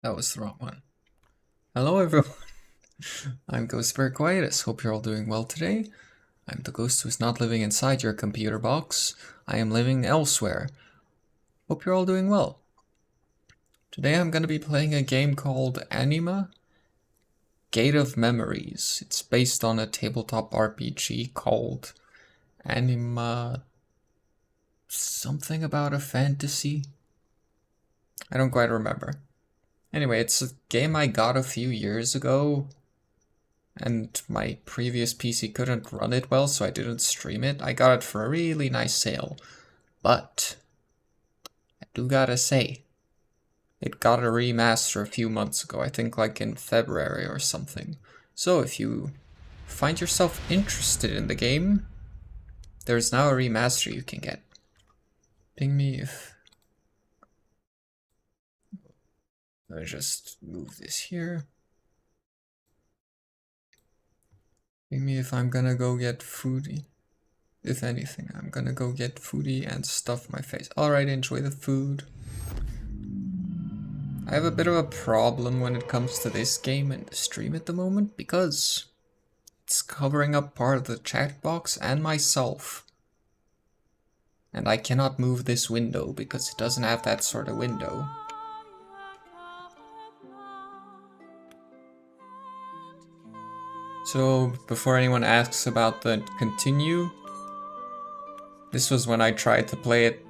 That was the wrong one. Hello everyone, I'm Ghost Bear Quietus. Hope you're all doing well today. I'm the ghost who's not living inside your computer box. I am living elsewhere. Hope you're all doing well. Today I'm going to be playing a game called Anima, Gate of Memories. It's based on a tabletop RPG called Anima... something about a fantasy? I don't quite remember. Anyway, it's a game I got a few years ago, and my previous PC couldn't run it well, so I didn't stream it. I got it for a really nice sale, but I do gotta say, it got a remaster a few months ago, I think like in February or something. So if you find yourself interested in the game, there's now a remaster you can get. Ping me if... Let me just move this here. Ping me if I'm gonna go get foodie. If anything, I'm gonna go get foodie and stuff my face. Alright, enjoy the food. I have a bit of a problem when it comes to this game and the stream at the moment, because it's covering up part of the chat box and myself. And I cannot move this window because it doesn't have that sort of window. So, before anyone asks about the continue, this was when I tried to play it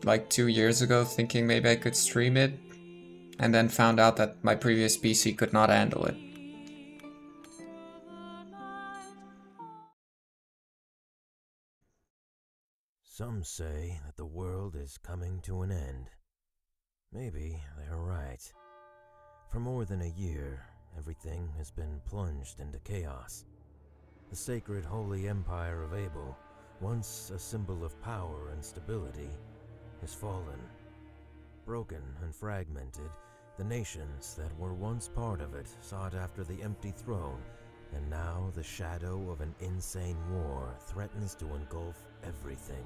like 2 years ago, thinking maybe I could stream it, and then found out that my previous PC could not handle it. Some say that the world is coming to an end. Maybe they're right. For more than a year, everything has been plunged into chaos. The sacred holy empire of Abel, once a symbol of power and stability, has fallen. Broken and fragmented, the nations that were once part of it sought after the empty throne, and now the shadow of an insane war threatens to engulf everything.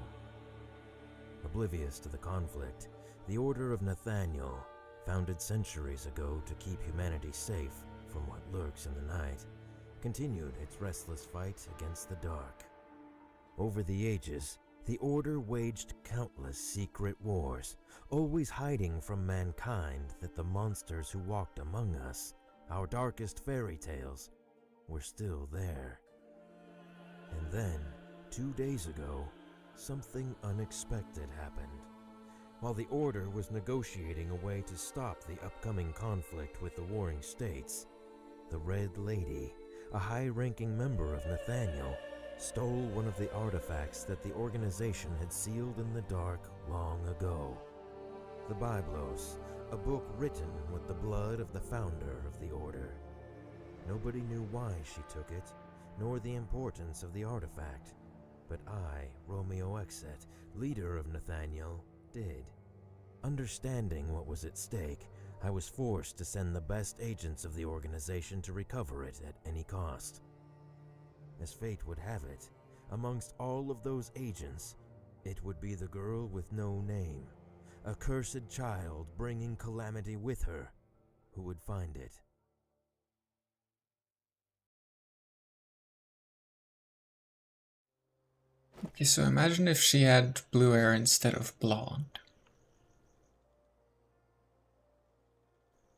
Oblivious to the conflict, the Order of Nathaniel, founded centuries ago to keep humanity safe from what lurks in the night, continued its restless fight against the dark. Over the ages, the Order waged countless secret wars, always hiding from mankind that the monsters who walked among us, our darkest fairy tales, were still there. And then, 2 days ago, something unexpected happened. While the Order was negotiating a way to stop the upcoming conflict with the warring states, the Red Lady, a high-ranking member of Nathaniel, stole one of the artifacts that the organization had sealed in the dark long ago. The Biblos, a book written with the blood of the founder of the Order. Nobody knew why she took it, nor the importance of the artifact. But I, Romeo Exet, leader of Nathaniel, did. Understanding what was at stake, I was forced to send the best agents of the organization to recover it at any cost. As fate would have it, amongst all of those agents, it would be the girl with no name, a cursed child bringing calamity with her, who would find it. Okay, so imagine if she had blue hair instead of blonde.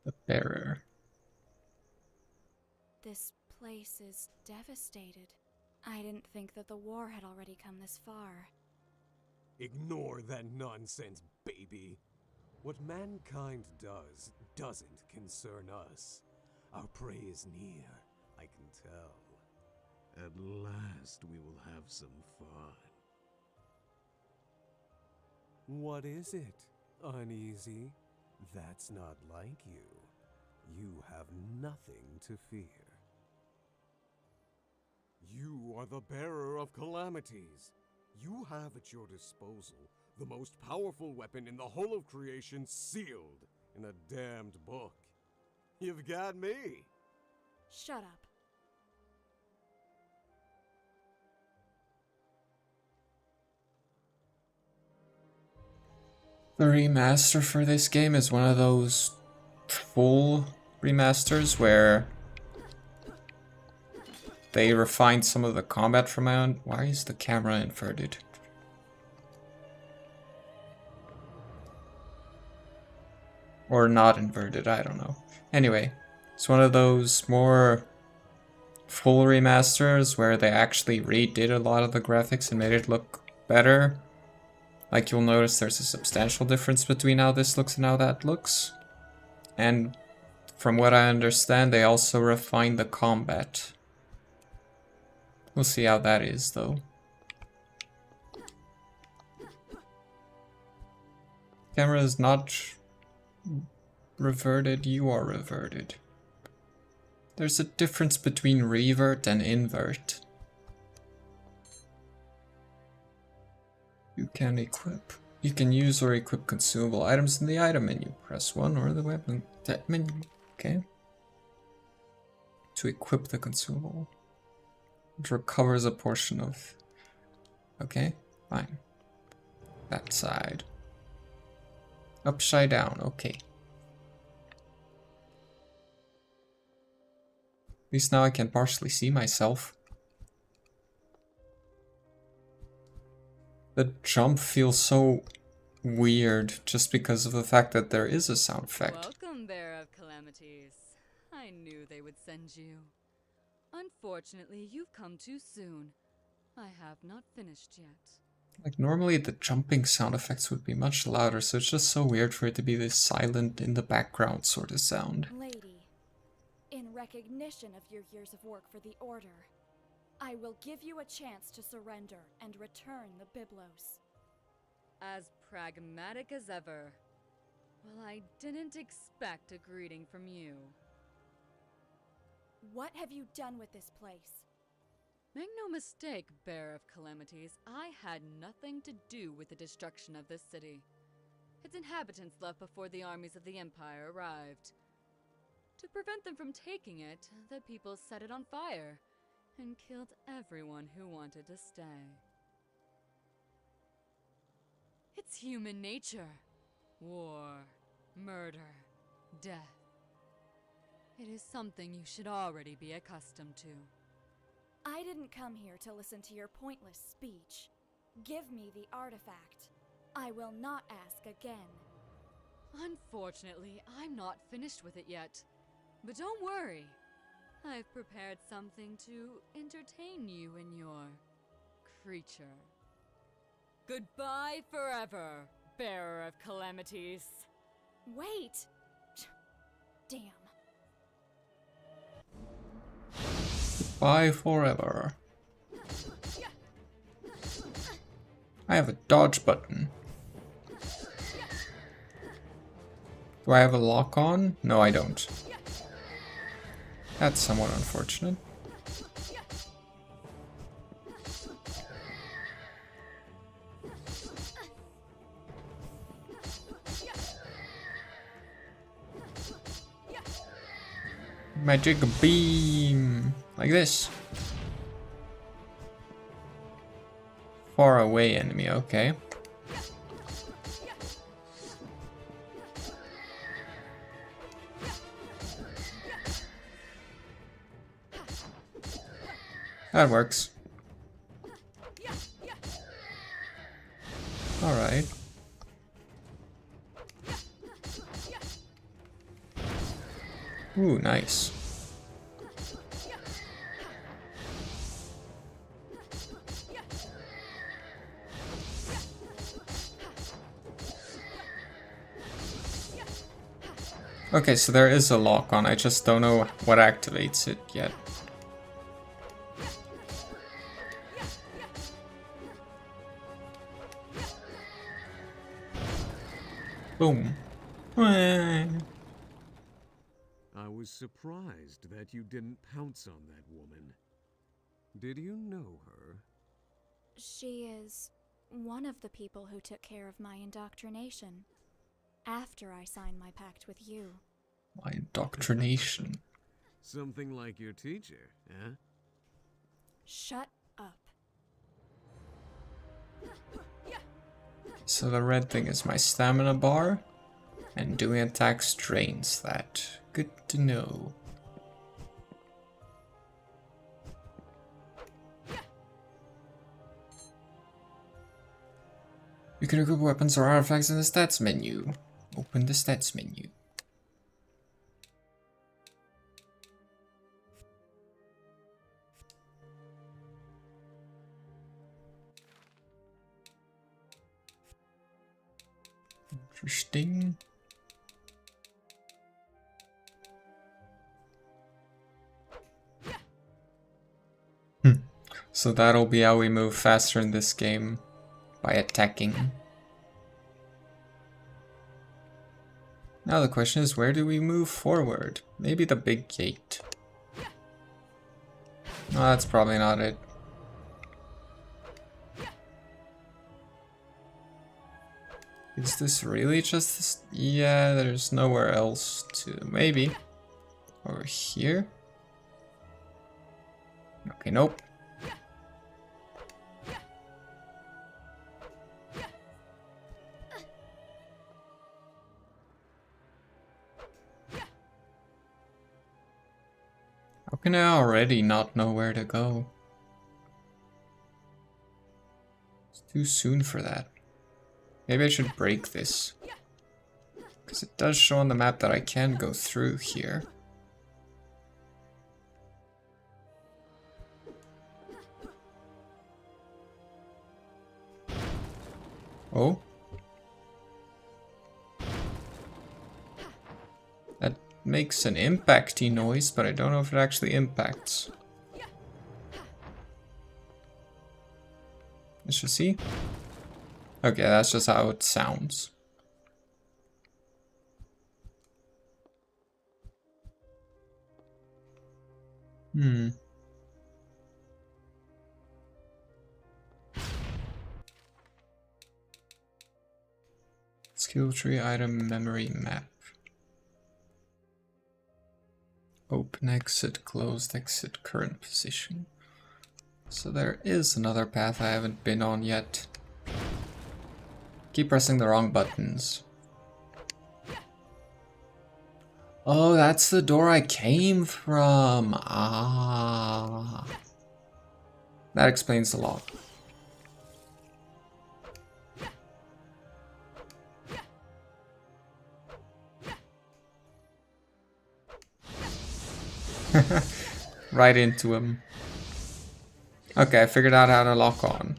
The bearer. This place is devastated. I didn't think that the war had already come this far. Ignore that nonsense, baby. What mankind does doesn't concern us. Our prey is near, I can tell. At last we will have some fun. What is it? Uneasy? That's not like you. You have nothing to fear. You are the bearer of calamities. You have at your disposal the most powerful weapon in the whole of creation sealed in a damned book. You've got me. Shut up. The remaster for this game is one of those full remasters where they refined some of the combat from my own. Why is the camera inverted? Or not inverted, I don't know. Anyway, it's one of those more full remasters where they actually redid a lot of the graphics and made it look better. Like you'll notice there's a substantial difference between how this looks and how that looks. And from what I understand, they also refined the combat. We'll see how that is though. Camera is not reverted, you are reverted. There's a difference between revert and invert. You can equip. You can use or equip consumable items in the item menu. Press 1 or the weapon menu. Okay. To equip the consumable. It recovers a portion of... Okay, fine. That side. Upside down, okay. At least now I can partially see myself. The jump feels so weird just because of the fact that there is a sound effect. Welcome, Bearer of Calamities. I knew they would send you. Unfortunately, you've come too soon. I have not finished yet. Like normally the jumping sound effects would be much louder, so it's just so weird for it to be this silent in the background sort of sound. Lady, in recognition of your years of work for the Order, I will give you a chance to surrender and return the Biblos. As pragmatic as ever. Well, I didn't expect a greeting from you. What have you done with this place? Make no mistake, Bearer of Calamities, I had nothing to do with the destruction of this city. Its inhabitants left before the armies of the Empire arrived. To prevent them from taking it, the people set it on fire and killed everyone who wanted to stay. It's human nature. War, murder, death. It is something you should already be accustomed to. I didn't come here to listen to your pointless speech. Give me the artifact. I will not ask again. Unfortunately, I'm not finished with it yet. But don't worry. I've prepared something to entertain you and your creature. Goodbye forever, Bearer of Calamities. Wait! Damn. Bye forever. I have a dodge button. Do I have a lock on? No, I don't. That's somewhat unfortunate. Magic beam! Like this. Far away enemy, okay. That works. Alright. Ooh, nice. Okay, so there is a lock on, I just don't know what activates it yet. Boom. I was surprised that you didn't pounce on that woman. Did you know her? She is one of the people who took care of my indoctrination. After I signed my pact with you. My indoctrination. Something like your teacher, eh? Shut up. So the red thing is my stamina bar. And doing attacks drains that. Good to know. You can equip weapons or artifacts in the stats menu. Open the stats menu. Interesting. So that'll be how we move faster in this game. By attacking. Now the question is, where do we move forward? Maybe the big gate. No, that's probably not it. Is this really just this? Yeah, there's nowhere else to... Maybe. Over here? Okay, nope. How can I already not know where to go? It's too soon for that. Maybe I should break this. Because it does show on the map that I can go through here. Oh? That makes an impacty noise, but I don't know if it actually impacts. Let's just see. Okay, that's just how it sounds. Skill tree item memory map. Open exit, closed exit, current position. So there is another path I haven't been on yet. Keep pressing the wrong buttons. Oh, that's the door I came from. Ah. That explains a lot. Right into him. Okay, I figured out how to lock on.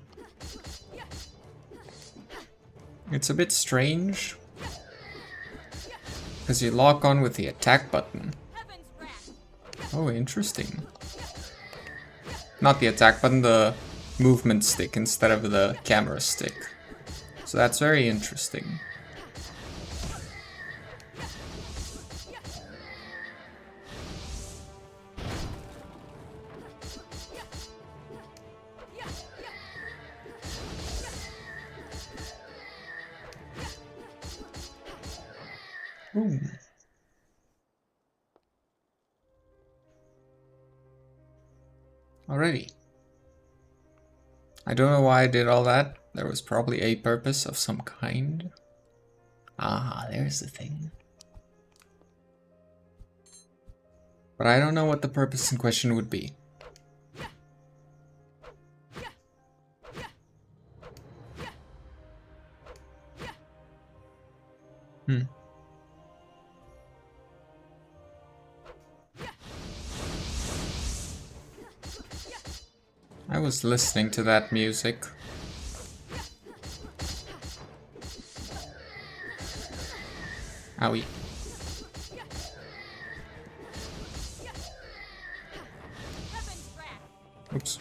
It's a bit strange. Because you lock on with the attack button. Oh, interesting. Not the attack button, the movement stick instead of the camera stick. So that's very interesting. Ooh. Alrighty. I don't know why I did all that. There was probably a purpose of some kind. Ah, there's the thing. But I don't know what the purpose in question would be. I was listening to that music. Owie. Oops.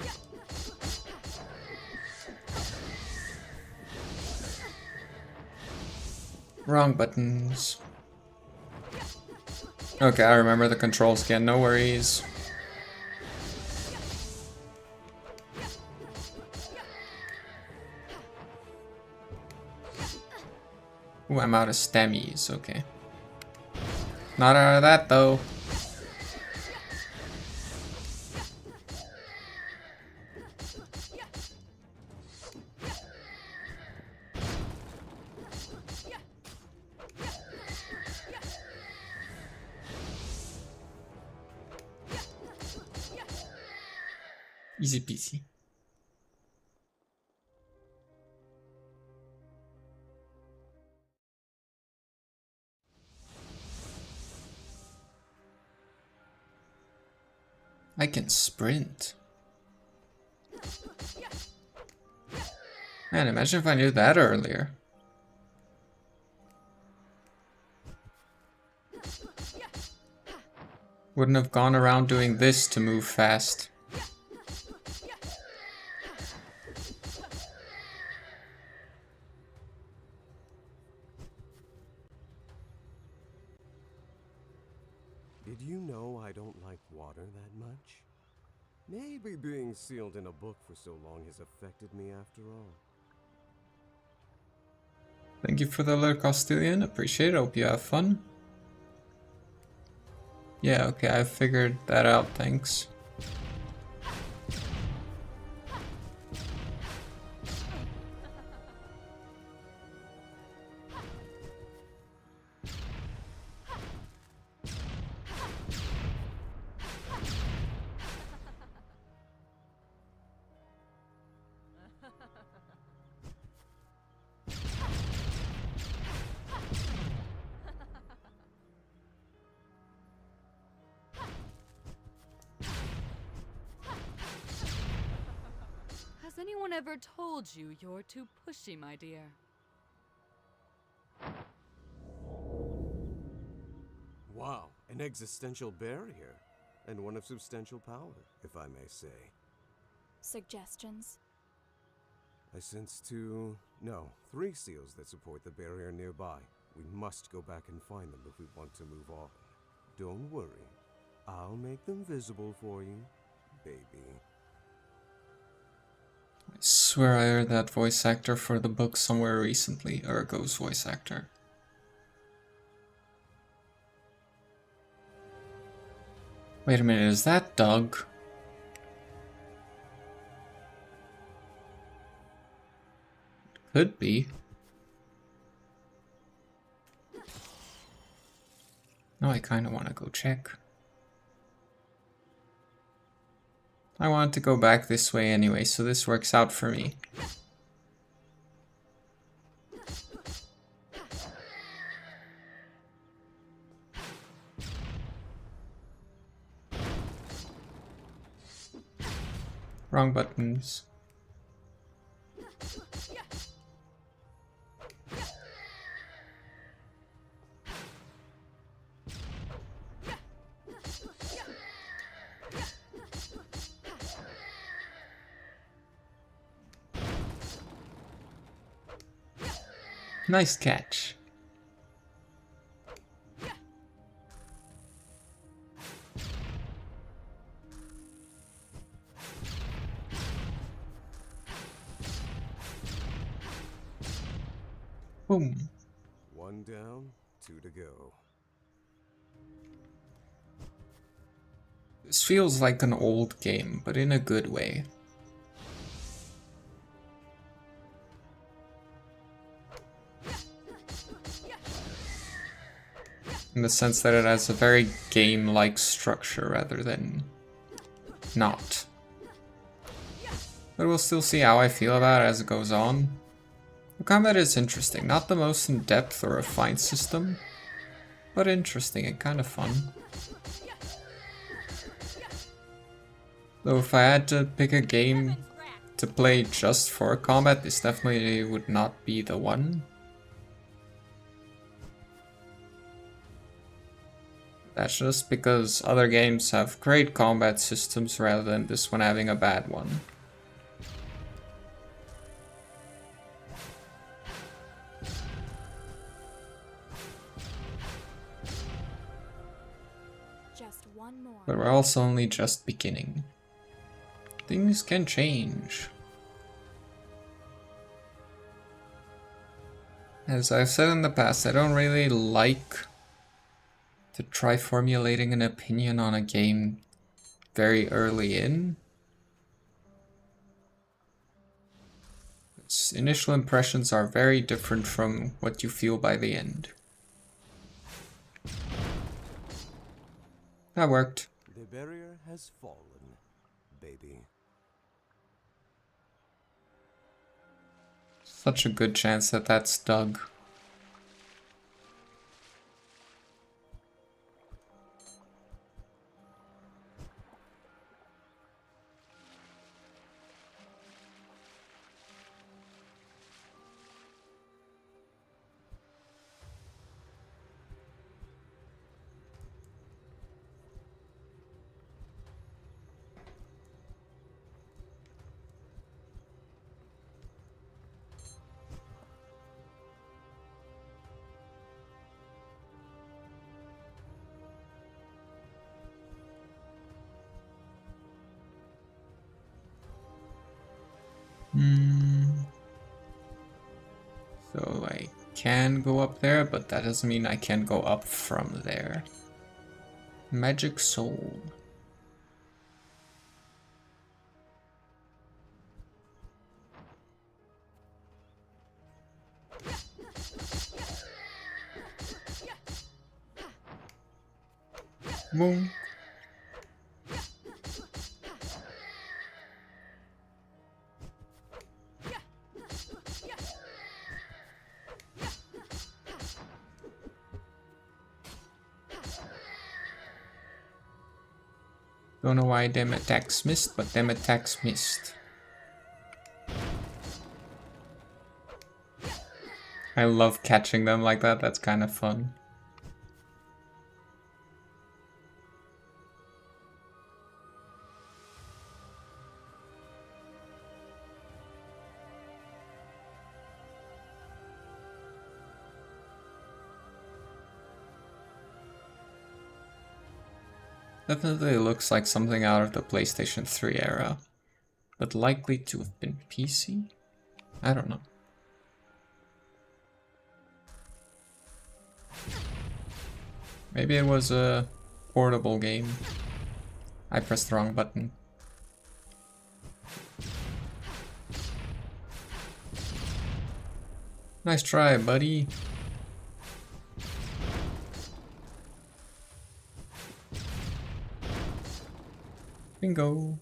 Wrong buttons. Okay, I remember the controls again, no worries. Ooh, I'm out of stammies, okay. Not out of that though. Easy peasy. I can sprint. Man, imagine if I knew that earlier. Wouldn't have gone around doing this to move fast. Did you know I don't like water that much? Maybe being sealed in a book for so long has affected me after all. Thank you for the alert, Costilian. Appreciate it. Hope you have fun. Yeah, okay, I figured that out. Thanks. Has anyone ever told you you're too pushy, my dear? Wow, an existential barrier. And one of substantial power, if I may say. Suggestions? I sense three seals that support the barrier nearby. We must go back and find them if we want to move on. Don't worry. I'll make them visible for you, baby. I swear I heard that voice actor for the book somewhere recently. Ergo's voice actor. Wait a minute, is that Doug? Could be. No, I kinda wanna go check. I wanted to go back this way anyway, so this works out for me. Wrong buttons. Nice catch. Boom. One down, two to go. This feels like an old game, but in a good way. In the sense that it has a very game-like structure rather than not. But we'll still see how I feel about it as it goes on. The combat is interesting, not the most in-depth or refined system, but interesting and kind of fun. Though if I had to pick a game to play just for combat, this definitely would not be the one. That's just because other games have great combat systems rather than this one having a bad one. Just one more. But we're also only just beginning. Things can change. As I've said in the past, I don't really like to try formulating an opinion on a game very early in. Its initial impressions are very different from what you feel by the end. That worked. The barrier has fallen, baby. Such a good chance that that's Doug. So I can go up there, but that doesn't mean I can go up from there. Magic Soul. Boom. Don't know why them attacks missed, but them attacks missed. I love catching them like that, that's kind of fun. Definitely looks like something out of the PlayStation 3 era, but likely to have been PC? I don't know. Maybe it was a portable game. I pressed the wrong button. Nice try, buddy. Bingo.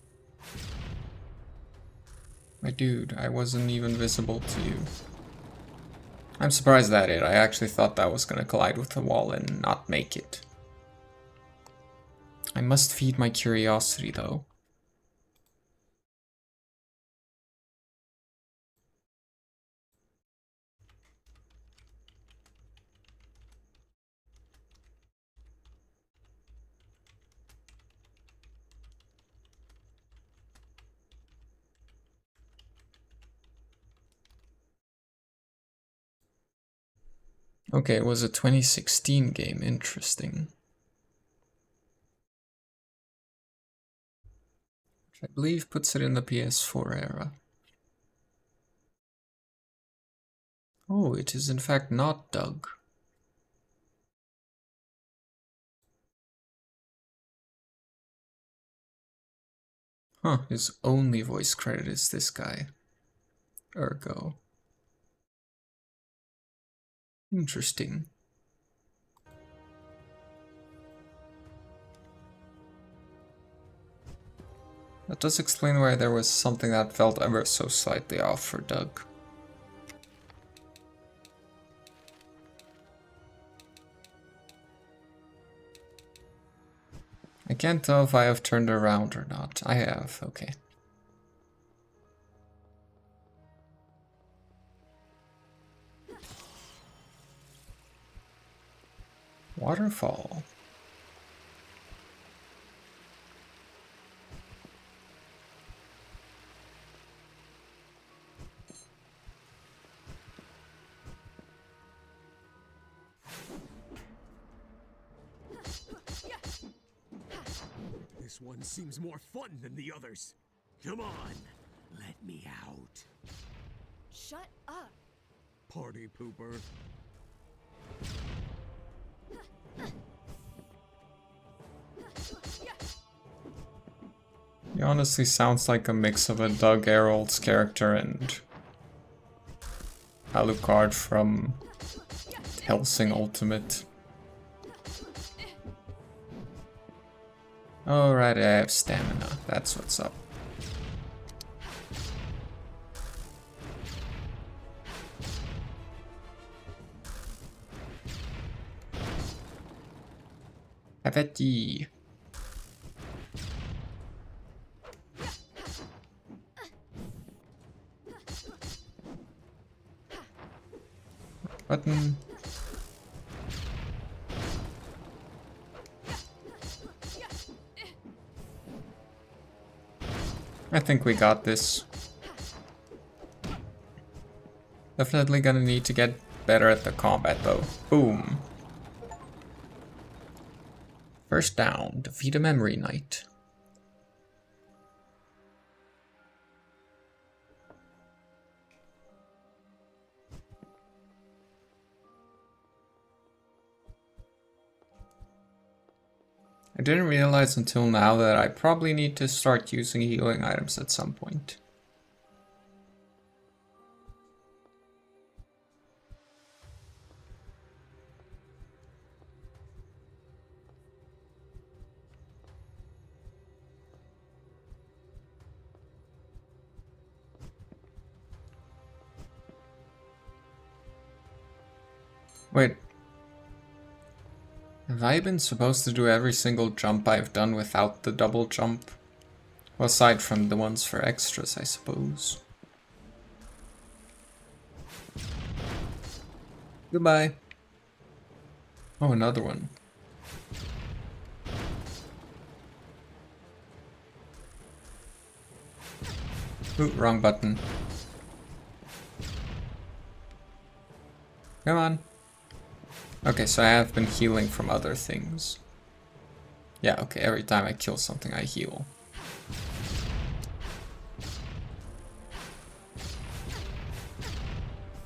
My dude, I wasn't even visible to you. I'm surprised at it. I actually thought that was gonna collide with the wall and not make it. I must feed my curiosity, though. Okay, it was a 2016 game. Interesting. Which I believe puts it in the PS4 era. Oh, it is in fact not Doug. Huh, his only voice credit is this guy. Ergo. Interesting. That does explain why there was something that felt ever so slightly off for Doug. I can't tell if I have turned around or not. I have, okay. Waterfall. This one seems more fun than the others. Come on, let me out. Shut up. Party pooper. He honestly sounds like a mix of a Doug Errold's character and Alucard from Hellsing Ultimate. Alright, I have stamina. That's what's up. Have at ye. Button. I think we got this. Definitely gonna need to get better at the combat though. Boom. First down, defeat a memory knight. I didn't realize until now that I probably need to start using healing items at some point. Wait. Have I been supposed to do every single jump I've done without the double jump? Well, aside from the ones for extras, I suppose. Goodbye. Oh, another one. Ooh, wrong button. Come on. Okay, so I have been healing from other things. Yeah, okay, every time I kill something, I heal.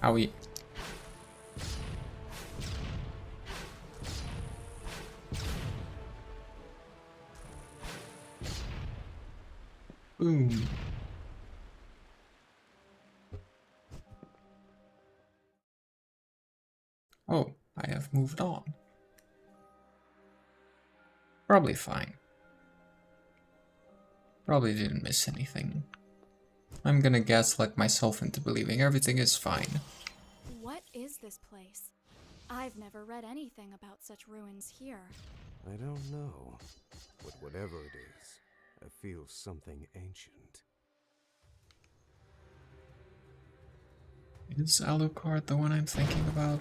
Owie. Boom. Oh, I have moved on. Probably fine. Probably didn't miss anything. I'm gonna gaslight myself into believing everything is fine. What is this place? I've never read anything about such ruins here. I don't know. But whatever it is, I feel something ancient. Is Alucard the one I'm thinking about?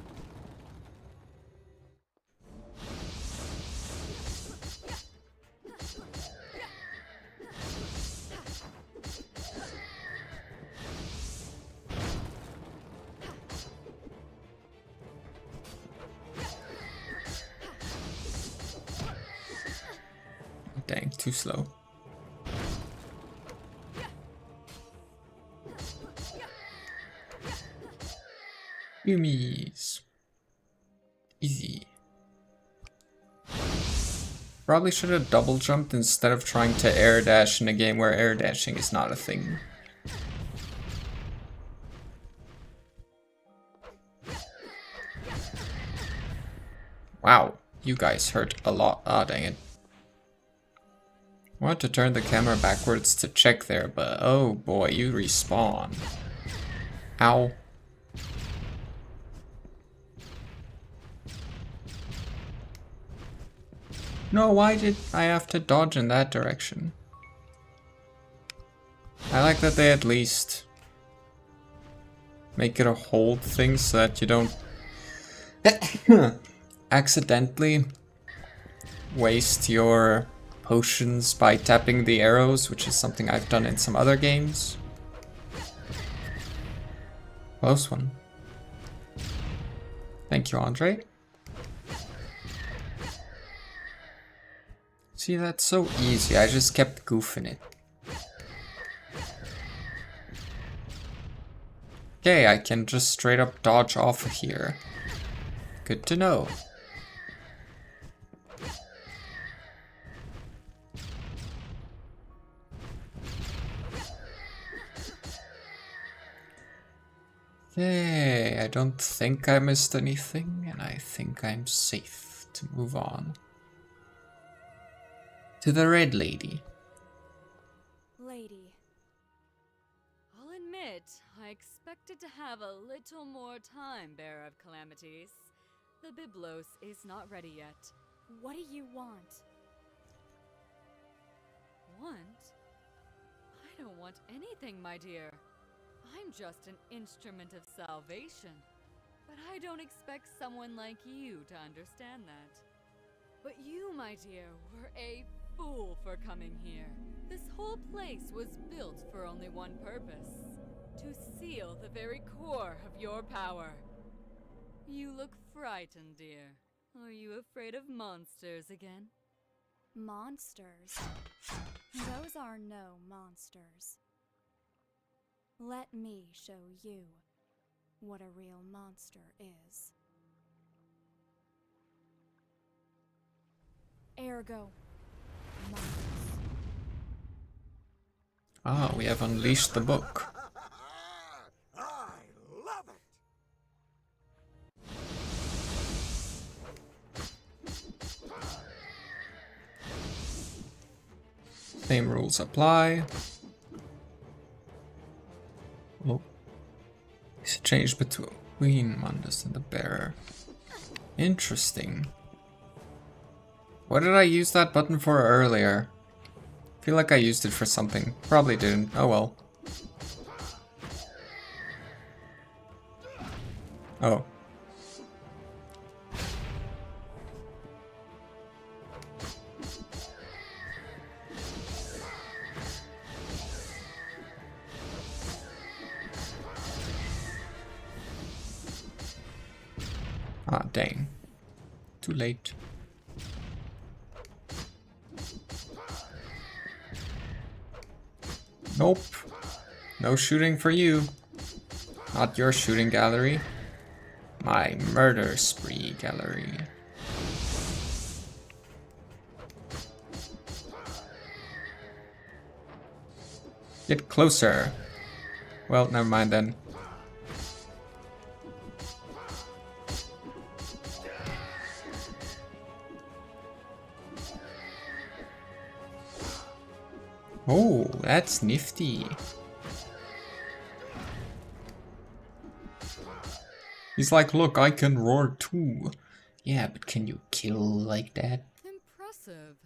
Dang, too slow. Yumis. Easy. Probably should have double jumped instead of trying to air dash in a game where air dashing is not a thing. Wow, you guys hurt a lot. Ah, dang it. I wanted to turn the camera backwards to check there, but oh boy, you respawn. Ow. No, why did I have to dodge in that direction? I like that they at least make it a hold thing so that you don't accidentally waste your potions by tapping the arrows, which is something I've done in some other games. Close one. Thank you, Andre. See, that's so easy. I just kept goofing it. Okay, I can just straight up dodge off of here. Good to know. Okay, I don't think I missed anything, and I think I'm safe to move on. To the Red Lady. Lady. I'll admit, I expected to have a little more time, Bearer of Calamities. The Byblos is not ready yet. What do you want? Want? I don't want anything, my dear. I'm just an instrument of salvation. But I don't expect someone like you to understand that. But you, my dear, were a fool for coming here. This whole place was built for only one purpose. To seal the very core of your power. You look frightened, dear. Are you afraid of monsters again? Monsters? Those are no monsters. Let me show you what a real monster is. Ergo, monsters. Ah, we have unleashed the book. I love it! Same rules apply. Oh. It's a change between Mundus and the Bearer. Interesting. What did I use that button for earlier? I feel like I used it for something. Probably didn't. Oh well. Oh. Ah, dang. Too late. Nope. No shooting for you. Not your shooting gallery. My murder spree gallery. Get closer. Well, never mind then. Oh, that's nifty. He's like, look, I can roar too. Yeah, but can you kill like that? Impressive.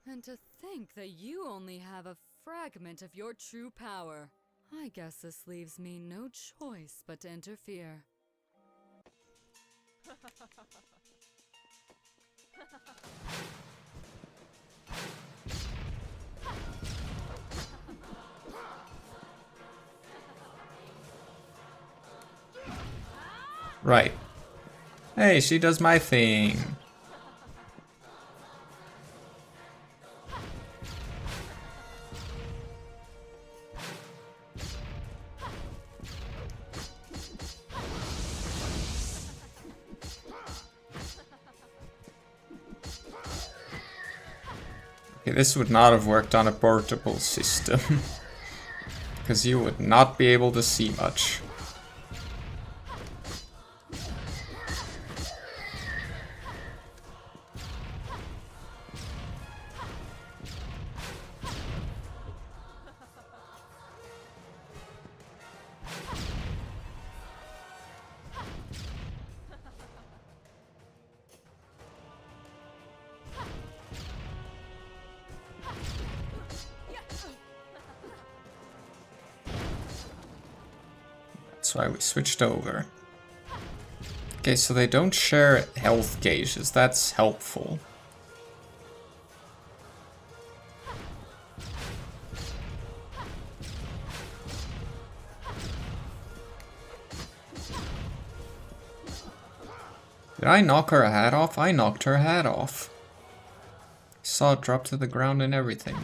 And to think that you only have a fragment of your true power. I guess this leaves me no choice but to interfere. Right. Hey, she does my thing. Okay, this would not have worked on a portable system. Because you would not be able to see much. That's why we switched over. Okay, so they don't share health gauges. That's helpful. Did I knock her hat off? I knocked her hat off. Saw it drop to the ground and everything.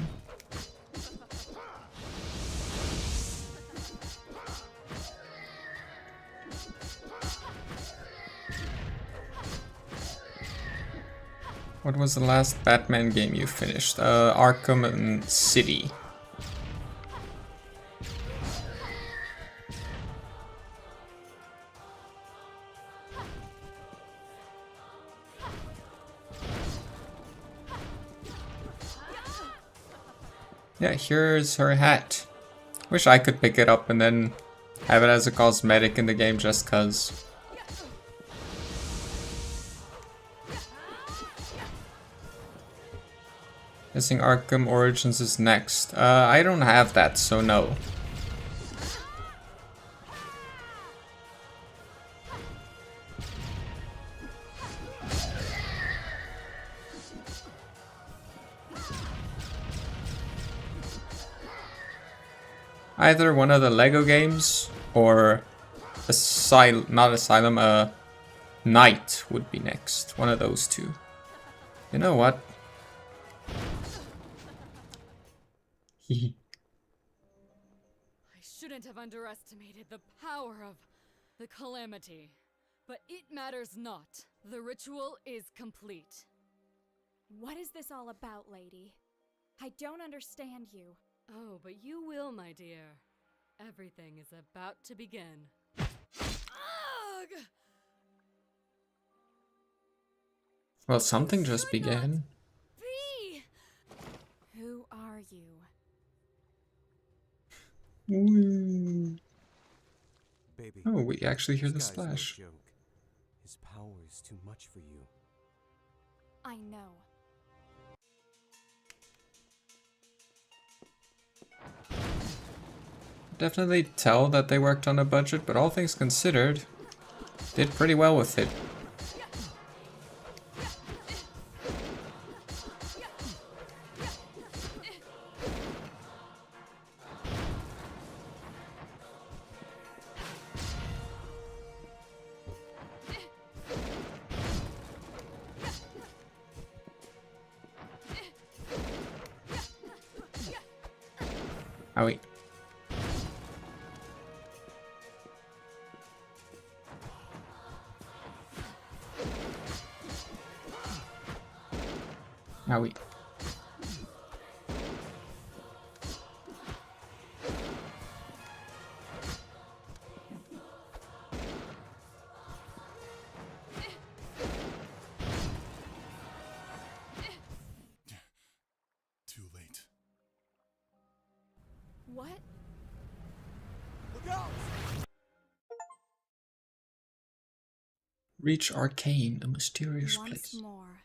What was the last Batman game you finished? Arkham City. Yeah, here's her hat. Wish I could pick it up and then have it as a cosmetic in the game just cuz. Guessing Arkham Origins is next. I don't have that, so no. Either one of the Lego games or not Asylum, Knight would be next. One of those two. You know what? I shouldn't have underestimated the power of the Calamity. But it matters not. The ritual is complete. What is this all about, lady? I don't understand you. Oh, but you will, my dear. Everything is about to begin. Ugh! Well, something just began. Be! Who are you? Woo. Baby. Oh, we actually hear the this guy's no splash. joke. His power is too much for you. I know. Definitely tell that they worked on a budget, but all things considered, did pretty well with it. Owie. Owie. Too late. What? Look out! Reach Arcane, a mysterious Once place. more.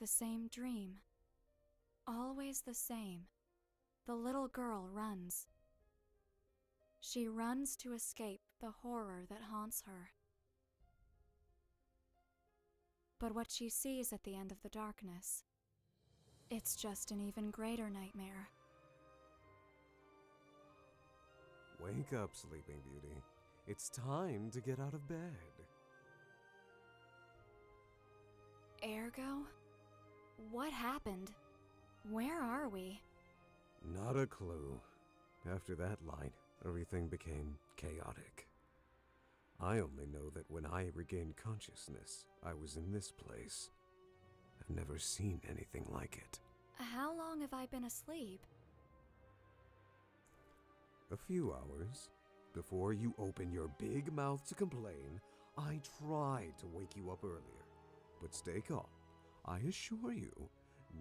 The same dream. Always the same. The little girl runs. She runs to escape the horror that haunts her. But what she sees at the end of the darkness, it's just an even greater nightmare. Wake up, Sleeping Beauty. It's time to get out of bed. Ergo? What happened? Where are we? Not a clue. After that light, everything became chaotic. I only know that when I regained consciousness, I was in this place. I've never seen anything like it. How long have I been asleep? A few hours. Before you open your big mouth to complain, I tried to wake you up earlier. But stay calm. I assure you,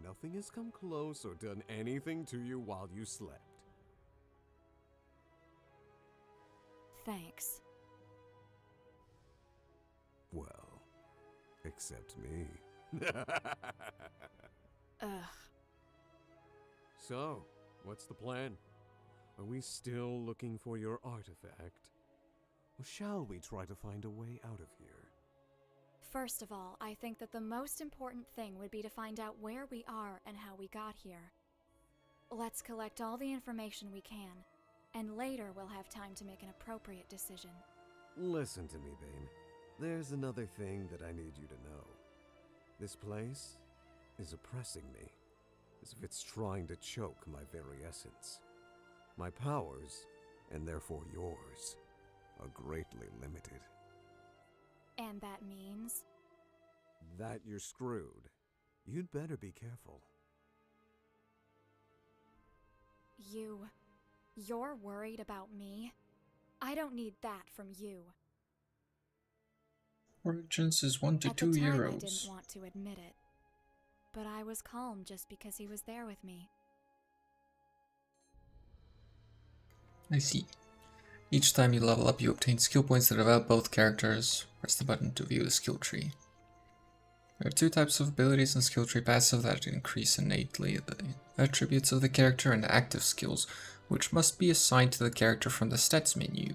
nothing has come close or done anything to you while you slept. Thanks. Well, except me. Ugh. So, what's the plan? Are we still looking for your artifact? Or shall we try to find a way out of here? First of all, I think that the most important thing would be to find out where we are and how we got here. Let's collect all the information we can, and later we'll have time to make an appropriate decision. Listen to me, Bane. There's another thing that I need you to know. This place is oppressing me, as if it's trying to choke my very essence. My powers, and therefore yours, are greatly limited. And that means? That you're screwed. You'd better be careful. You're worried about me? I don't need that from you. Origins is 1 to At 2 the time, euros. I didn't want to admit it. But I was calm just because he was there with me. I see. Each time you level up, you obtain skill points that develop both characters. Press the button to view the skill tree. There are two types of abilities in skill tree: passive that increase innately the attributes of the character, and active skills, which must be assigned to the character from the stats menu.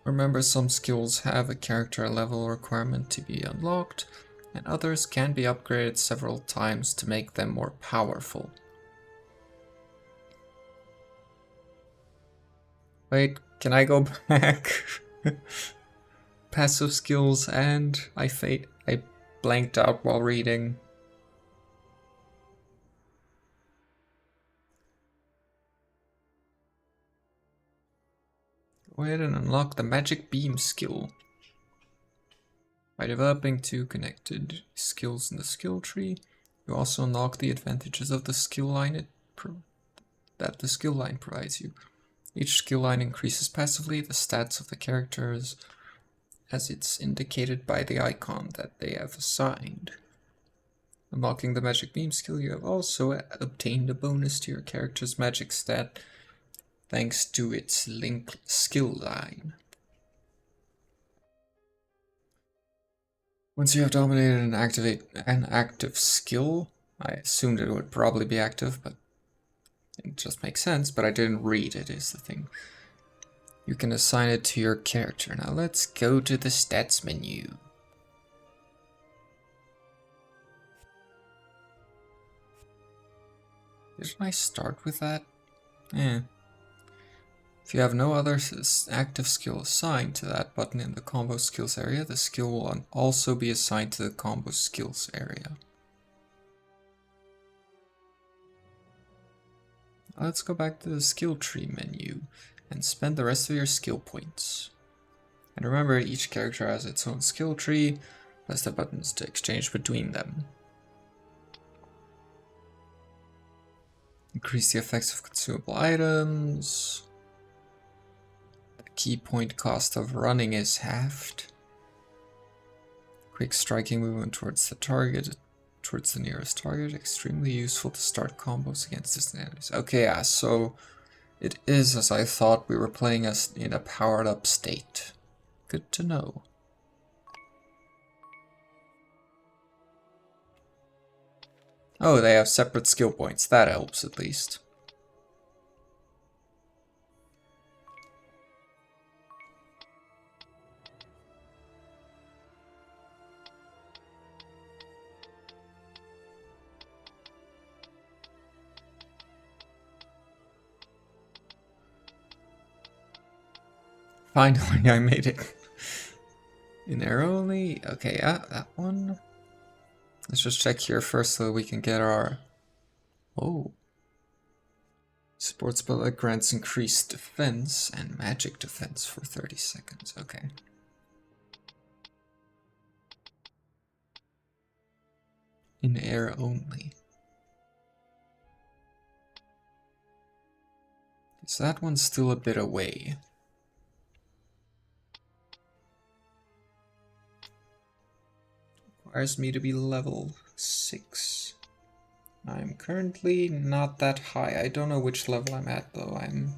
Remember, some skills have a character level requirement to be unlocked, and others can be upgraded several times to make them more powerful. Wait, can I go back? Passive skills, and I blanked out while reading. Go ahead and unlock the magic beam skill. By developing two connected skills in the skill tree, you also unlock the advantages of the skill line that the skill line provides you. Each skill line increases passively the stats of the characters as it's indicated by the icon that they have assigned. Unlocking the magic beam skill, you have also obtained a bonus to your character's magic stat thanks to its link skill line. Once you have dominated and activate an active skill, I assumed it would probably be active, but it just makes sense, but I didn't read it is the thing. You can assign it to your character. Now let's go to the stats menu. Didn't I start with that? Eh. If you have no other active skill assigned to that button in the combo skills area, the skill will also be assigned to the combo skills area. Let's go back to the skill tree menu and spend the rest of your skill points. And remember, each character has its own skill tree, plus the buttons to exchange between them. Increase the effects of consumable items. The key point cost of running is halved. Quick striking movement towards the target, towards the nearest target. Extremely useful to start combos against distant enemies. Okay, yeah, so it is as I thought. We were playing as in a powered up state. Good to know. Oh, they have separate skill points. That helps at least. Finally, I made it. In air only? Okay, yeah, that one. Let's just check here first so we can get our... Oh. Sports spell that grants increased defense and magic defense for 30 seconds. Okay. In air only. So that one's still a bit away. Requires me to be level 6. I'm currently not that high. I don't know which level I'm at though. I'm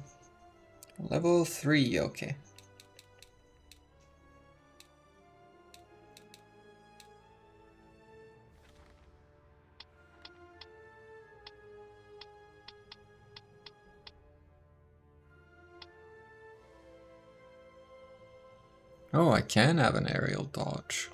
level 3, okay. Oh, I can have an aerial dodge.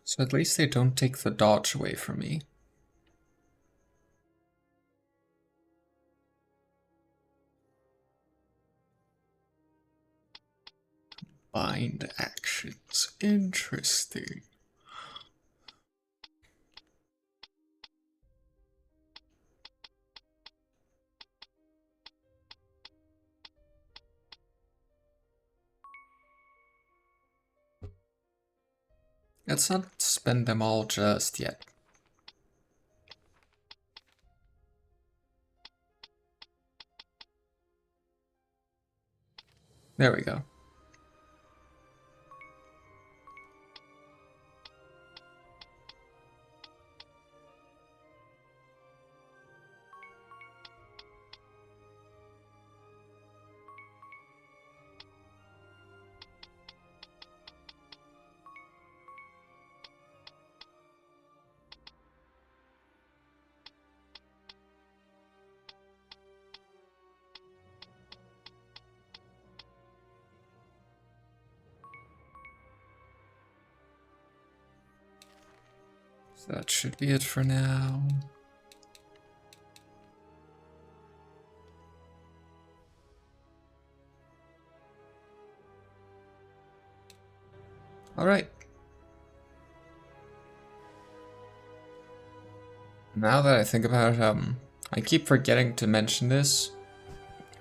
So at least they don't take the dodge away from me. Bind actions. Interesting. Let's not spend them all just yet. There we go. That should be it for now. Alright. Now that I think about it, I keep forgetting to mention this.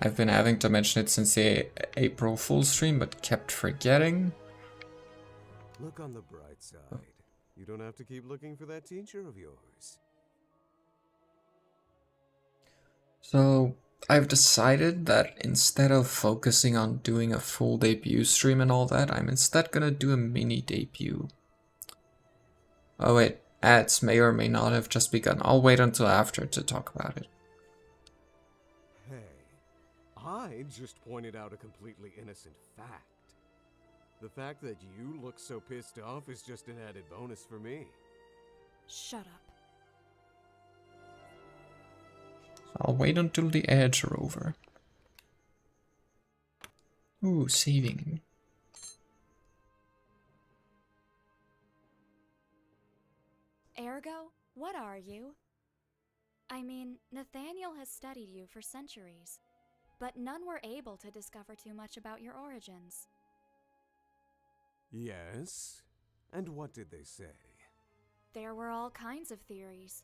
I've been having to mention it since the April full stream, but kept forgetting. Look on the bright side. You don't have to keep looking for that teacher of yours. So, I've decided that instead of focusing on doing a full debut stream and all that, I'm instead gonna do a mini debut. Oh wait, ads may or may not have just begun. I'll wait until after to talk about it. Hey, I just pointed out a completely innocent fact. The fact that you look so pissed off is just an added bonus for me. Shut up. I'll wait until the ads are over. Ooh, saving. Ergo, what are you? I mean, Nathaniel has studied you for centuries, but none were able to discover too much about your origins. Yes? And what did they say? There were all kinds of theories.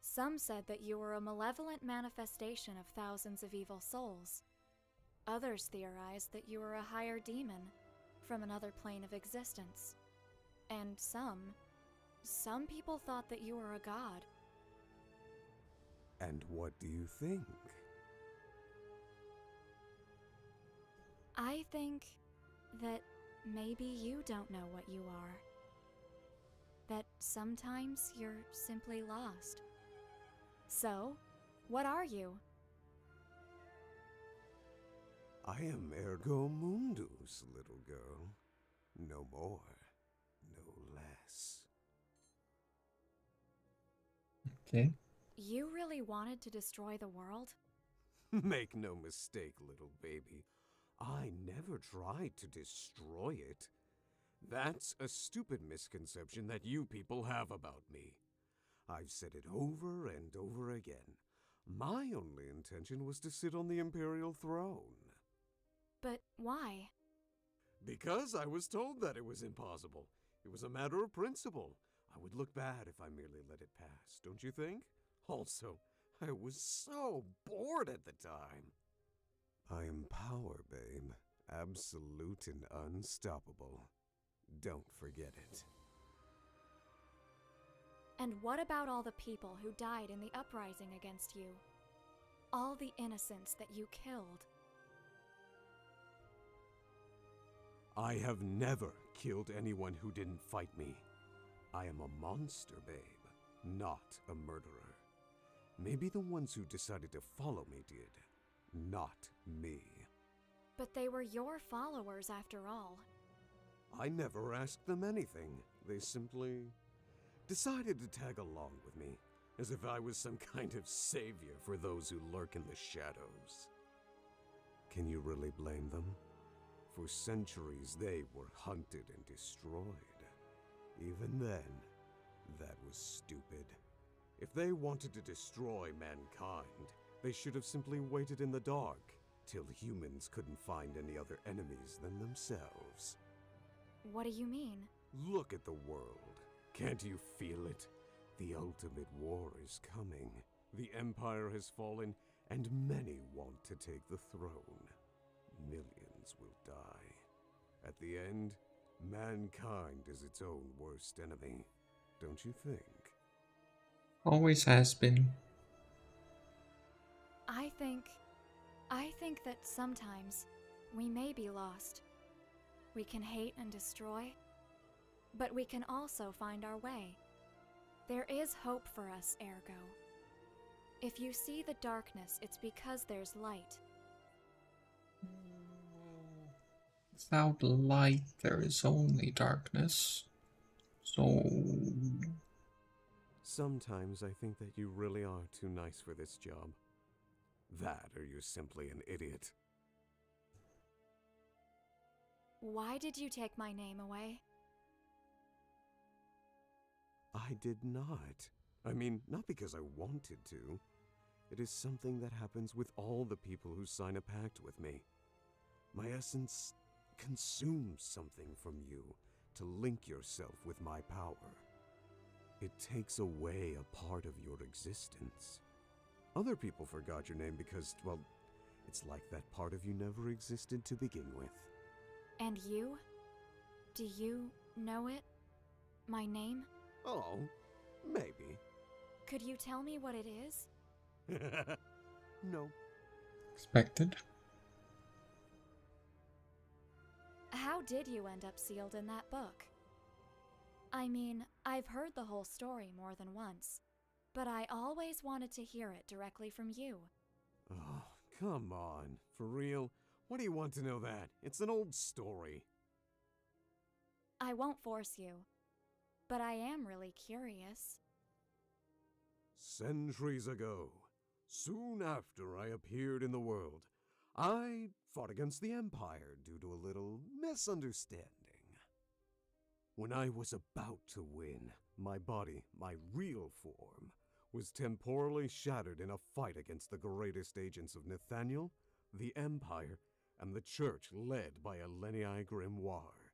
Some said that you were a malevolent manifestation of thousands of evil souls. Others theorized that you were a higher demon from another plane of existence. And some people thought that you were a god. And what do you think? I think that maybe you don't know what you are. That sometimes you're simply lost. So, what are you? I am Ergo Mundus, little girl. No more, no less. Okay. You really wanted to destroy the world? Make no mistake, little baby. I never tried to destroy it. That's a stupid misconception that you people have about me. I've said it over and over again. My only intention was to sit on the Imperial throne. But why? Because I was told that it was impossible. It was a matter of principle. I would look bad if I merely let it pass, don't you think? Also, I was so bored at the time. I am power, babe. Absolute and unstoppable. Don't forget it. And what about all the people who died in the uprising against you? All the innocents that you killed? I have never killed anyone who didn't fight me. I am a monster, babe, not a murderer. Maybe the ones who decided to follow me did, not me. But they were your followers after all. I never asked them anything. They simply decided to tag along with me, as if I was some kind of savior for those who lurk in the shadows. Can you really blame them? For centuries they were hunted and destroyed. Even then, that was stupid. If they wanted to destroy mankind, they should have simply waited in the dark till humans couldn't find any other enemies than themselves. What do you mean? Look at the world. Can't you feel it? The ultimate war is coming. The Empire has fallen, and many want to take the throne. Millions will die. At the end, mankind is its own worst enemy. Don't you think? Always has been. I think that sometimes we may be lost. We can hate and destroy, but we can also find our way. There is hope for us, Ergo. If you see the darkness, it's because there's light. Without light, there is only darkness. So... Sometimes I think that you really are too nice for this job. That, or you're simply an idiot. Why did you take my name away? I did not. I mean, not because I wanted to. It is something that happens with all the people who sign a pact with me. My essence consumes something from you to link yourself with my power. It takes away a part of your existence. Other people forgot your name because, well, it's like that part of you never existed to begin with. And you? Do you know it? My name? Oh, maybe. Could you tell me what it is? No. Expected. How did you end up sealed in that book? I mean, I've heard the whole story more than once, but I always wanted to hear it directly from you. Oh, come on. For real? Why do you want to know that? It's an old story. I won't force you, but I am really curious. Centuries ago, soon after I appeared in the world, I fought against the Empire due to a little misunderstanding. When I was about to win, my body, my real form, was temporally shattered in a fight against the greatest agents of Nathaniel, the Empire, and the Church led by Eleni Grimoire.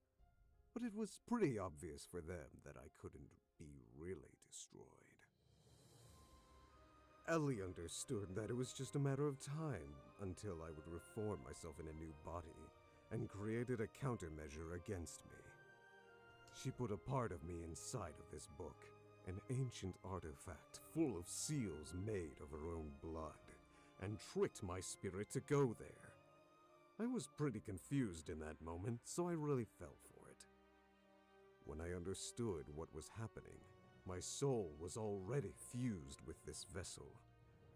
But it was pretty obvious for them that I couldn't be really destroyed. Ellie understood that it was just a matter of time until I would reform myself in a new body, and created a countermeasure against me. She put a part of me inside of this book, an ancient artifact full of seals made of her own blood, and tricked my spirit to go there. I was pretty confused in that moment, so I really fell for it. When I understood what was happening, my soul was already fused with this vessel,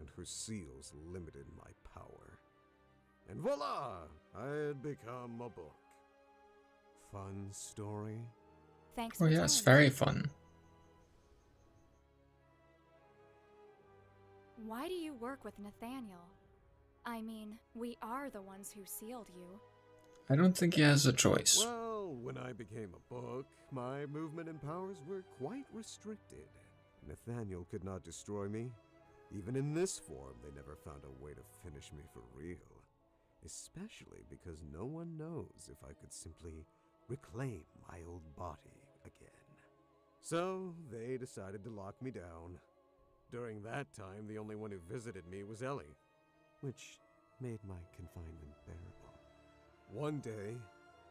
and her seals limited my power. And voila! I had become a book. Fun story? Thanks Oh for yes, telling me. very fun. Why do you work with Nathaniel? I mean, we are the ones who sealed you. I don't think he has a choice. Well, when I became a book, my movement and powers were quite restricted. Nathaniel could not destroy me. Even in this form, they never found a way to finish me for real. Especially because no one knows if I could simply reclaim my old body again. So, they decided to lock me down. During that time, the only one who visited me was Ellie, which made my confinement bearable. One day,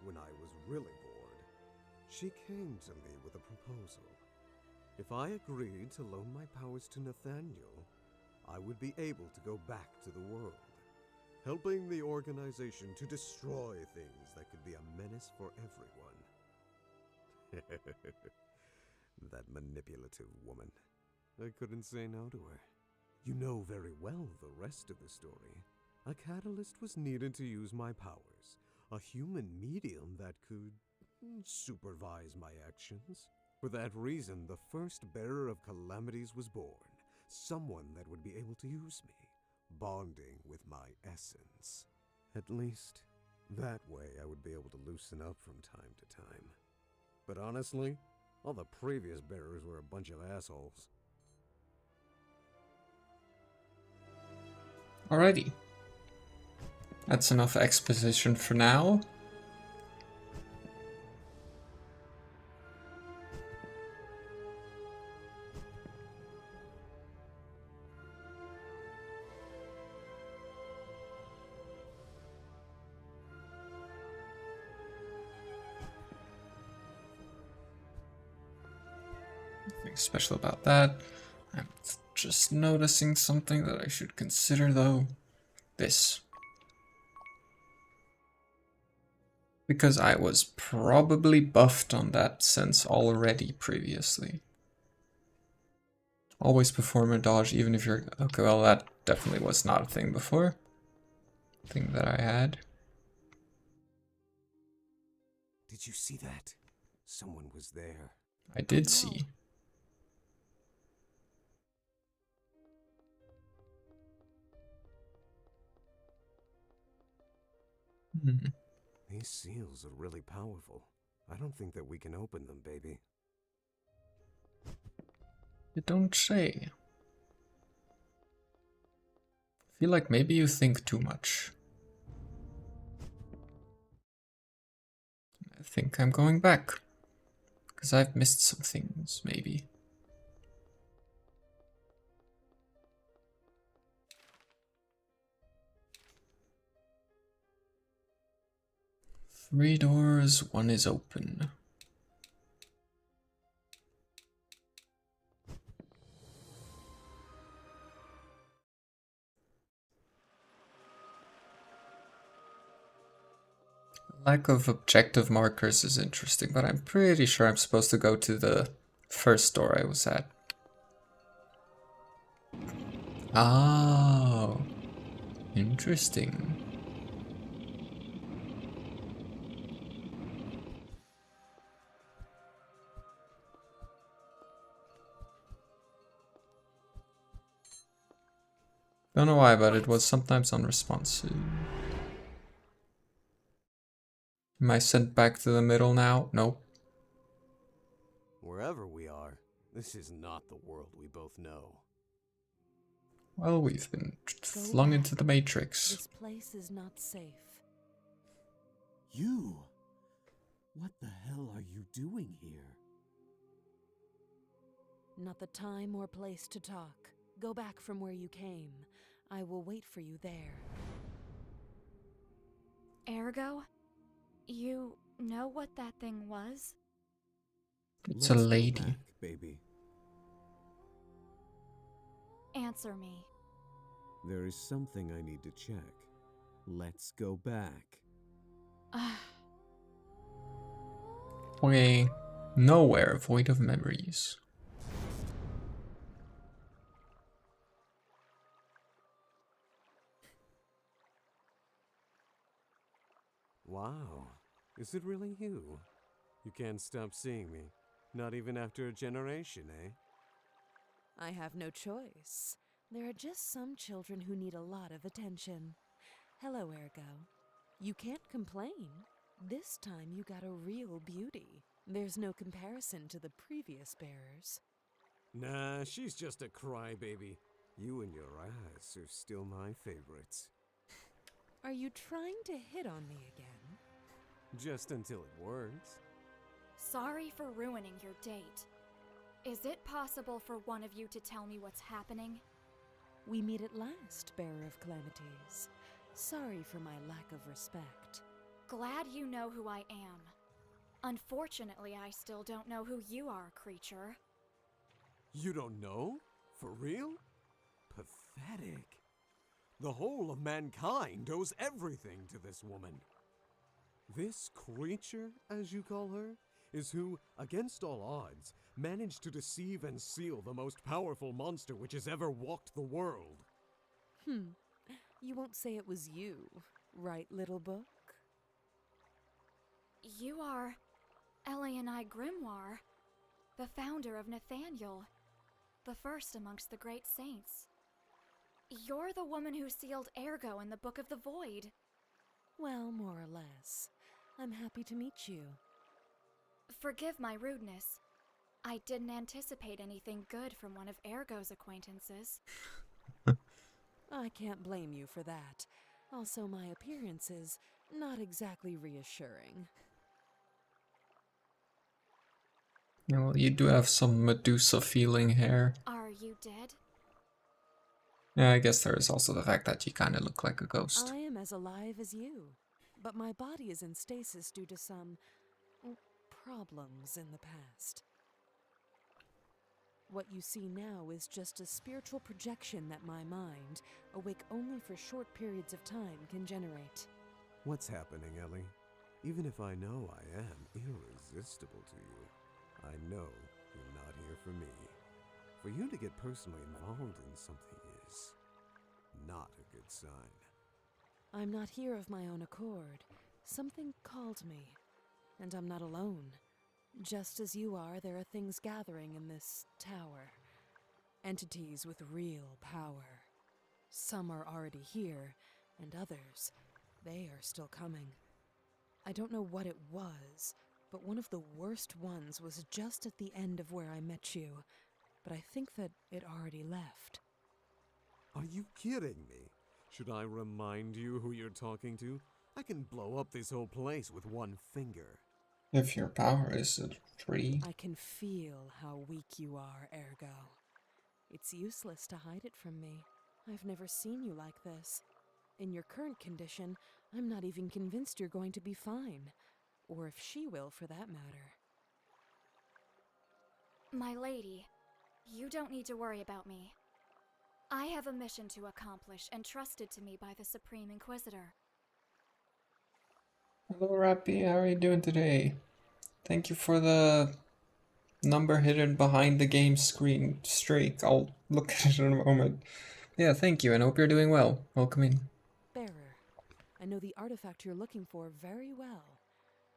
when I was really bored, she came to me with a proposal. If I agreed to loan my powers to Nathaniel, I would be able to go back to the world, helping the organization to destroy things that could be a menace for everyone. That manipulative woman. I couldn't say no to her. You know very well the rest of the story. A catalyst was needed to use my powers, a human medium that could supervise my actions. For that reason, the first bearer of calamities was born, someone that would be able to use me, bonding with my essence. At least, that way I would be able to loosen up from time to time. But honestly, all the previous bearers were a bunch of assholes. Alrighty. That's enough exposition for now. Nothing special about that. I'm just noticing something that I should consider though. This. Because I was probably buffed on that sense already previously. Always perform a dodge even if you're... Okay, well that definitely was not a thing before. Thing that I had. Did you see that? Someone was there. I did see. Hmm. These seals are really powerful. I don't think that we can open them, baby. You don't say. I feel like maybe you think too much. I think I'm going back. Because I've missed some things, maybe. Three doors, one is open. Lack of objective markers is interesting, but I'm pretty sure I'm supposed to go to the first door I was at. Oh, interesting. Don't know why, but it was sometimes unresponsive. Am I sent back to the middle now? Nope. Wherever we are, this is not the world we both know. Well, we've been Go flung back. into the Matrix. This place is not safe. You? What the hell are you doing here? Not the time or place to talk. Go back from where you came. I will wait for you there. Ergo? You know what that thing was? It's Let's a go lady. back, baby. Answer me. There is something I need to check. Let's go back. Okay. Nowhere void of memories. Wow. Is it really you? You can't stop seeing me. Not even after a generation, eh? I have no choice. There are just some children who need a lot of attention. Hello, Ergo. You can't complain. This time you got a real beauty. There's no comparison to the previous bearers. Nah, she's just a crybaby. You and your ass are still my favorites. Are you trying to hit on me again? Just until it works. Sorry for ruining your date. Is it possible for one of you to tell me what's happening? We meet at last, Bearer of Calamities. Sorry for my lack of respect. Glad you know who I am. Unfortunately, I still don't know who you are, creature. You don't know? For real? Pathetic. The whole of mankind owes everything to this woman. This creature, as you call her, is who, against all odds, managed to deceive and seal the most powerful monster which has ever walked the world. You won't say it was you, right, little book? You are Elianai Grimoire, the founder of Nathaniel, the first amongst the great saints. You're the woman who sealed Ergo in the Book of the Void. Well, more or less. I'm happy to meet you. Forgive my rudeness. I didn't anticipate anything good from one of Ergo's acquaintances. I can't blame you for that. Also, my appearance is not exactly reassuring. Yeah, well, you do have some Medusa feeling hair. Are you dead? Yeah, I guess there is also the fact that you kind of look like a ghost. I am as alive as you, but my body is in stasis due to some problems in the past. What you see now is just a spiritual projection that my mind, awake only for short periods of time, can generate. What's happening, Ellie? Even if I know I am irresistible to you, I know you're not here for me. For you to get personally involved in something is not a good sign. I'm not here of my own accord. Something called me, and I'm not alone. Just as you are, there are things gathering in this tower. Entities with real power. Some are already here, and others, they are still coming. I don't know what it was, but one of the worst ones was just at the end of where I met you. but I think that it already left. Are you kidding me? Should I remind you who you're talking to? I can blow up this whole place with one finger. If your power is a 3. I can feel how weak you are, Ergo. It's useless to hide it from me. I've never seen you like this. In your current condition, I'm not even convinced you're going to be fine. Or if she will, for that matter. My lady, you don't need to worry about me. I have a mission to accomplish entrusted to me by the Supreme Inquisitor. Hello, Rappy. How are you doing today? Thank you for the number hidden behind the game screen streak. I'll look at it in a moment. Yeah, thank you, and hope you're doing well. Welcome in. Bearer, I know the artifact you're looking for very well.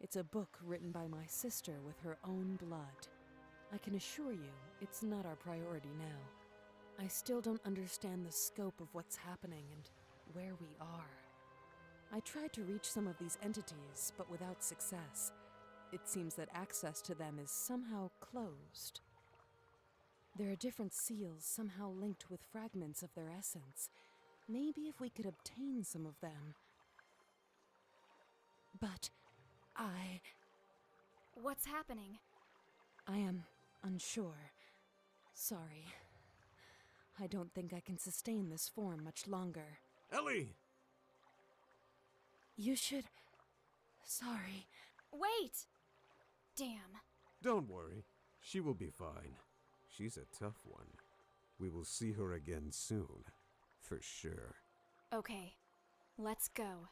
It's a book written by my sister with her own blood. I can assure you, it's not our priority now. I still don't understand the scope of what's happening and where we are. I tried to reach some of these entities, but without success. It seems that access to them is somehow closed. There are different seals somehow linked with fragments of their essence. Maybe if we could obtain some of them. But What's happening? I am unsure. Sorry. I don't think I can sustain this form much longer. Ellie! You should... Sorry. Wait! Damn. Don't worry. She will be fine. She's a tough one. We will see her again soon. For sure. Okay, let's go.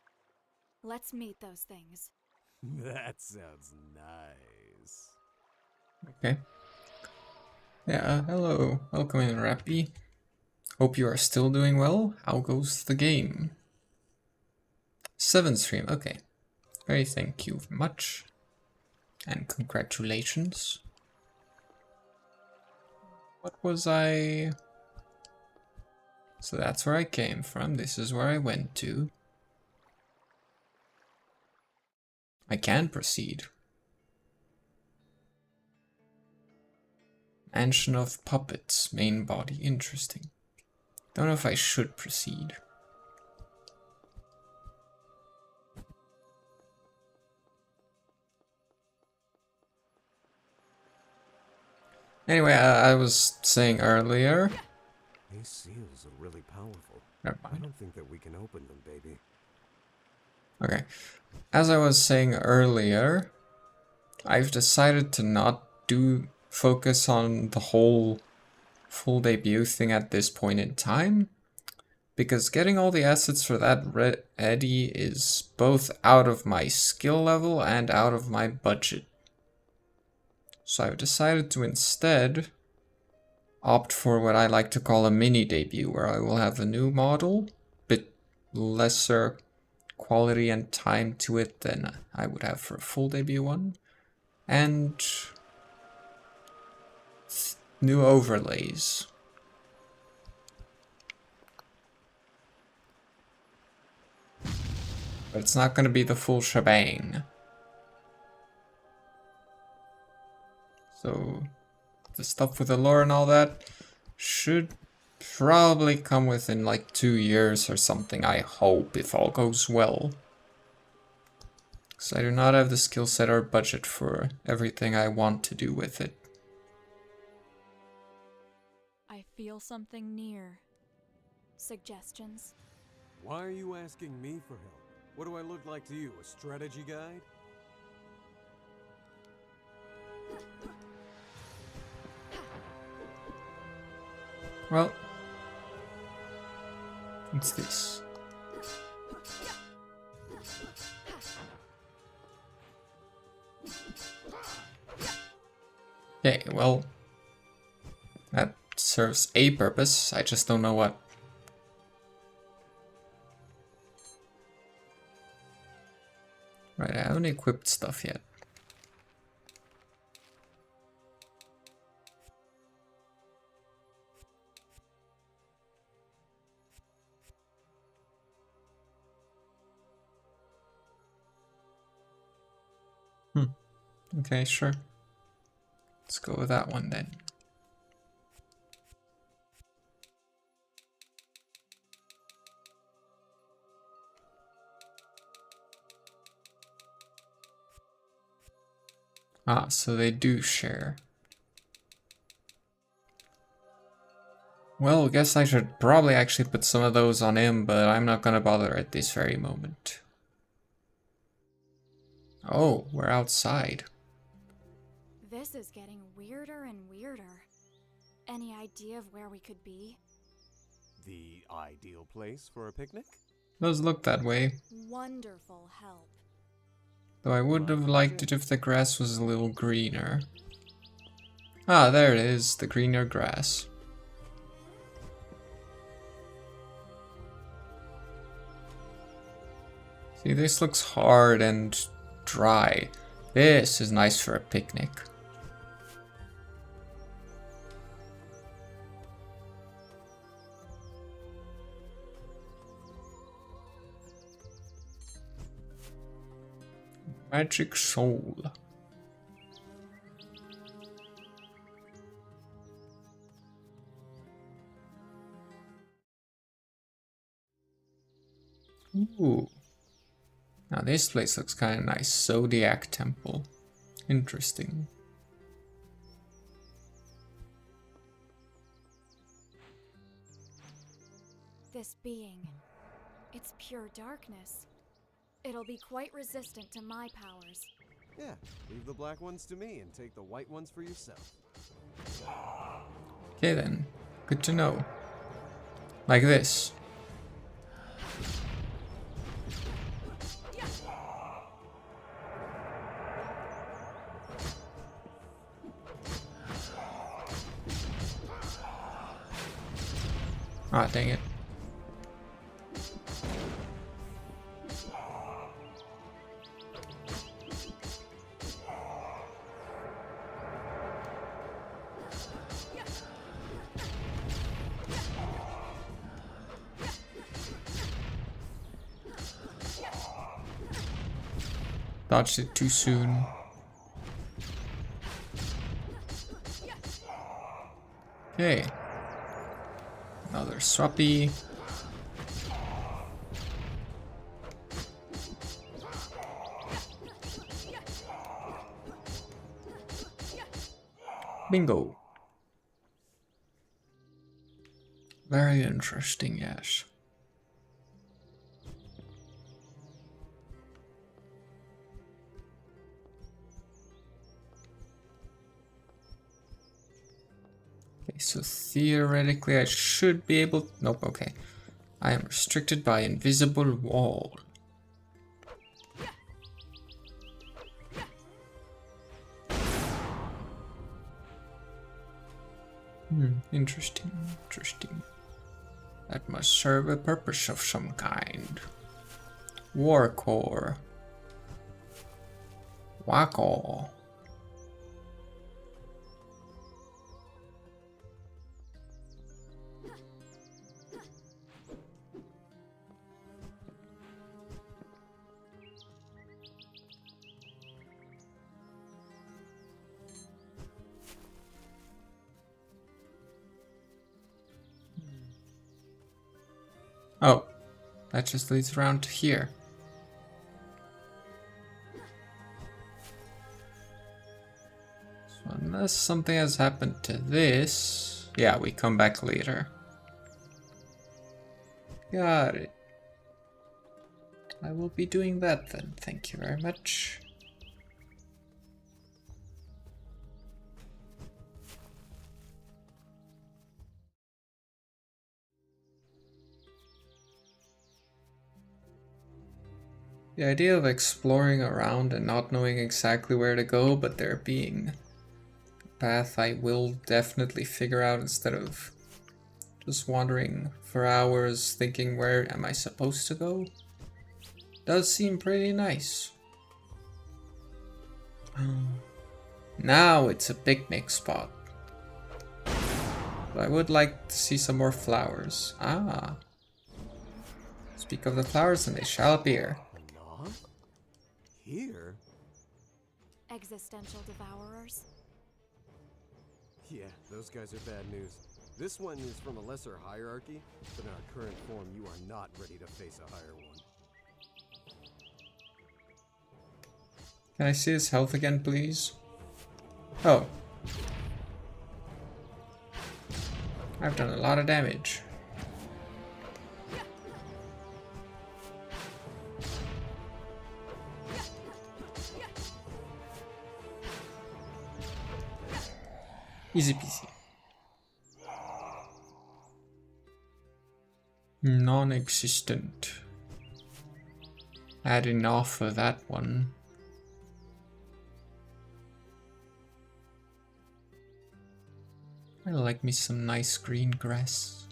Let's meet those things. That sounds nice. Okay. Yeah, hello. Welcome in, Rappy. Hope you are still doing well. How goes the game? 7th stream, okay. Very thank you very much. And congratulations. What was I... So that's where I came from. This is where I went to. I can proceed. Mansion of Puppets, main body. Interesting. Don't know if I should proceed. Anyway, I was saying earlier... These seals are really powerful. Never I mind. don't think that we can open them, baby. Okay. As I was saying earlier, I've decided to not focus on the whole full debut thing at this point in time, because getting all the assets for that Red Eddy is both out of my skill level and out of my budget. So I've decided to instead opt for what I like to call a mini debut, where I will have a new model, bit lesser quality and time to it than I would have for a full debut one, and new overlays. But it's not going to be the full shebang. So the stuff with the lore and all that should probably come within like 2 years or something, I hope, if all goes well. Because I do not have the skill set or budget for everything I want to do with it. I feel something near. Suggestions? Why are you asking me for help? What do I look like to you, a strategy guide? Well, what's this? Okay, well, that serves a purpose, I just don't know what. Right, I haven't equipped stuff yet. Okay, sure. Let's go with that one then. Ah, so they do share. Well, guess I should probably actually put some of those on him, but I'm not gonna bother at this very moment. Oh, we're outside. This is getting weirder and weirder. Any idea of where we could be? The ideal place for a picnic? Does look that way. Wonderful help. Though I would have liked it if the grass was a little greener. Ah, there it is, the greener grass. See, this looks hard and dry. This is nice for a picnic. Magic soul. Ooh. Now this place looks kind of nice. Zodiac Temple. Interesting. This being, it's pure darkness. It'll be quite resistant to my powers. Yeah, leave the black ones to me and take the white ones for yourself. Okay then. Good to know. Like this. Ah, dang it. Dodged it too soon. Okay. Another swappy. Bingo. Very interesting, yes. Okay, so theoretically I should be able... Nope, okay. I am restricted by invisible wall. Interesting, interesting. That must serve a purpose of some kind. War core. Wacko. Oh, that just leads around to here. So unless something has happened to this... Yeah, we come back later. Got it. I will be doing that then, thank you very much. The idea of exploring around and not knowing exactly where to go, but there being a path I will definitely figure out instead of just wandering for hours thinking where am I supposed to go, does seem pretty nice. Now it's a picnic spot. But I would like to see some more flowers. Ah. Speak of the flowers and they shall appear. Here? Existential devourers. Yeah, those guys are bad news. This one is from a lesser hierarchy, but in our current form, you are not ready to face a higher one. Can I see his health again, please? Oh. I've done a lot of damage. Easy peasy. Non-existent. Had enough of that one. I like me some nice green grass.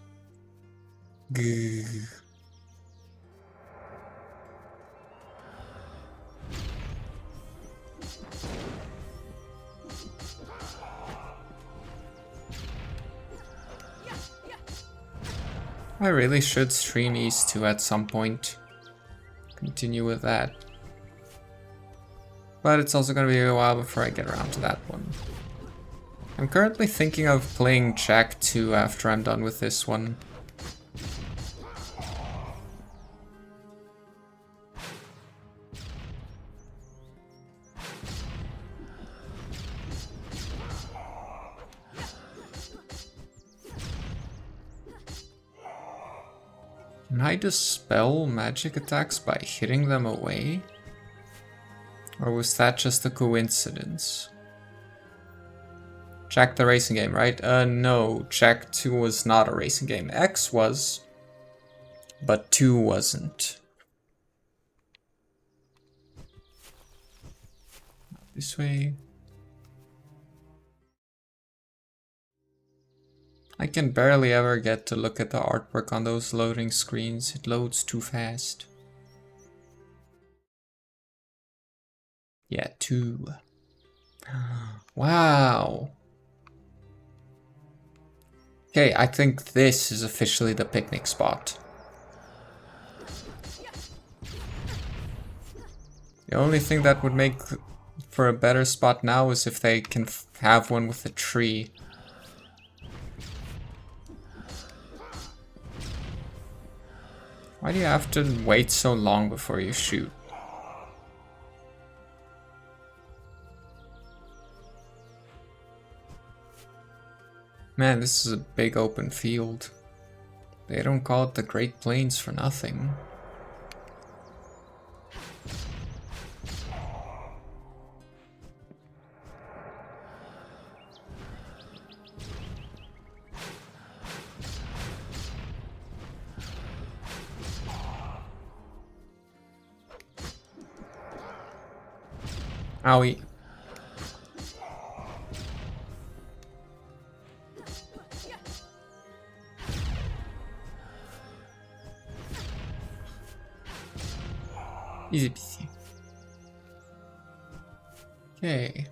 Gah. I really should stream these two at some point. Continue with that. But it's also gonna be a while before I get around to that one. I'm currently thinking of playing Jack 2 after I'm done with this one. Can I dispel magic attacks by hitting them away? Or was that just a coincidence? Jack the racing game, right? No, Jack 2 was not a racing game. X was, but 2 wasn't. This way. I can barely ever get to look at the artwork on those loading screens. It loads too fast. Yeah, 2. Wow. Okay, I think this is officially the picnic spot. The only thing that would make for a better spot now is if they can have one with a tree. Why do you have to wait so long before you shoot? Man, this is a big open field. They don't call it the Great Plains for nothing. Owie. Easy peasy. Okay.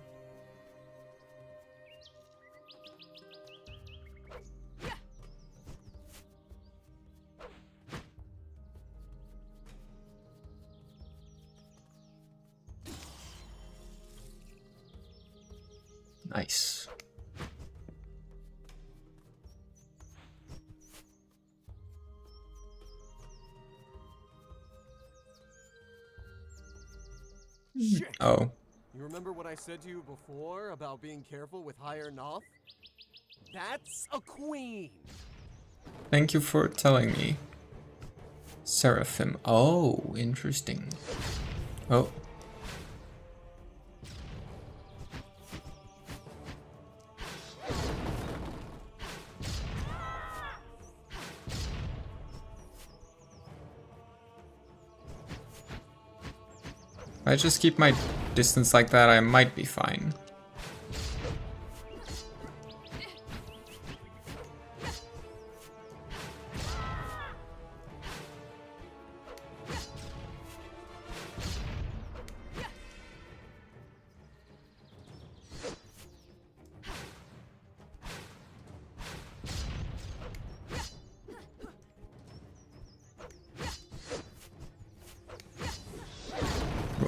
Nice. Shit! Oh. You remember what I said to you before about being careful with higher Noth? That's a queen! Thank you for telling me. Seraphim. Oh, interesting. Oh. If I just keep my distance like that, I might be fine.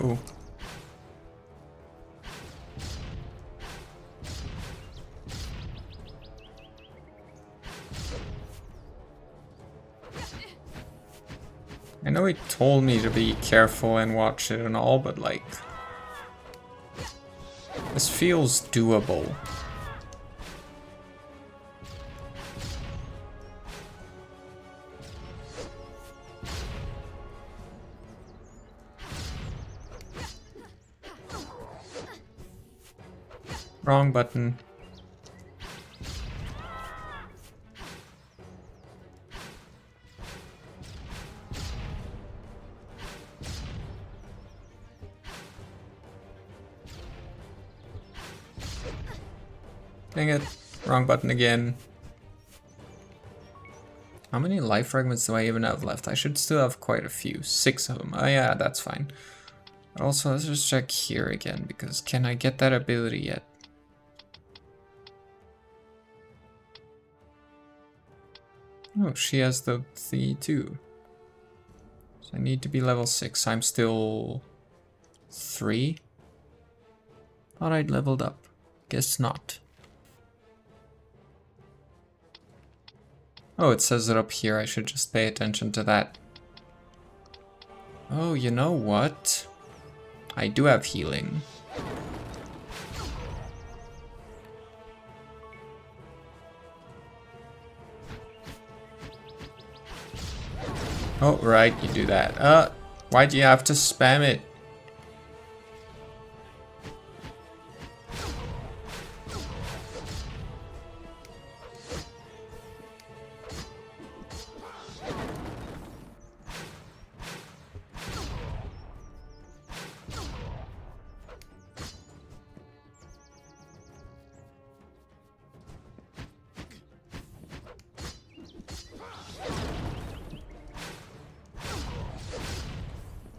Oh. I know he told me to be careful and watch it and all, but like... This feels doable. Wrong button. Dang it. Wrong button again. How many life fragments do I even have left? I should still have quite a few. 6 of them. Oh yeah, that's fine. But also, let's just check here again, because can I get that ability yet? Oh, she has the too. So I need to be level 6. I'm still 3. Thought I'd leveled up. Guess not. Oh, it says it up here. I should just pay attention to that. Oh, you know what? I do have healing. Oh, right, you do that. Why'd you have to spam it?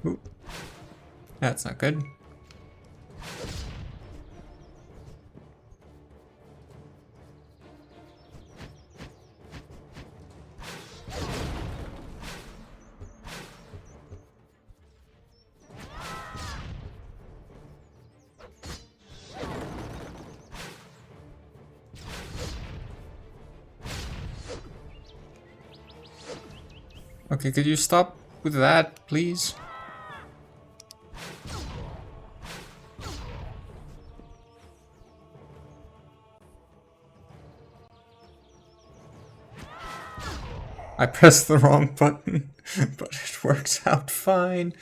Ooh. That's not good. Okay, could you stop with that, please? I pressed the wrong button, but it works out fine.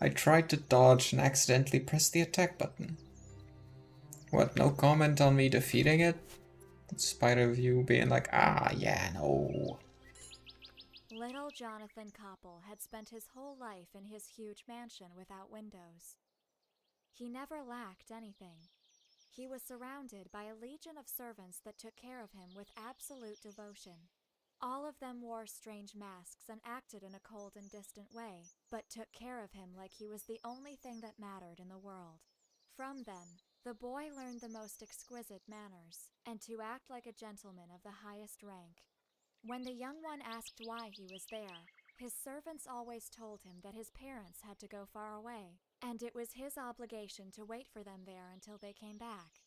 I tried to dodge and accidentally pressed the attack button. What, no comment on me defeating it? In spite of you being like, ah, yeah, no. Little Jonathan Koppel had spent his whole life in his huge mansion without windows. He never lacked anything. He was surrounded by a legion of servants that took care of him with absolute devotion. All of them wore strange masks and acted in a cold and distant way, but took care of him like he was the only thing that mattered in the world. From them, the boy learned the most exquisite manners, and to act like a gentleman of the highest rank. When the young one asked why he was there, his servants always told him that his parents had to go far away, and it was his obligation to wait for them there until they came back.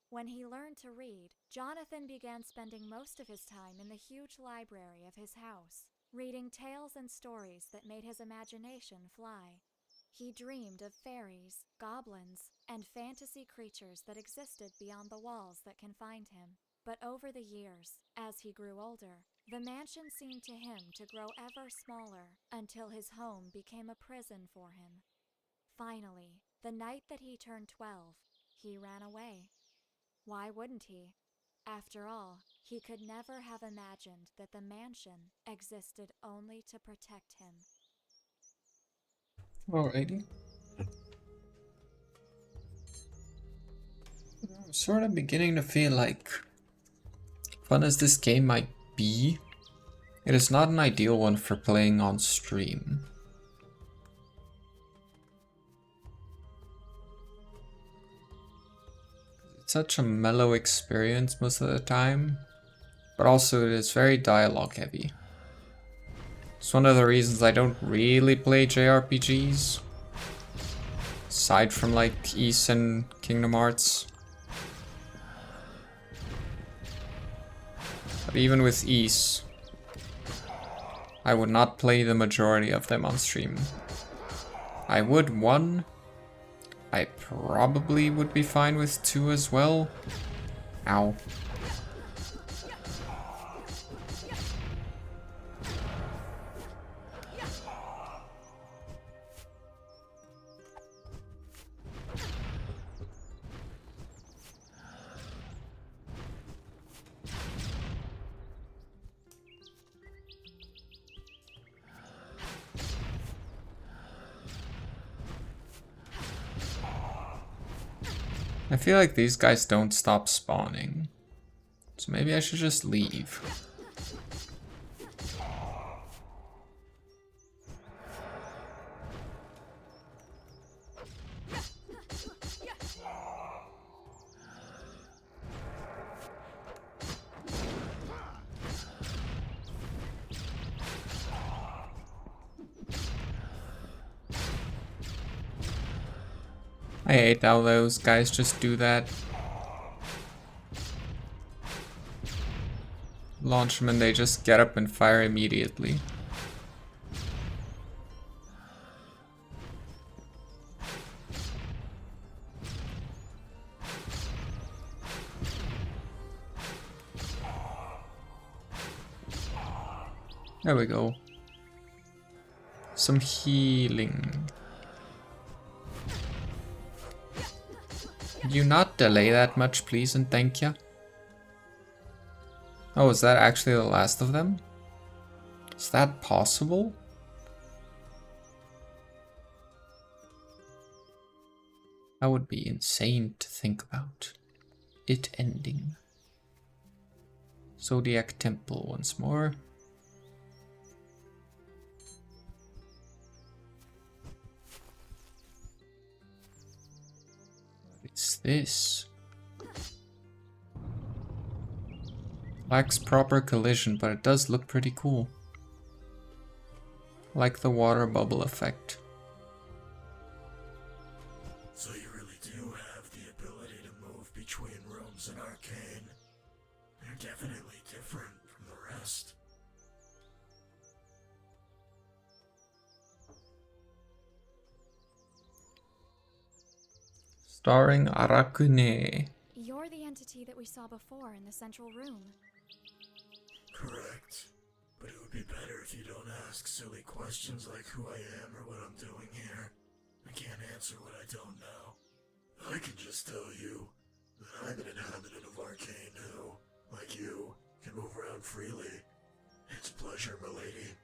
When he learned to read, Jonathan began spending most of his time in the huge library of his house, reading tales and stories that made his imagination fly. He dreamed of fairies, goblins, and fantasy creatures that existed beyond the walls that confined him. But over the years, as he grew older, the mansion seemed to him to grow ever smaller until his home became a prison for him. Finally, the night that he turned 12, he ran away. Why wouldn't he? After all, he could never have imagined that the mansion existed only to protect him. Alrighty. I'm sort of beginning to feel like, fun as this game might be, it is not an ideal one for playing on stream. It's such a mellow experience most of the time, but also it is very dialogue heavy. It's one of the reasons I don't really play JRPGs, aside from like Ys and Kingdom Hearts. But even with Ys, I would not play the majority of them on stream. I would one, I probably would be fine with 2 as well. Ow. I feel like these guys don't stop spawning. So maybe I should just leave. I hate how those guys just do that. Launch them and they just get up and fire immediately. There we go. Some healing. Could you not delay that much, please, and thank you? Oh, is that actually the last of them? Is that possible? That would be insane to think about. It ending. Zodiac Temple once more. What is this? Lacks proper collision, but it does look pretty cool. Like the water bubble effect. So you really do have the ability to move between rooms in Arcane. They're definitely different from the rest. Starring Arakune. You're the entity that we saw before in the central room. Correct. But it would be better if you don't ask silly questions like who I am or what I'm doing here. I can't answer what I don't know. I can just tell you that I'm an inhabitant of Arcane who, like you, can move around freely. It's a pleasure, milady.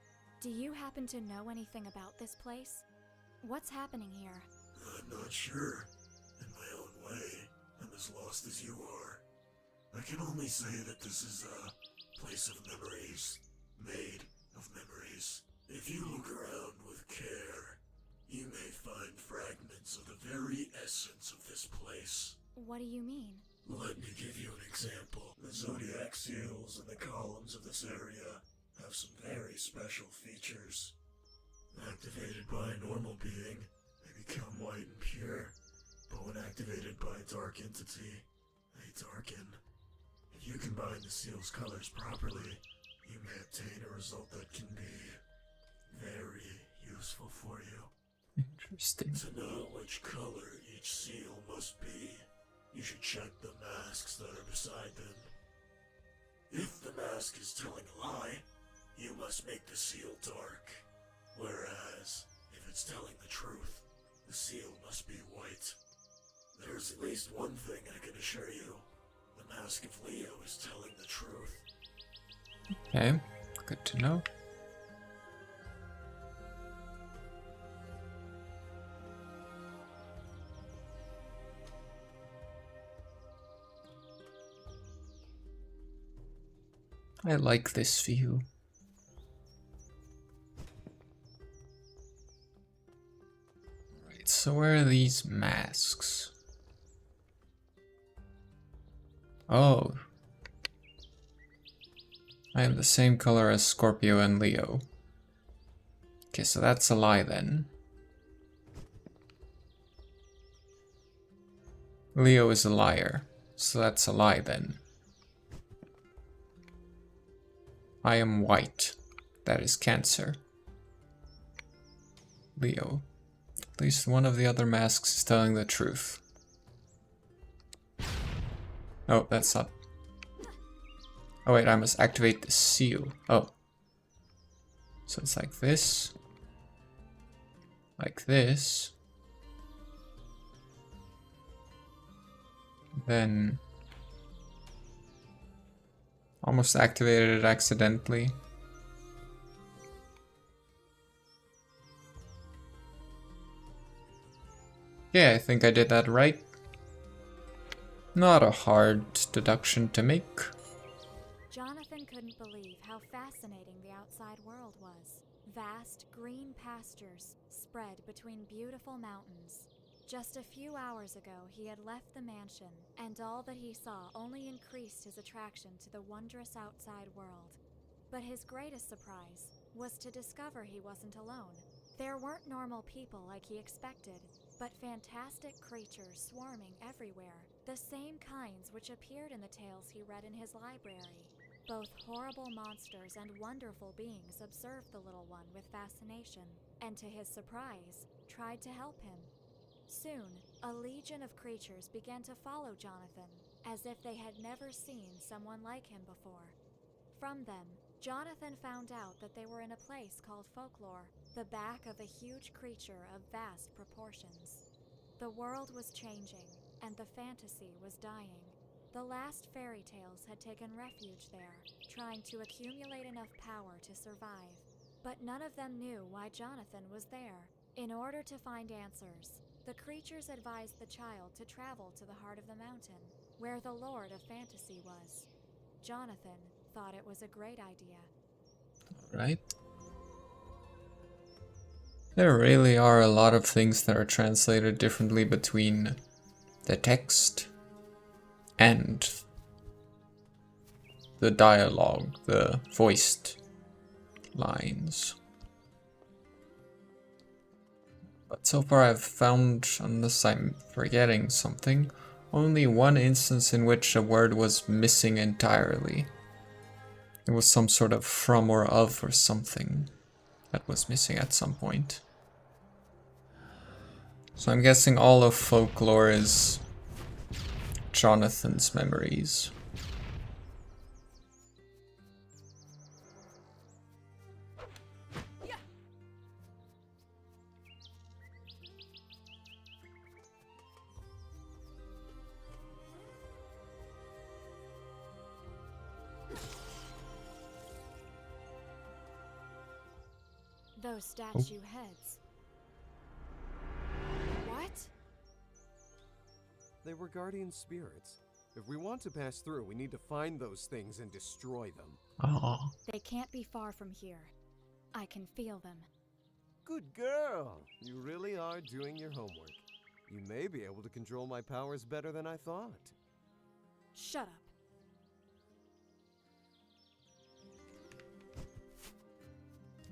Do you happen to know anything about this place? What's happening here? I'm not sure. In my own way, I'm as lost as you are. I can only say that this is a place of memories, made of memories. If you look around with care, you may find fragments of the very essence of this place. What do you mean? Let me give you an example. The zodiac seals and the columns of this area have some very special features. Activated by a normal being, they become white and pure, but when activated by a dark entity, they darken. If you combine the seal's colors properly, you may obtain a result that can be very useful for you. Interesting. To know which color each seal must be, you should check the masks that are beside them. If the mask is telling a lie, you must make the seal dark. Whereas, if it's telling the truth, the seal must be white. There's at least one thing I can assure you. The Mask of Leo is telling the truth. Okay, good to know. I like this view. Right, so where are these masks? Oh. I am the same color as Scorpio and Leo. Okay, so that's a lie then. Leo is a liar, so that's a lie then. I am white. That is Cancer. Leo. At least one of the other masks is telling the truth. Oh, that's not... Oh wait, I must activate the seal. Oh. So it's like this. Like this. Then... Almost activated it accidentally. Yeah, I think I did that right. Not a hard deduction to make. Jonathan couldn't believe how fascinating the outside world was. Vast green pastures spread between beautiful mountains. Just a few hours ago, he had left the mansion, and all that he saw only increased his attraction to the wondrous outside world. But his greatest surprise was to discover he wasn't alone. There weren't normal people like he expected, but fantastic creatures swarming everywhere, the same kinds which appeared in the tales he read in his library. Both horrible monsters and wonderful beings observed the little one with fascination, and to his surprise, tried to help him. Soon, a legion of creatures began to follow Jonathan, as if they had never seen someone like him before. From them, Jonathan found out that they were in a place called Folklore, the back of a huge creature of vast proportions. The world was changing, and the fantasy was dying. The last fairy tales had taken refuge there, trying to accumulate enough power to survive. But none of them knew why Jonathan was there. In order to find answers, the creatures advised the child to travel to the heart of the mountain, where the Lord of Fantasy was. Jonathan thought it was a great idea. Right? There really are a lot of things that are translated differently between the text and the dialogue, the voiced lines. But so far I've found, unless I'm forgetting something, only one instance in which a word was missing entirely. It was some sort of from or of or something that was missing at some point. So I'm guessing all of Folklore is Jonathan's memories. Those statue heads. What? They were guardian spirits. If we want to pass through, we need to find those things and destroy them. Ah, They can't be far from here. I can feel them. Good girl! You really are doing your homework. You may be able to control my powers better than I thought. Shut up.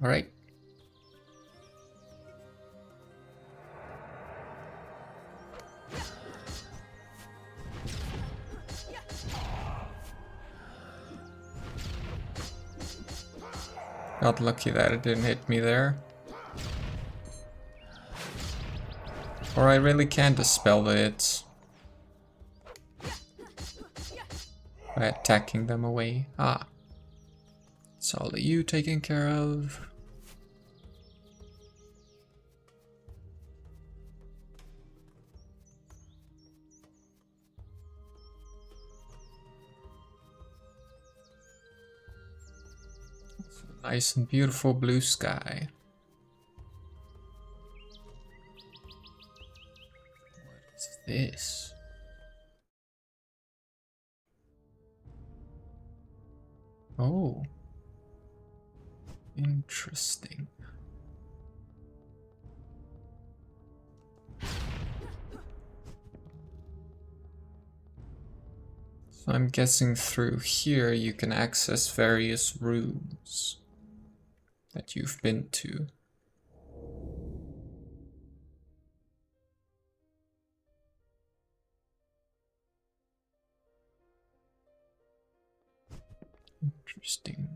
alright. Got lucky that it didn't hit me there. Or I really can dispel the hits by attacking them away. Ah. It's all of you taken care of. Nice and beautiful blue sky. What is this? Oh. Interesting. So I'm guessing through here you can access various rooms that you've been to. Interesting.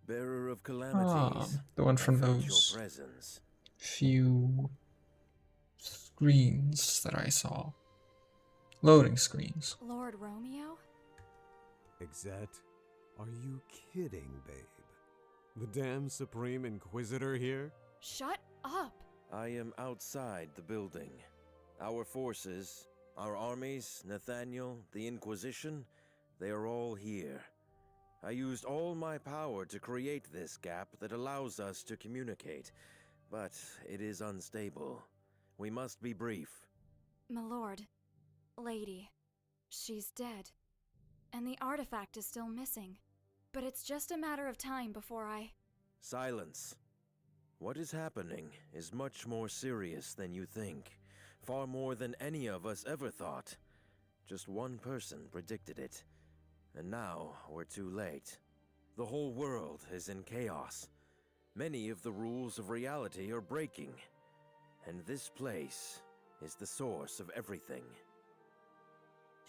Bearer of Ah, calamities, the one I from felt your those presence. few screens that I saw. Loading screens. Lord Romeo? Exet, are you kidding, babe? The damn Supreme Inquisitor here? Shut up! I am outside the building. Our forces, our armies, Nathaniel, the Inquisition, they are all here. I used all my power to create this gap that allows us to communicate, but it is unstable. We must be brief. Milord, lady, she's dead. And the artifact is still missing. But it's just a matter of time before I... Silence. What is happening is much more serious than you think. Far more than any of us ever thought. Just one person predicted it. And now we're too late. The whole world is in chaos. Many of the rules of reality are breaking. And this place is the source of everything.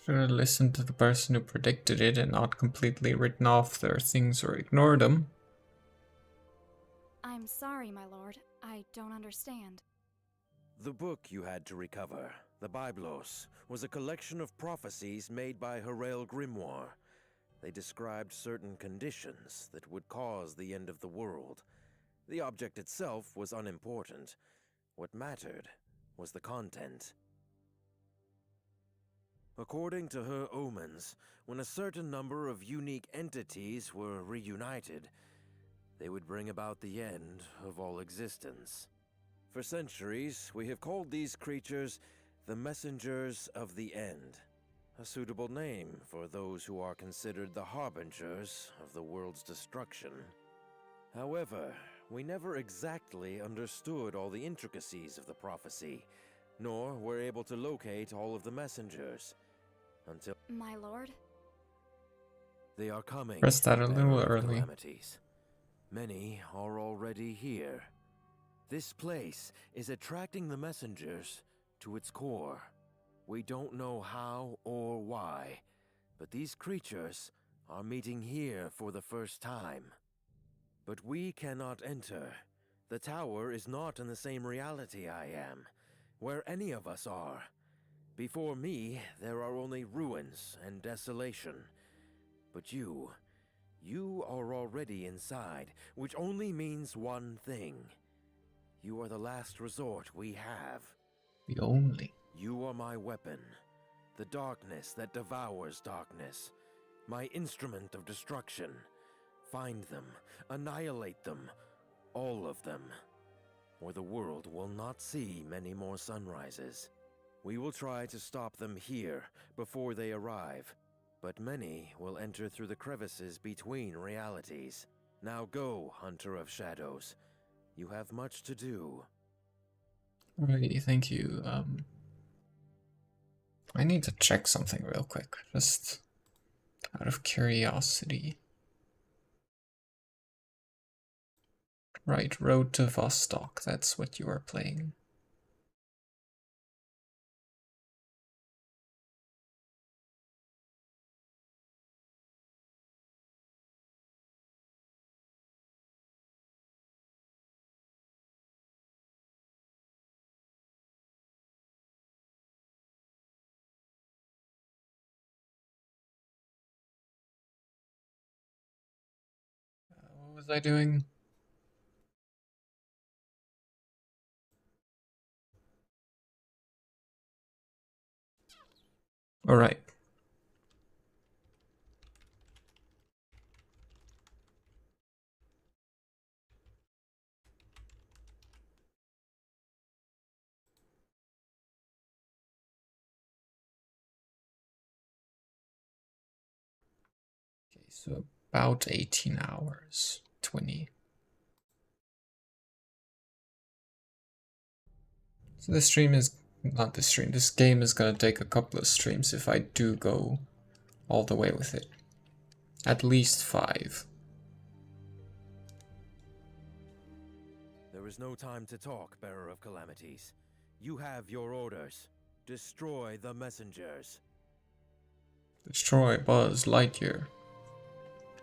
Should have listened to the person who predicted it and not completely written off their things or ignored them. I'm sorry, my lord. I don't understand. The book you had to recover, the Biblos, was a collection of prophecies made by Harel Grimoire. They described certain conditions that would cause the end of the world. The object itself was unimportant. What mattered was the content. According to her omens, when a certain number of unique entities were reunited, they would bring about the end of all existence. For centuries, we have called these creatures the Messengers of the End, a suitable name for those who are considered the harbingers of the world's destruction. However, we never exactly understood all the intricacies of the prophecy, nor were able to locate all of the messengers, until My lord? they are coming. Pressed that a little Bearer of early. calamities. Many are already here. This place is attracting the messengers to its core. We don't know how or why, but these creatures are meeting here for the first time. But we cannot enter. The tower is not in the same reality I am, where any of us are. Before me, there are only ruins and desolation. But you are already inside, which only means one thing. You are the last resort we have. The only. You are my weapon, the darkness that devours darkness, my instrument of destruction. Find them, annihilate them, all of them, or the world will not see many more sunrises. We will try to stop them here before they arrive, but many will enter through the crevices between realities. Now go, Hunter of Shadows. You have much to do. Alrighty, thank you. I need to check something real quick, just out of curiosity. Right, Road to Vostok, that's what you are playing. What was I doing? Alright. Okay, so about 18 hours. 20. So this stream is... not this stream, this game is gonna take a couple of streams if I do go all the way with it. At least 5. There is no time to talk, Bearer of Calamities. You have your orders. Destroy the messengers. Destroy Buzz Lightyear.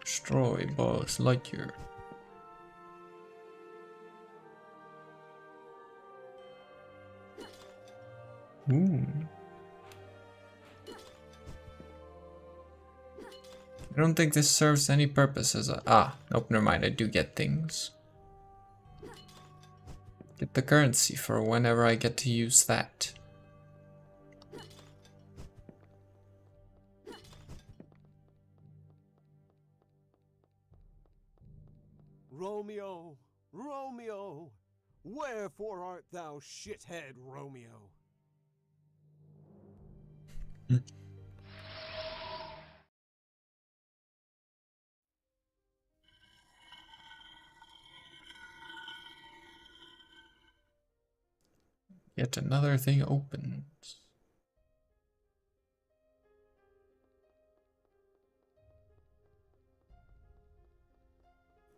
Destroy Buzz Lightyear. Ooh. I don't think this serves any purpose as a... Ah, nope, never mind, I do get things. Get the currency for whenever I get to use that. Romeo, Romeo, wherefore art thou shithead Romeo? Yet another thing opens.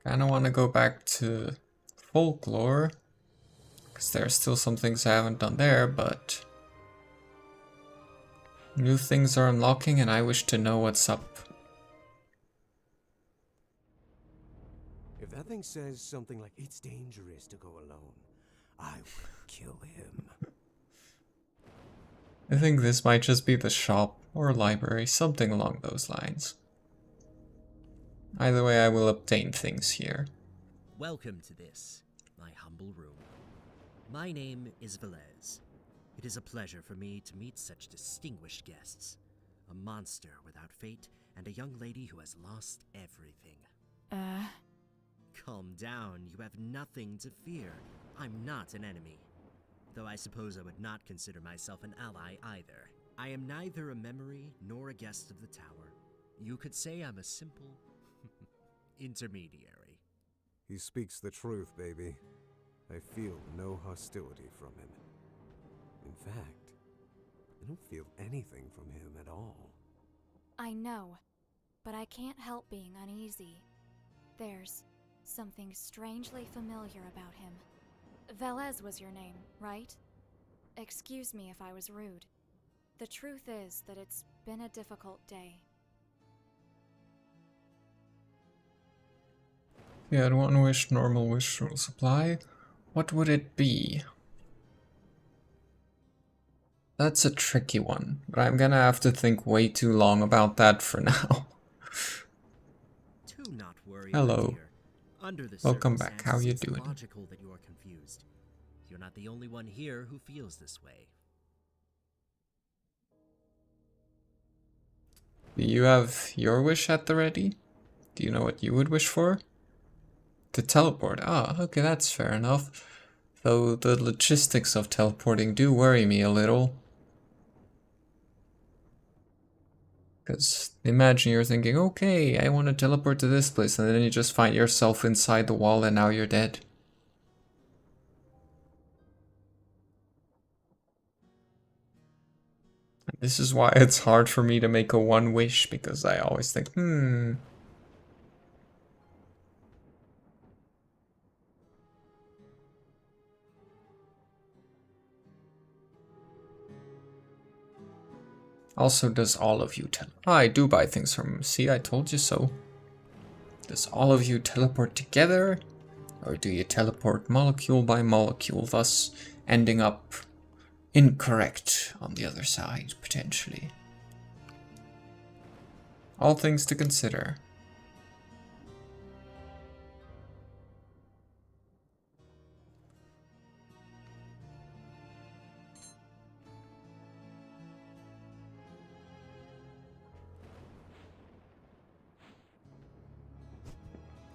Kinda wanna go back to folklore, because there are still some things I haven't done there, but new things are unlocking and I wish to know what's up. If that thing says something like, it's dangerous to go alone, I will kill him. I think this might just be the shop or library, something along those lines. Either way, I will obtain things here. Welcome to this, my humble room. My name is Velez. It is a pleasure for me to meet such distinguished guests. A monster without fate and a young lady who has lost everything. Calm down, you have nothing to fear. I'm not an enemy. Though I suppose I would not consider myself an ally either. I am neither a memory nor a guest of the tower. You could say I'm a simple intermediary. He speaks the truth, baby. I feel no hostility from him. In fact, I don't feel anything from him at all. I know, but I can't help being uneasy. There's something strangely familiar about him. Velez was your name, right? Excuse me if I was rude. The truth is that it's been a difficult day. Yeah, one wish, normal wish will supply. What would it be? That's a tricky one, but I'm gonna have to think way too long about that for now. Do not worry, Hello. my dear. Under the Welcome back. How you circumstances, doing? It's logical that you are confused. You're not the only one here who feels this way. Do you have your wish at the ready? Do you know what you would wish for? To teleport. Ah, okay, that's fair enough. Though the logistics of teleporting do worry me a little. Because imagine you're thinking, okay, I want to teleport to this place, and then you just find yourself inside the wall and now you're dead. This is why it's hard for me to make a one wish, because I always think, Also, does all of you I do buy things from... See, I told you so. Does all of you teleport together? Or do you teleport molecule by molecule, thus ending up incorrect on the other side, potentially? All things to consider.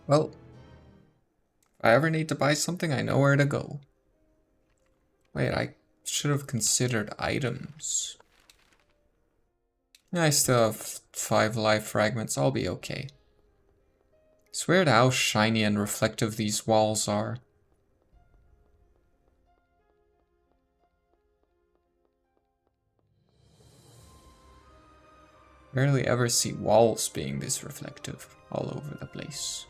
Well, if I ever need to buy something, I know where to go. Wait, I should have considered items. I still have 5 life fragments, I'll be okay. It's weird how shiny and reflective these walls are. Rarely ever see walls being this reflective all over the place.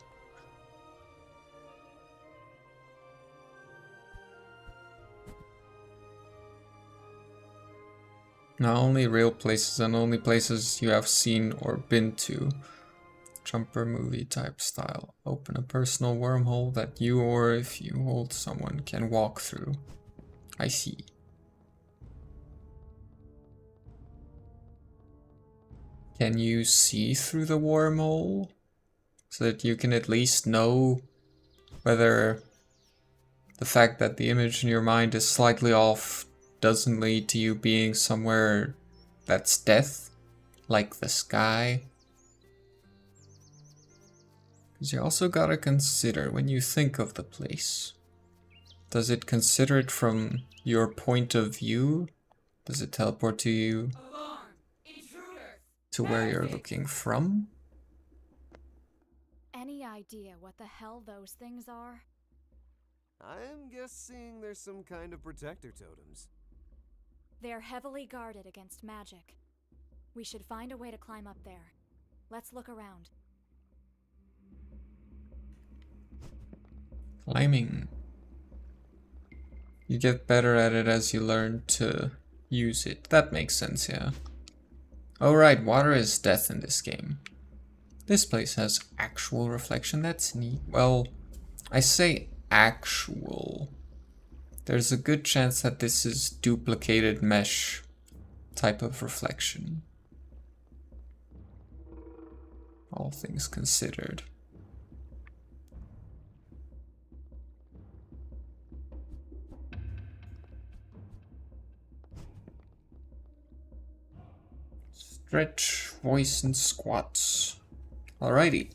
Now only real places and only places you have seen or been to. Jumper movie type style. Open a personal wormhole that you or if you hold someone can walk through. I see. Can you see through the wormhole? So that you can at least know whether the fact that the image in your mind is slightly off doesn't lead to you being somewhere that's death, like the sky. Because you also gotta consider when you think of the place. Does it consider it from your point of view? Does it teleport to you to where you're looking from? Any idea what the hell those things are? I'm guessing there's some kind of protector totems. They're heavily guarded against magic. We should find a way to climb up there. Let's look around. Climbing. You get better at it as you learn to use it. That makes sense, yeah. Oh right, water is death in this game. This place has actual reflection, that's neat. Well, I say actual. There's a good chance that this is duplicated mesh type of reflection. All things considered. Stretch, voice, and squats. Alrighty.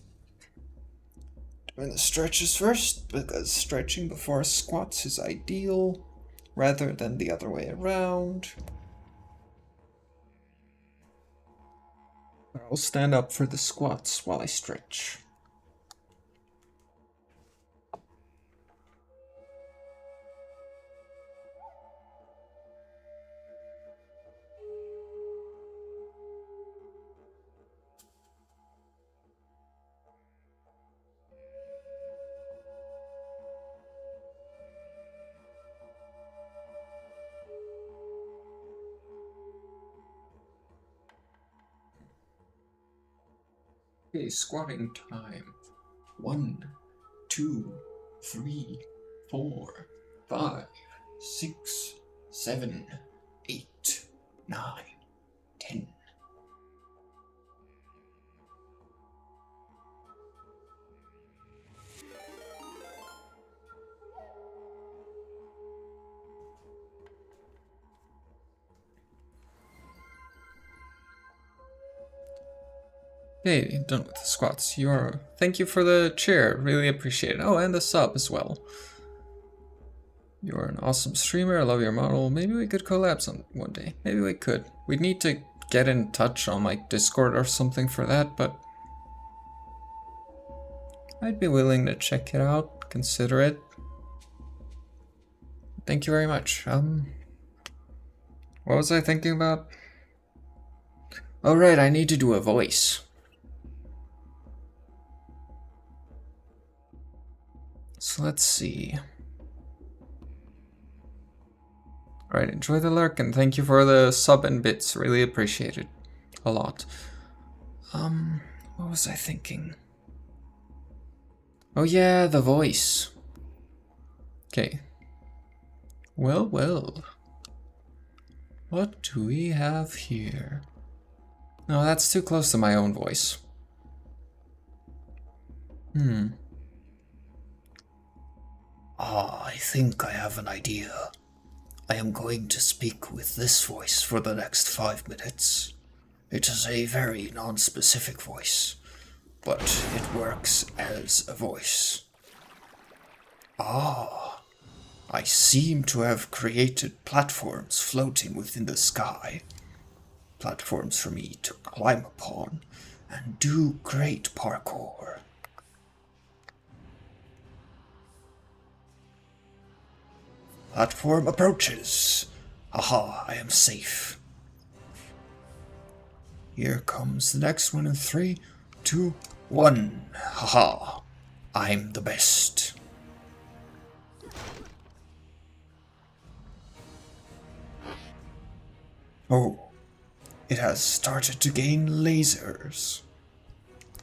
Doing the stretches first, because stretching before squats is ideal, rather than the other way around. I'll stand up for the squats while I stretch. Okay, squatting time. 1, 2, 3, 4, 5, 6, 7, 8, 9, 10. Okay, done with the squats. Thank you for the chair, really appreciate it. Oh, and the sub as well. You're an awesome streamer, I love your model. Maybe we could collab one day. Maybe we could. We'd need to get in touch on like Discord or something for that, but I'd be willing to check it out, consider it. Thank you very much. What was I thinking about? Oh right, I need to do a voice. So let's see. Alright, enjoy the lurk and thank you for the sub and bits. Really appreciate it. A lot. What was I thinking? Oh yeah, the voice. Okay. Well, well. What do we have here? No, that's too close to my own voice. I think I have an idea. I am going to speak with this voice for the next 5 minutes. It is a very non-specific voice, but it works as a voice. I seem to have created platforms floating within the sky. Platforms for me to climb upon and do great parkour. Platform approaches. Aha, I am safe. Here comes the next one in 3, 2, 1. Haha, I'm the best. Oh, it has started to gain lasers.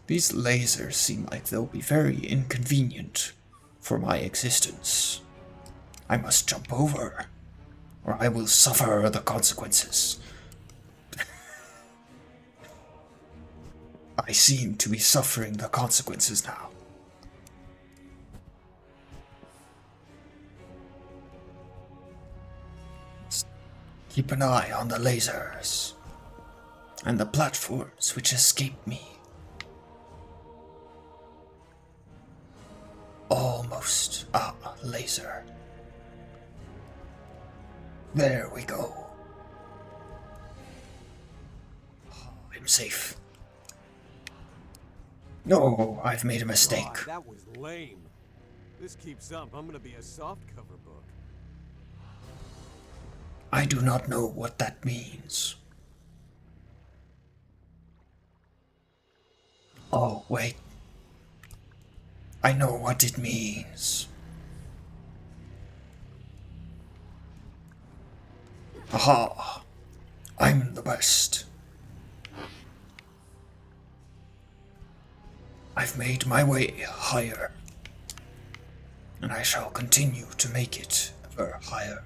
These lasers seem like they'll be very inconvenient for my existence. I must jump over, or I will suffer the consequences. I seem to be suffering the consequences now. Keep an eye on the lasers and the platforms which escape me. Almost. Ah, laser. There we go. I'm safe. No, I've made a mistake. God, that was lame. This keeps up, I'm gonna be a softcover book. I do not know what that means. Oh, wait. I know what it means. Aha! I'm the best. I've made my way higher, and I shall continue to make it ever higher.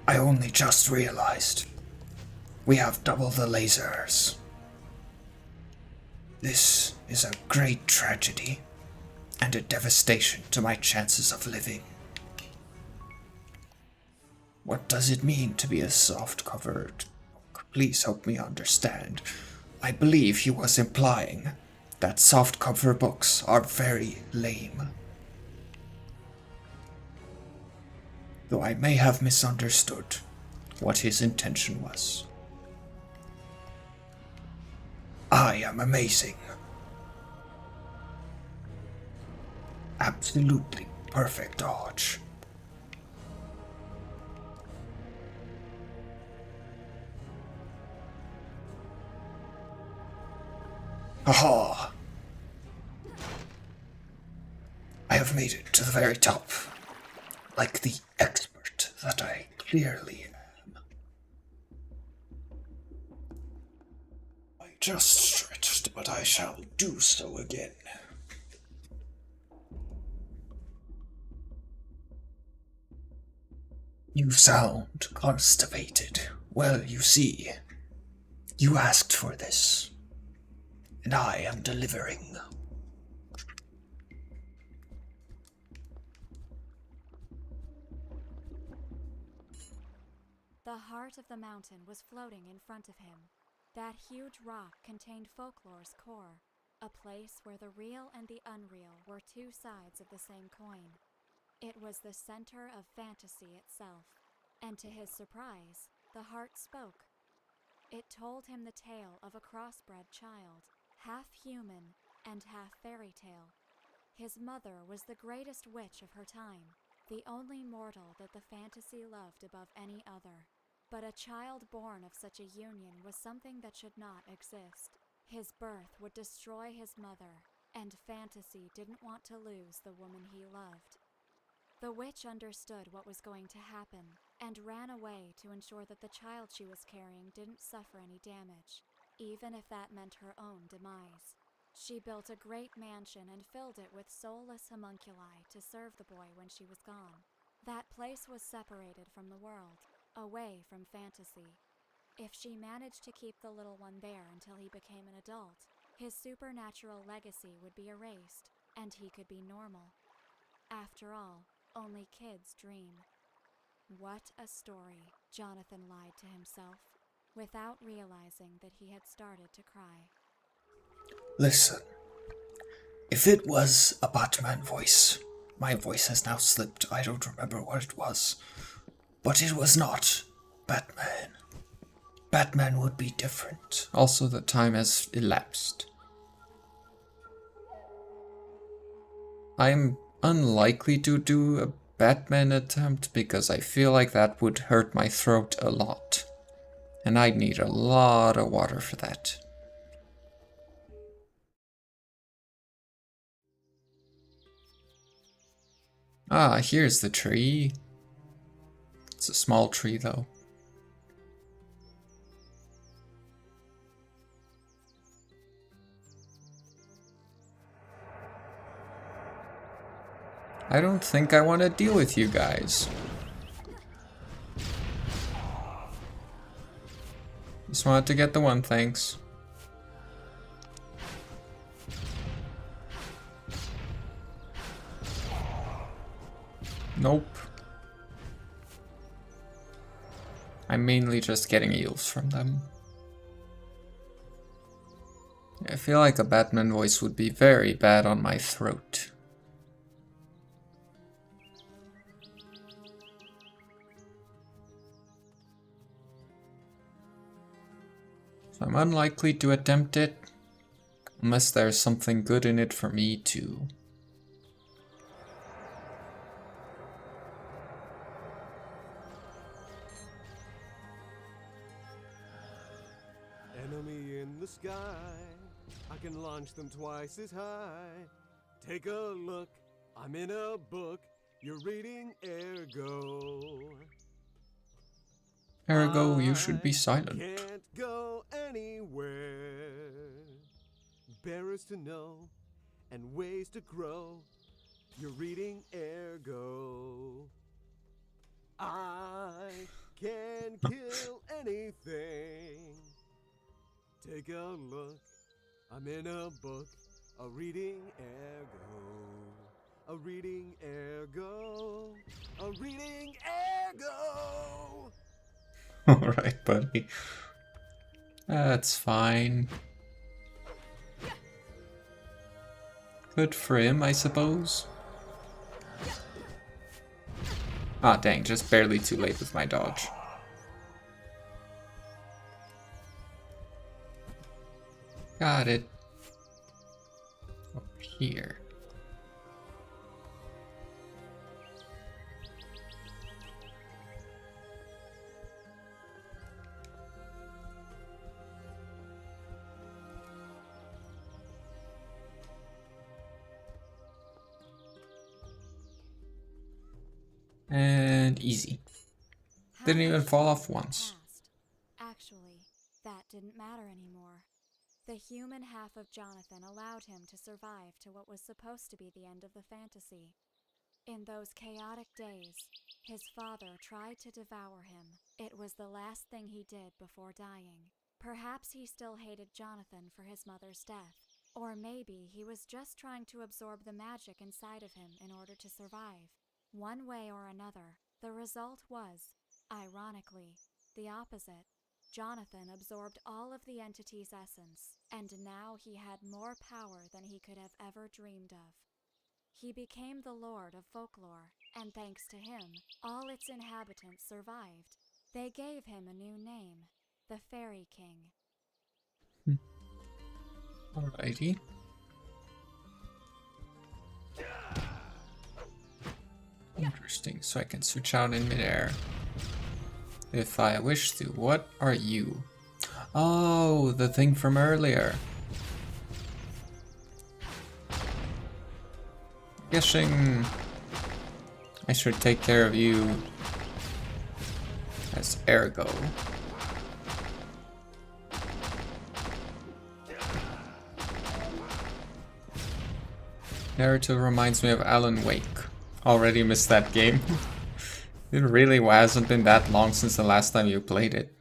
I only just realized we have double the lasers. This is a great tragedy and a devastation to my chances of living. What does it mean to be a soft-covered book? Please help me understand. I believe he was implying that softcover books are very lame. Though I may have misunderstood what his intention was. I am amazing. Absolutely perfect dodge. Aha! I have made it to the very top, like the expert that I clearly am. I just stretched, but I shall do so again. You sound constipated. Well, you see, you asked for this, and I am delivering. The heart of the mountain was floating in front of him. That huge rock contained folklore's core, a place where the real and the unreal were two sides of the same coin. It was the center of fantasy itself, and to his surprise, the heart spoke. It told him the tale of a crossbred child, half human and half fairy tale. His mother was the greatest witch of her time, the only mortal that the fantasy loved above any other. But a child born of such a union was something that should not exist. His birth would destroy his mother, and fantasy didn't want to lose the woman he loved. The witch understood what was going to happen, and ran away to ensure that the child she was carrying didn't suffer any damage, even if that meant her own demise. She built a great mansion and filled it with soulless homunculi to serve the boy when she was gone. That place was separated from the world, away from fantasy. If she managed to keep the little one there until he became an adult, his supernatural legacy would be erased, and he could be normal. After all, only kids dream. What a story, Jonathan lied to himself, without realizing that he had started to cry. Listen, if it was a Batman voice, my voice has now slipped, I don't remember what it was, but it was not Batman. Batman would be different. Also, the time has elapsed. I'm unlikely to do a Batman attempt because I feel like that would hurt my throat a lot. And I'd need a lot of water for that. Ah, here's the tree. It's a small tree though. I don't think I want to deal with you guys. Just wanted to get the one, thanks. Nope. I'm mainly just getting eels from them. I feel like a Batman voice would be very bad on my throat. So I'm unlikely to attempt it, unless there's something good in it for me to. Enemy in the sky, I can launch them twice as high. Take a look, I'm in a book, you're reading Ergo. Ergo, you should be silent. Can't go anywhere. Bearers to know and ways to grow. You're reading Ergo. I can kill anything. Take a look. I'm in a book. A reading Ergo. A reading Ergo. A reading Ergo. Alright, buddy. That's fine. Good for him, I suppose. Ah, dang, just barely too late with my dodge. Got it. Up here. And easy. Didn't even fall off once. Actually, that didn't matter anymore. The human half of Jonathan allowed him to survive to what was supposed to be the end of the fantasy. In those chaotic days, his father tried to devour him. It was the last thing he did before dying. Perhaps he still hated Jonathan for his mother's death. Or maybe he was just trying to absorb the magic inside of him in order to survive. One way or another, the result was, ironically, the opposite. Jonathan absorbed all of the entity's essence, and now he had more power than he could have ever dreamed of. He became the lord of folklore, and thanks to him, all its inhabitants survived. They gave him a new name, the Fairy King. Alrighty. Interesting, so I can switch out in midair if I wish to. What are you? Oh, the thing from earlier. Guessing I should take care of you as Ergo. Narrative reminds me of Alan Wake. Already missed that game. It really hasn't been that long since the last time you played it.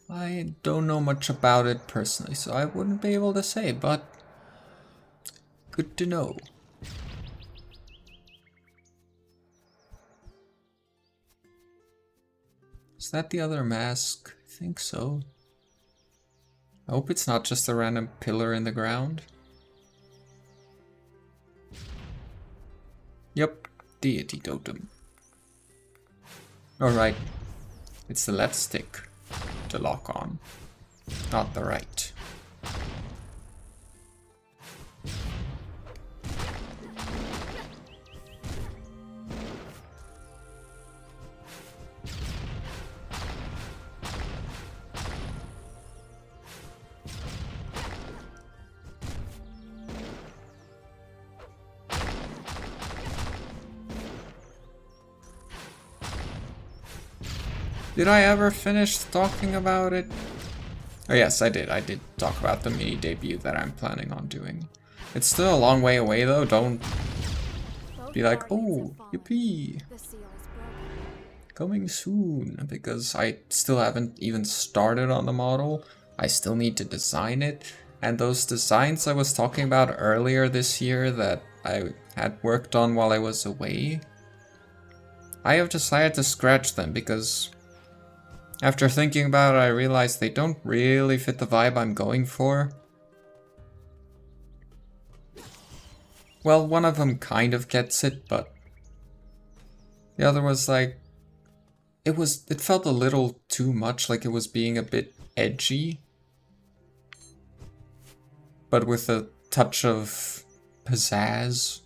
I don't know much about it personally, so I wouldn't be able to say, but good to know. Is that the other mask? I think so. I hope it's not just a random pillar in the ground. Yep, deity totem. Alright, it's the left stick to lock on, not the right. Did I ever finish talking about it? Oh yes, I did. I did talk about the mini debut that I'm planning on doing. It's still a long way away though. Don't be like, oh, yippee, The seal is broken. coming soon, because I still haven't even started on the model. I still need to design it, and those designs I was talking about earlier this year that I had worked on while I was away, I have decided to scratch them because after thinking about it, I realized they don't really fit the vibe I'm going for. Well, one of them kind of gets it, but the other was like, it felt a little too much like it was being a bit edgy, but with a touch of pizzazz.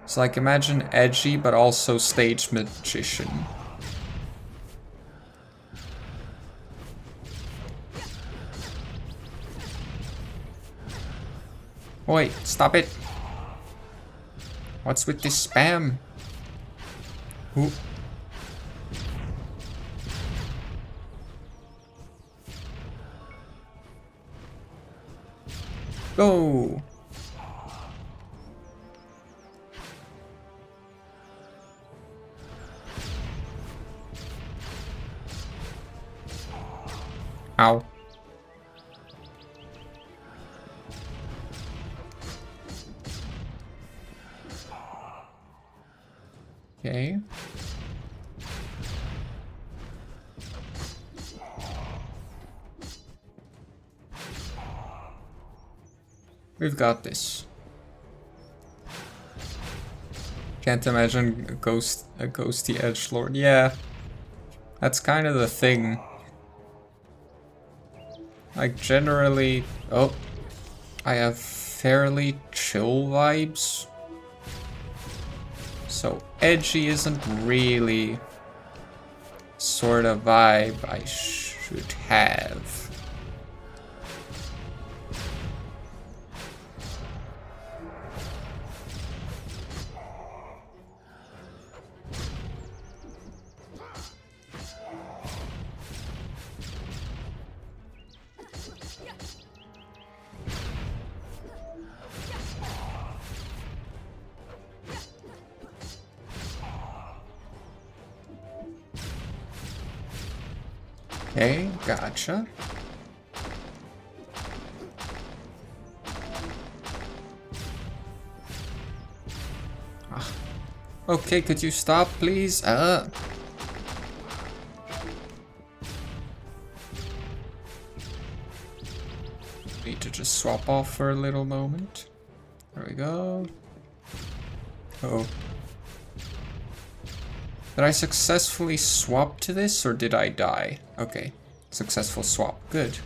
So like imagine edgy but also stage magician. Wait, stop it. What's with this spam? Ooh. Go! Ow. Okay. We've got this. Can't imagine a ghosty edgelord. Yeah, that's kind of the thing. Like generally, oh, I have fairly chill vibes. So edgy isn't really sort of vibe I should have. Okay, gotcha. Ah. Okay, could you stop, please? Need to just swap off for a little moment. There we go. Oh. Did I successfully swap to this, or did I die? Okay, successful swap. Good.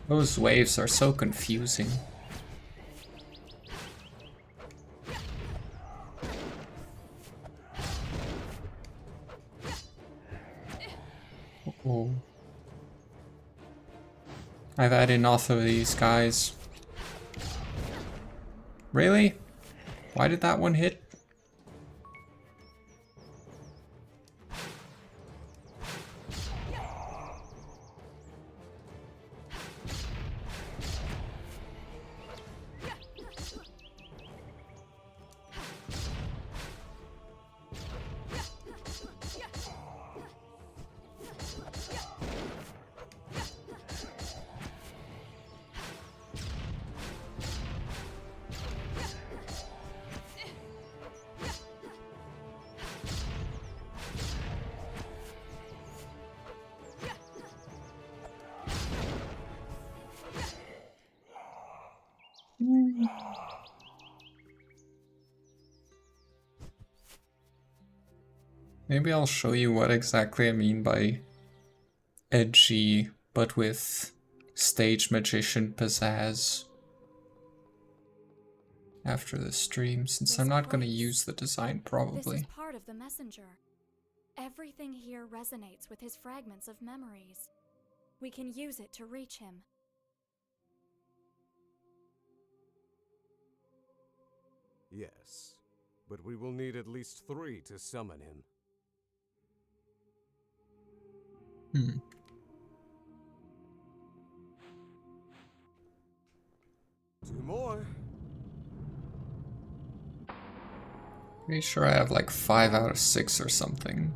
Those waves are so confusing. Oh. I've had enough of these guys. Really? Why did that one hit? Maybe I'll show you what exactly I mean by edgy, but with stage magician pizzazz after the stream, since I'm not going to use the design This probably. is part of the messenger. Everything here resonates with his fragments of memories. We can use it to reach him. Yes, but we will need at least 3 to summon him. Hmm. Two more. Pretty sure I have like 5 out of 6 or something.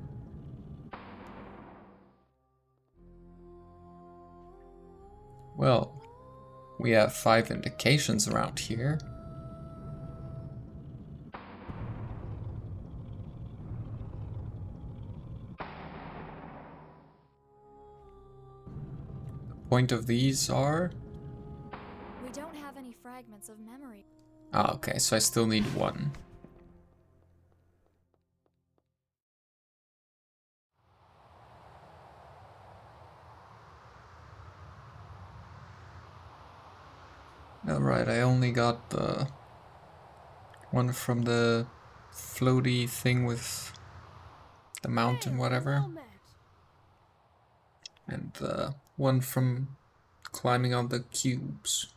Well, we have 5 indications around here. The point of these are... We don't have any fragments of memory. Ah, okay, so I still need 1. Alright, I only got the one from the floaty thing with the mountain, whatever. And the one from climbing on the cubes.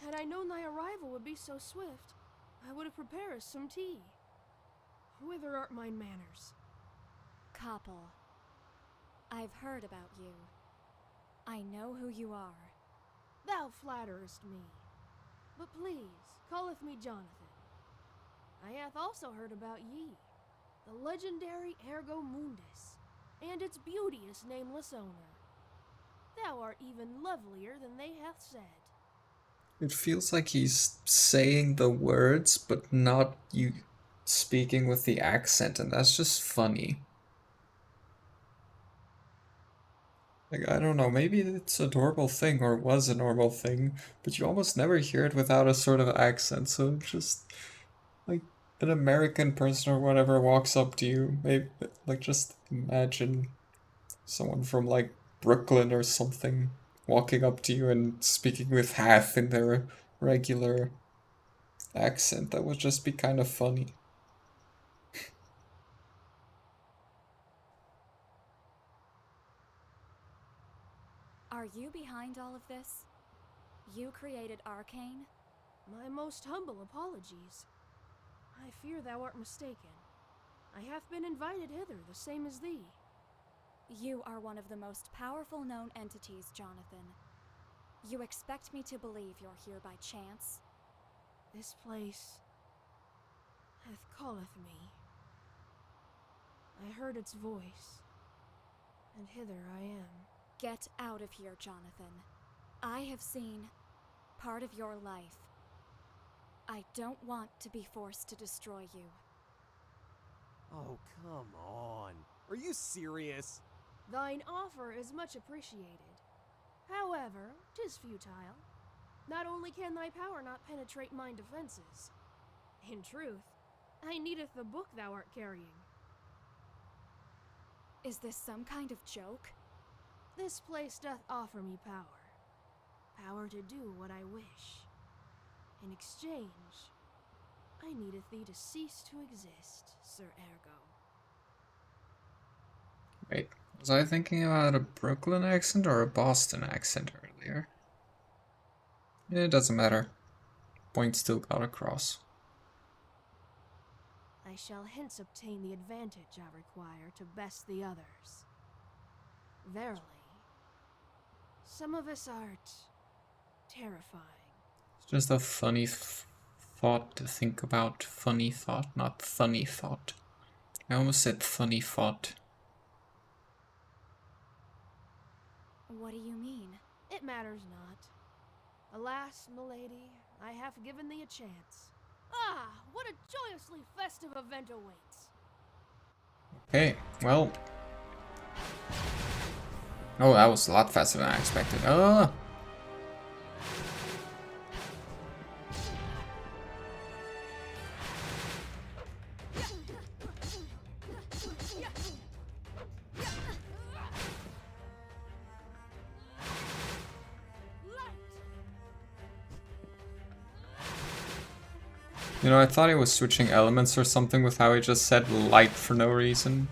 Had I known thy arrival would be so swift, I would have prepared us some tea. Whither art mine manners? Koppel, I've heard about you. I know who you are. Thou flatterest me. But please, calleth me Jonathan. I hath also heard about ye, the legendary Ergo Mundus, and its beauteous nameless owner. Thou art even lovelier than they hath said. It feels like he's saying the words, but not you speaking with the accent, and that's just funny. Like, I don't know, maybe it's a normal thing, or was a normal thing, but you almost never hear it without a sort of accent, so just, like, an American person or whatever walks up to you, maybe, like, just imagine someone from, like, Brooklyn or something walking up to you and speaking with half in their regular accent. That would just be kind of funny. Are you behind all of this? You created Arcane? My most humble apologies. I fear thou art mistaken. I have been invited hither the same as thee. You are one of the most powerful known entities, Jonathan. You expect me to believe you're here by chance? This place hath calleth me. I heard its voice, and hither I am. Get out of here, Jonathan. I have seen part of your life. I don't want to be forced to destroy you. Oh, come on. Are you serious? Thine offer is much appreciated. However, 'tis futile. Not only can thy power not penetrate mine defenses, in truth, I needeth the book thou art carrying. Is this some kind of joke? This place doth offer me power. Power to do what I wish. In exchange, I needeth thee to cease to exist, Sir Ergo. Wait, was I thinking about a Brooklyn accent or a Boston accent earlier? It doesn't matter. Point still got across. I shall hence obtain the advantage I require to best the others. Verily, some of us art terrifying. It's just a funny thought to think about. Funny thought, not funny thought. I almost said funny thought. What do you mean? It matters not. Alas, milady, I have given thee a chance. Ah, what a joyously festive event awaits! Okay, well... Oh, that was a lot faster than I expected. You know, I thought he was switching elements or something with how he just said light for no reason.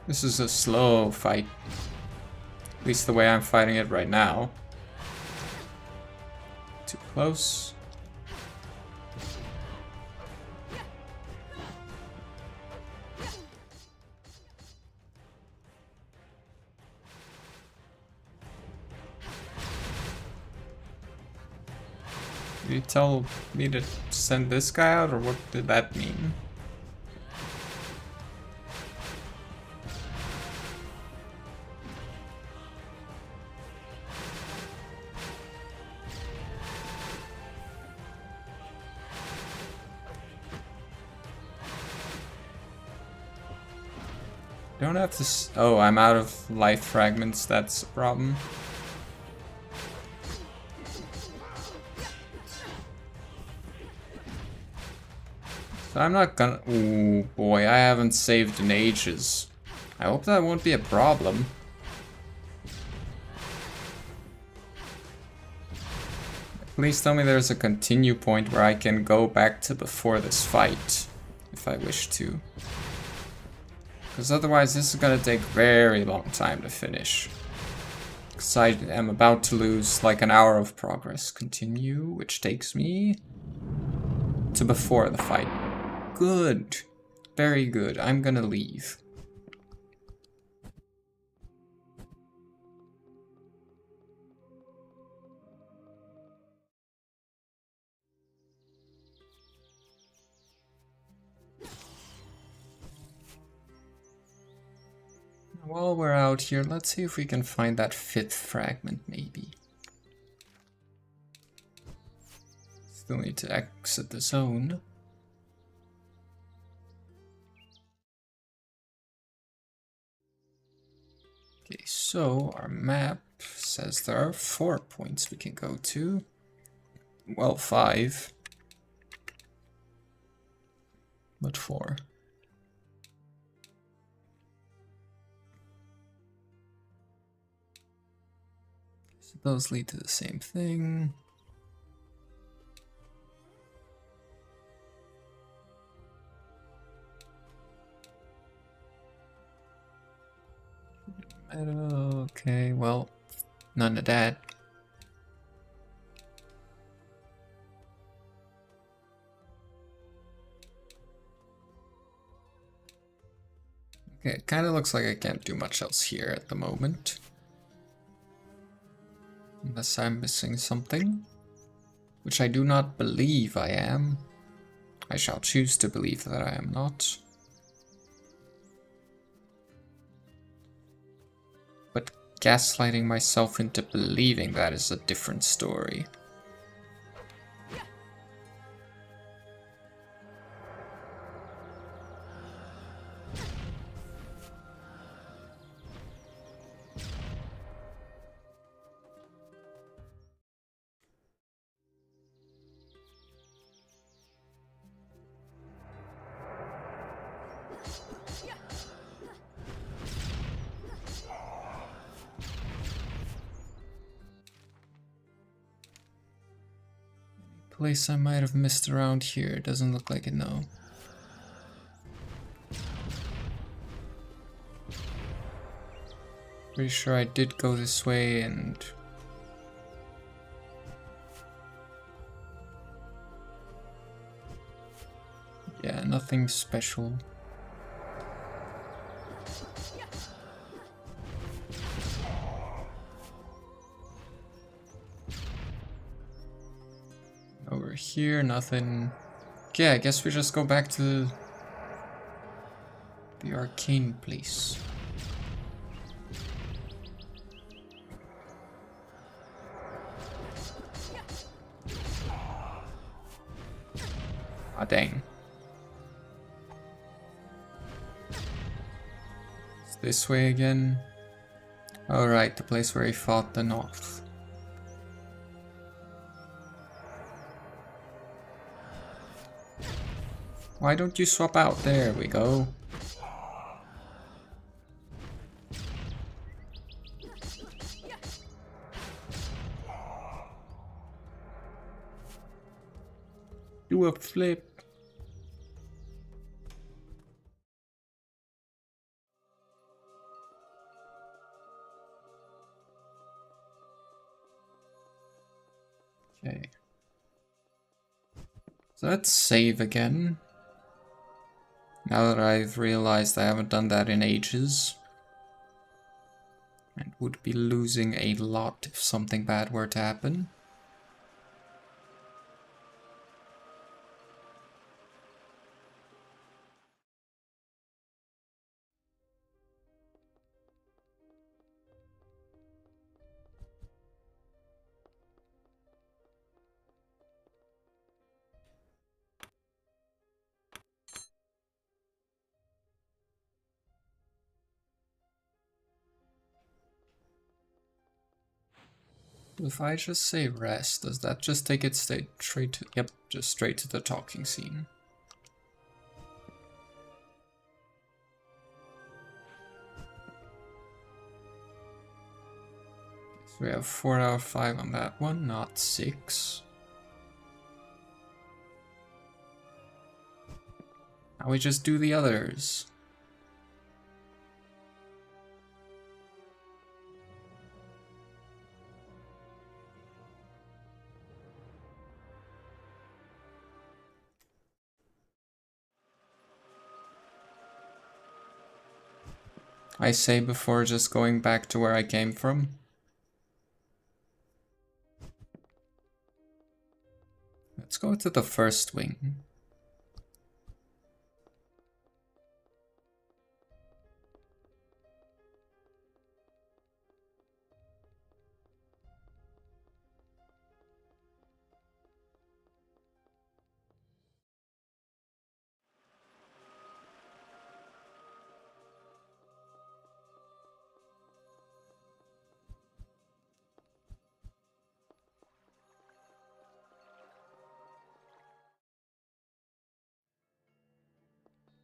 This is a slow fight. At least the way I'm fighting it right now. Too close. Did you tell me to send this guy out, or what did that mean? Don't have to oh, I'm out of life fragments, that's a problem. So I'm not gonna... Ooh, boy, I haven't saved in ages. I hope that won't be a problem. Please tell me there's a continue point where I can go back to before this fight, if I wish to. Because otherwise this is gonna take a very long time to finish. Because I am about to lose like an hour of progress. Continue, which takes me to before the fight. Good. Very good. I'm gonna leave. While we're out here, let's see if we can find that 5th fragment, maybe. Still need to exit the zone. Okay, so our map says there are 4 points we can go to. Well, 5. But 4. So those lead to the same thing. Okay, well, none of that. Okay, it kind of looks like I can't do much else here at the moment. Unless I'm missing something. Which I do not believe I am. I shall choose to believe that I am not. But gaslighting myself into believing that is a different story. Place I might have missed around here. Doesn't look like it, no. Pretty sure I did go this way and... yeah, nothing special. Over here, nothing. Okay, I guess we just go back to the arcane place. Ah, dang. This way again. Alright, the place where he fought the North. Why don't you swap out? There we go. Do a flip. Okay. So let's save again. Now that I've realized I haven't done that in ages. And would be losing a lot if something bad were to happen. If I just say rest, does that just take it straight to... Yep, just straight to the talking scene. So we have 4 out of 5 on that one, not 6. Now we just do the others. I say before just going back to where I came from. Let's go to the first wing.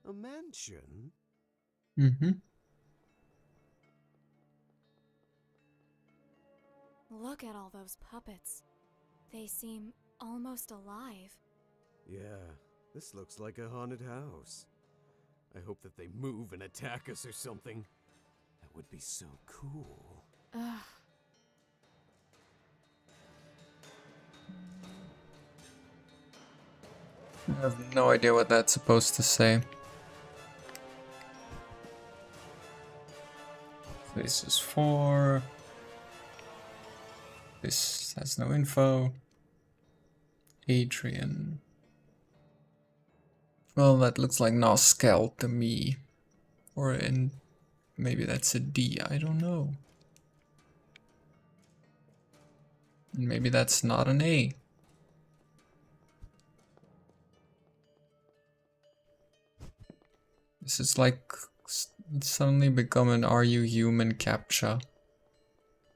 A mansion? Mm-hmm. Look at all those puppets. They seem almost alive. Yeah, this looks like a haunted house. I hope that they move and attack us or something. That would be so cool. Ugh. I have no idea what that's supposed to say. This is 4. This has no info. Adrian. Well, that looks like Noskel to me. Or in... maybe that's a D, I don't know. And maybe that's not an A. This is like... it's suddenly become an Are You Human captcha.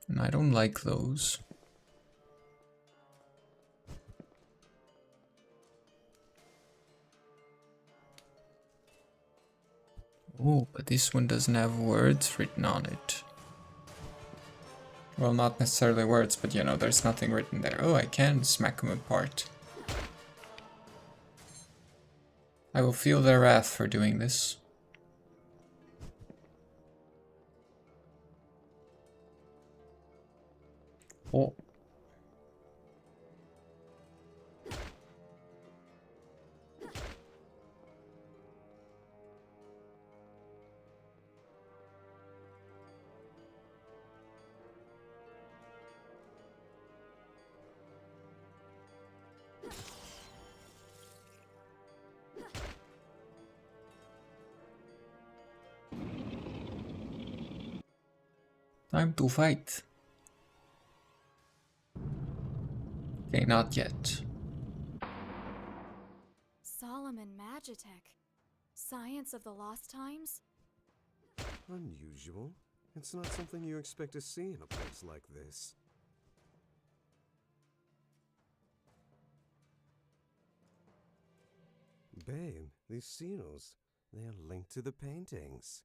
And I don't like those. Oh, but this one doesn't have words written on it. Well, not necessarily words, but you know, there's nothing written there. Oh, I can smack them apart. I will feel their wrath for doing this. Oh. Time to fight. Okay, not yet. Solomon Magitech. Science of the Lost Times? Unusual. It's not something you expect to see in a place like this. Babe, these seals, they are linked to the paintings.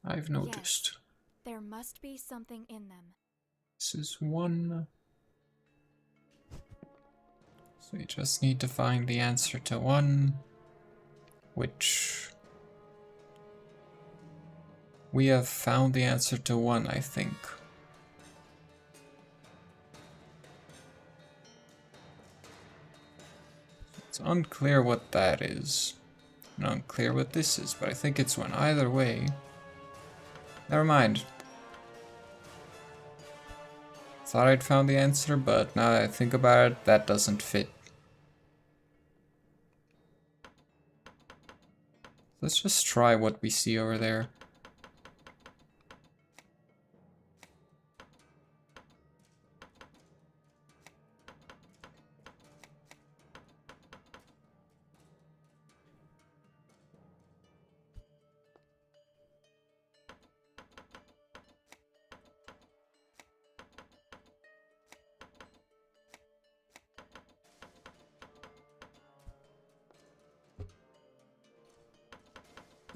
I've noticed. Yes, there must be something in them. This is one. So we just need to find the answer to one, which we have found the answer to one, I think. It's unclear what that is, and unclear what this is, but I think it's one. Either way, never mind. Thought I'd found the answer, but now that I think about it, that doesn't fit. Let's just try what we see over there.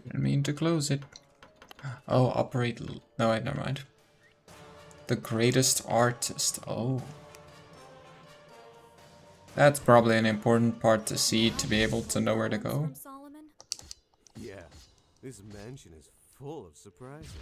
Didn't mean to close it. Oh, operate. No, wait, never mind. The greatest artist. Oh. That's probably an important part to see to be able to know where to go. From Solomon? Yeah, this mansion is full of surprises.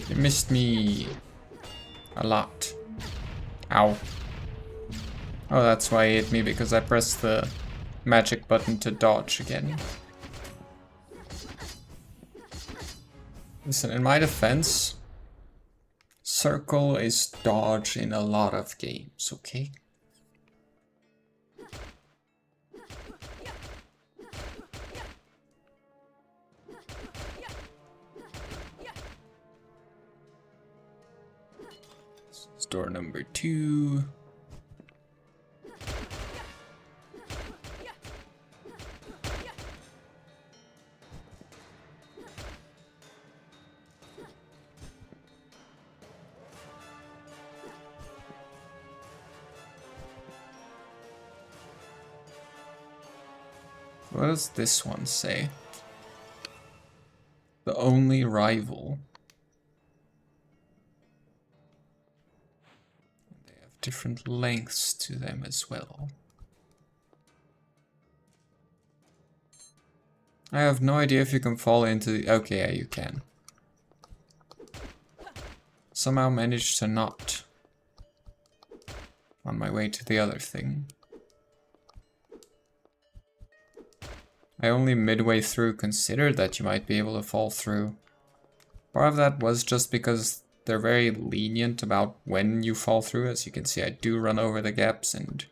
You missed me a lot. Ow. Oh, that's why he hit me, because I pressed the magic button to dodge again. Listen, in my defense, circle is dodge in a lot of games, okay? This is door number 2. What does this one say? The only rival. They have different lengths to them as well. I have no idea if you can fall into the... Okay, yeah, you can. Somehow managed to not. On my way to the other thing. I only midway through considered that you might be able to fall through. Part of that was just because they're very lenient about when you fall through. As you can see, I do run over the gaps, and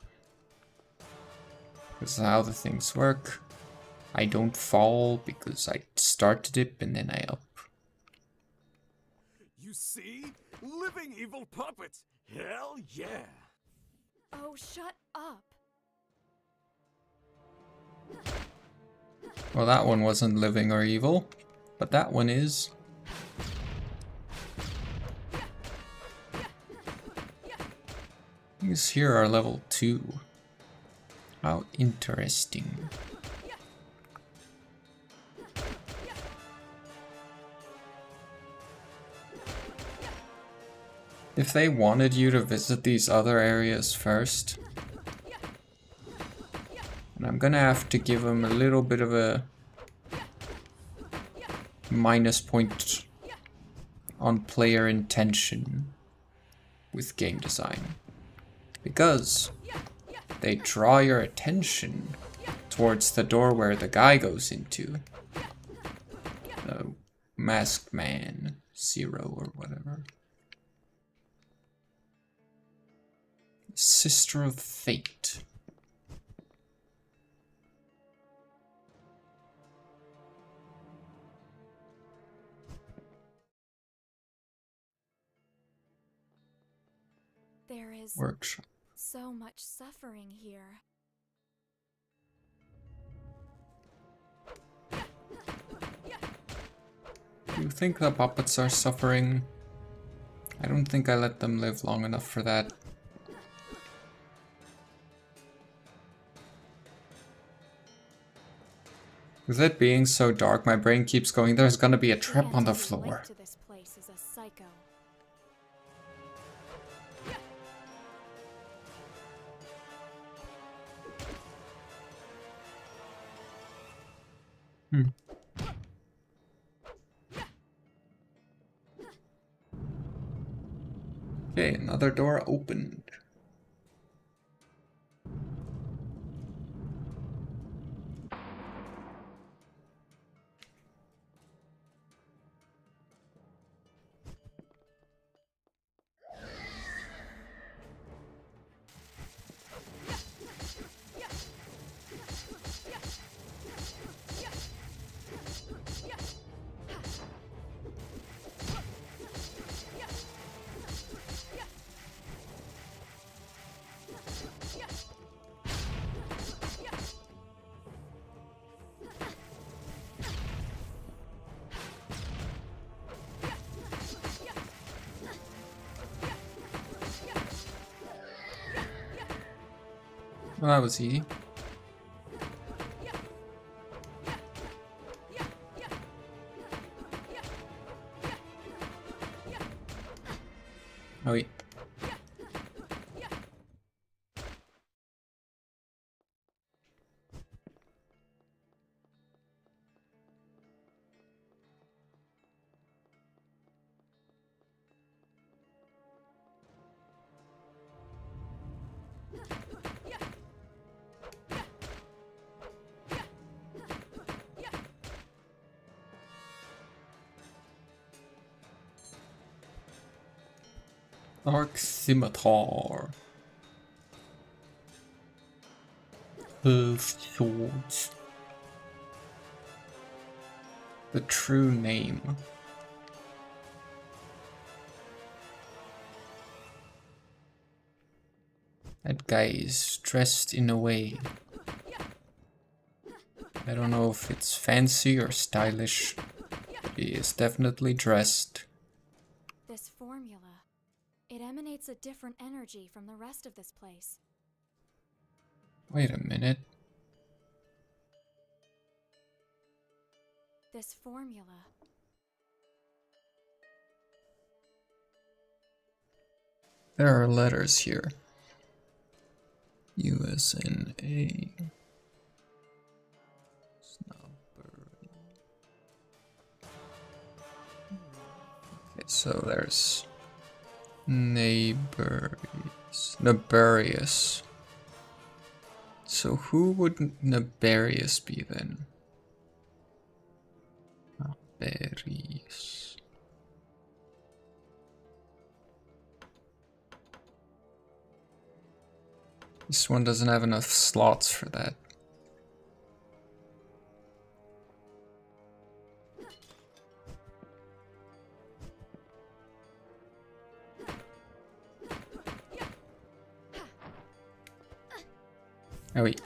this is how the things work. I don't fall because I start to dip and then I up. You see? Living evil puppets! Hell yeah! Oh, shut up. Well, that one wasn't living or evil, but that one is. These here are level 2. How interesting. If they wanted you to visit these other areas first, and I'm gonna have to give them a little bit of a minus point on player intention with game design. Because they draw your attention towards the door where the guy goes into. So Masked Man 0 or whatever. Sister of Fate. There is Workshop. so much suffering here. Do you think the puppets are suffering? I don't think I let them live long enough for that. With it being so dark, my brain keeps going, there's gonna be a trap on the floor. Linked to this place is a psycho. Okay, another door opened. Well, that was easy. Oh wait. Dark Scimitar. Of Swords. The true name. That guy is dressed in a way. I don't know if it's fancy or stylish, but he is definitely dressed. This formula, it emanates a different energy from the rest of this place. Wait a minute. This formula. There are letters here. USNA. Okay, so there's Nabarius. So who would Nabarius be then? Nabarius. This one doesn't have enough slots for that. Oh wait.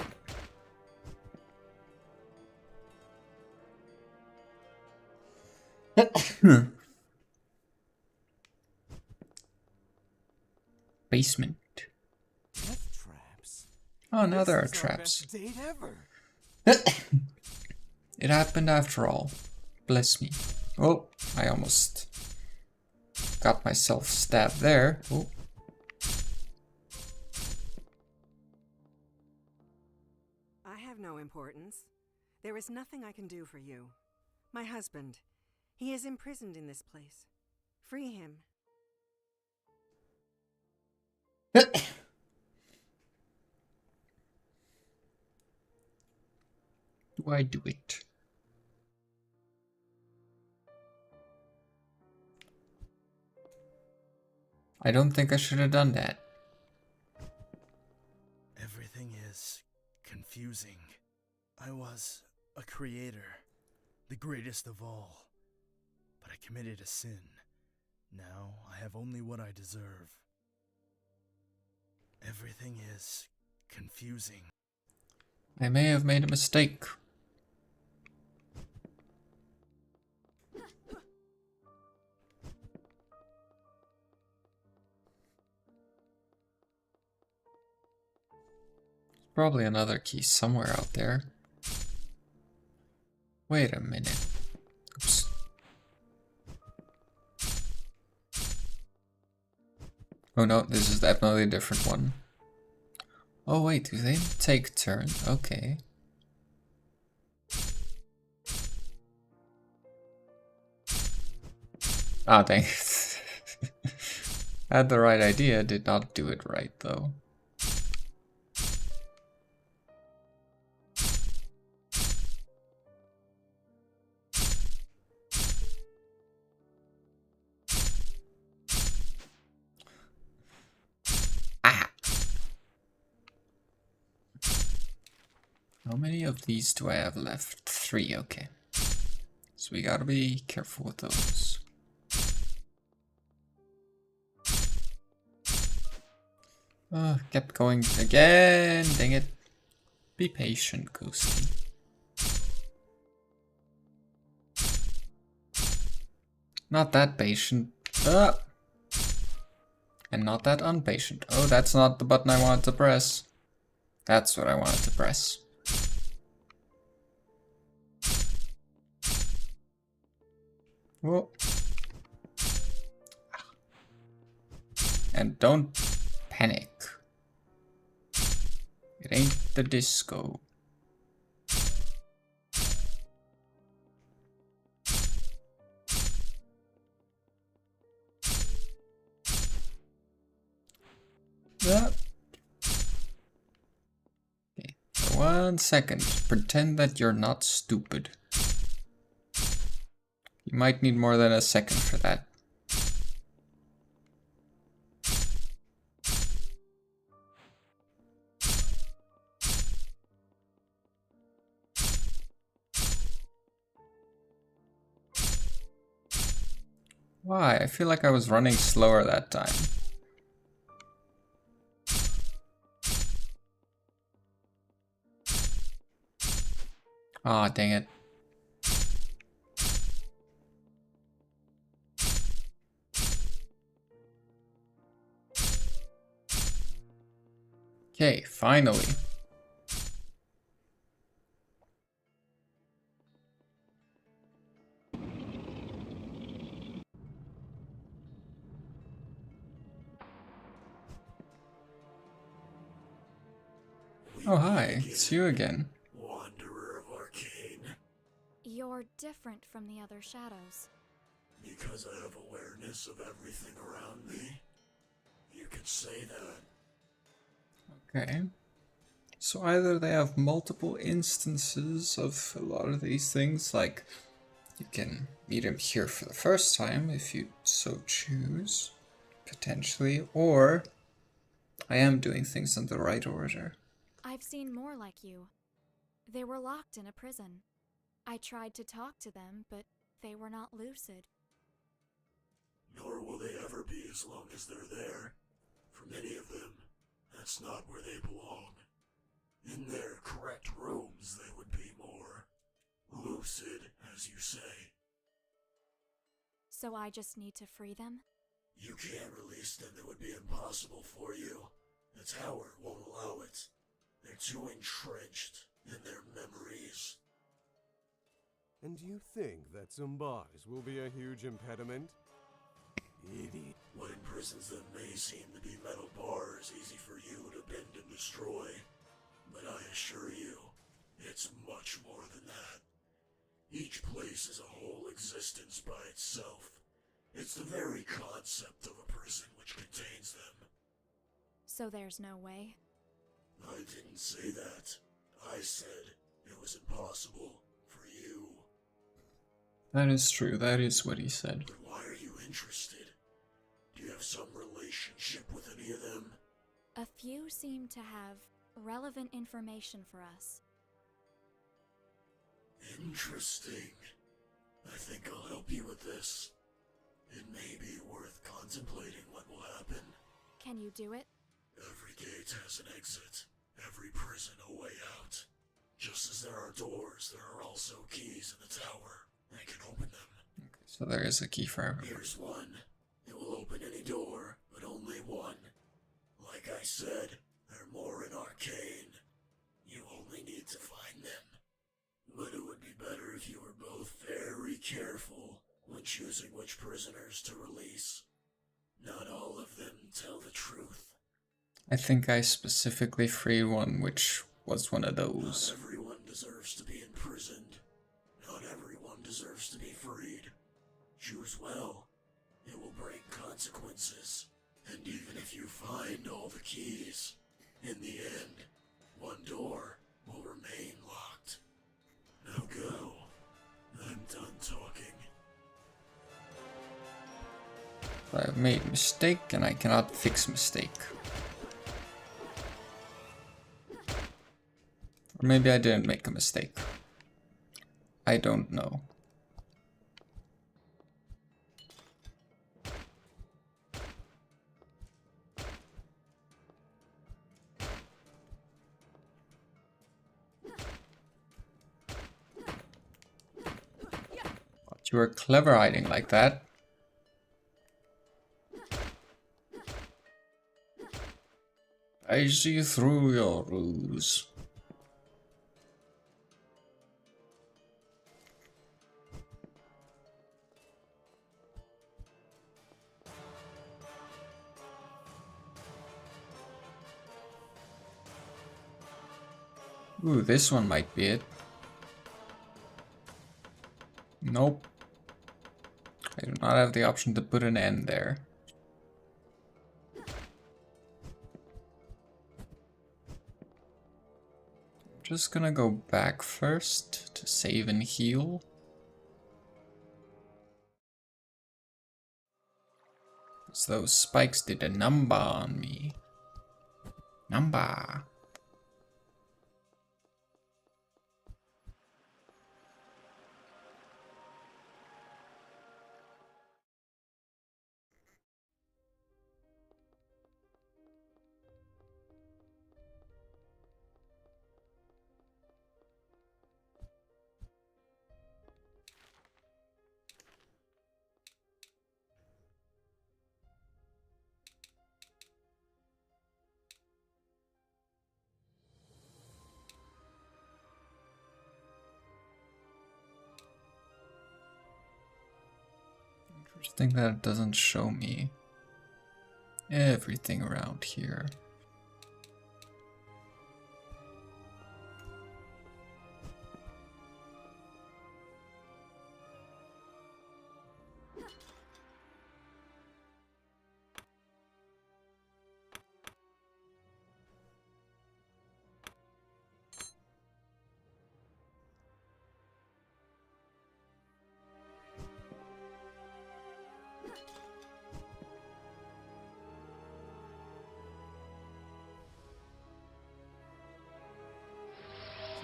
Basement. Death traps? Oh, now there are This is our traps. best date ever. It happened after all. Bless me. Oh, I almost got myself stabbed there. Oh. I have no importance. There is nothing I can do for you. My husband, he is imprisoned in this place. Free him. Do I do it? I don't think I should have done that. Everything is confusing. I was a creator, the greatest of all. But I committed a sin. Now I have only what I deserve. Everything is confusing. I may have made a mistake. Probably another key somewhere out there. Wait a minute. Oops. Oh no, this is definitely a different one. Oh wait, do they take turn? Okay. Ah, dang it. Had the right idea, did not do it right though. Ah! How many of these do I have left? 3, okay. So we gotta be careful with those. Kept going again, dang it. Be patient, Ghosty. Not that patient. And not that unpatient. Oh, that's not the button I wanted to press. That's what I wanted to press. Whoa. And don't panic. It ain't the disco. Yeah. Okay, for 1 second, pretend that you're not stupid. You might need more than a second for that. Why? I feel like I was running slower that time. Ah, dang it. Okay, finally. Oh, hi. It's you again. Wanderer of Arcane. You're different from the other shadows. Because I have awareness of everything around me. You could say that. Okay. So either they have multiple instances of a lot of these things, like you can meet him here for the first time if you so choose, potentially, or I am doing things in the right order. I've seen more like you. They were locked in a prison. I tried to talk to them, but they were not lucid. Nor will they ever be as long as they're there. For many of them, that's not where they belong. In their correct rooms, they would be more lucid, as you say. So I just need to free them? You can't release them, it would be impossible for you. The tower won't allow it. They're too entrenched in their memories. And you think that some bars will be a huge impediment? Idiot. What imprisons them may seem to be metal bars easy for you to bend and destroy. But I assure you, it's much more than that. Each place is a whole existence by itself. It's the very concept of a prison which contains them. So there's no way? I didn't say that. I said it was impossible for you. That is true, that is what he said. But why are you interested? Do you have some relation relationship with any of them? A few seem to have relevant information for us. Interesting. I think I'll help you with this. It may be worth contemplating what will happen. Can you do it? Every gate has an exit. Every prison a way out. Just as there are doors, there are also keys in the tower. I can open them. Okay, so there is a key for everyone. Here's one. It will open any door, but only one. Like I said, they're more in arcane. You only need to find them. But it would be better if you were both very careful when choosing which prisoners to release. Not all of them tell the truth. I think I specifically freed one, which was one of those. Not everyone deserves to be imprisoned. Not everyone deserves to be freed. Choose well. It will bring consequences. And even if you find all the keys, in the end, one door will remain locked. Now go. I'm done talking. I've made a mistake and I cannot fix mistake. Or maybe I didn't make a mistake. I don't know. But you were clever hiding like that. I see through your ruse. Ooh, this one might be it. Nope. I do not have the option to put an end there. I'm just gonna go back first to save and heal. So those spikes did a number on me. Number. Interesting that it doesn't show me everything around here.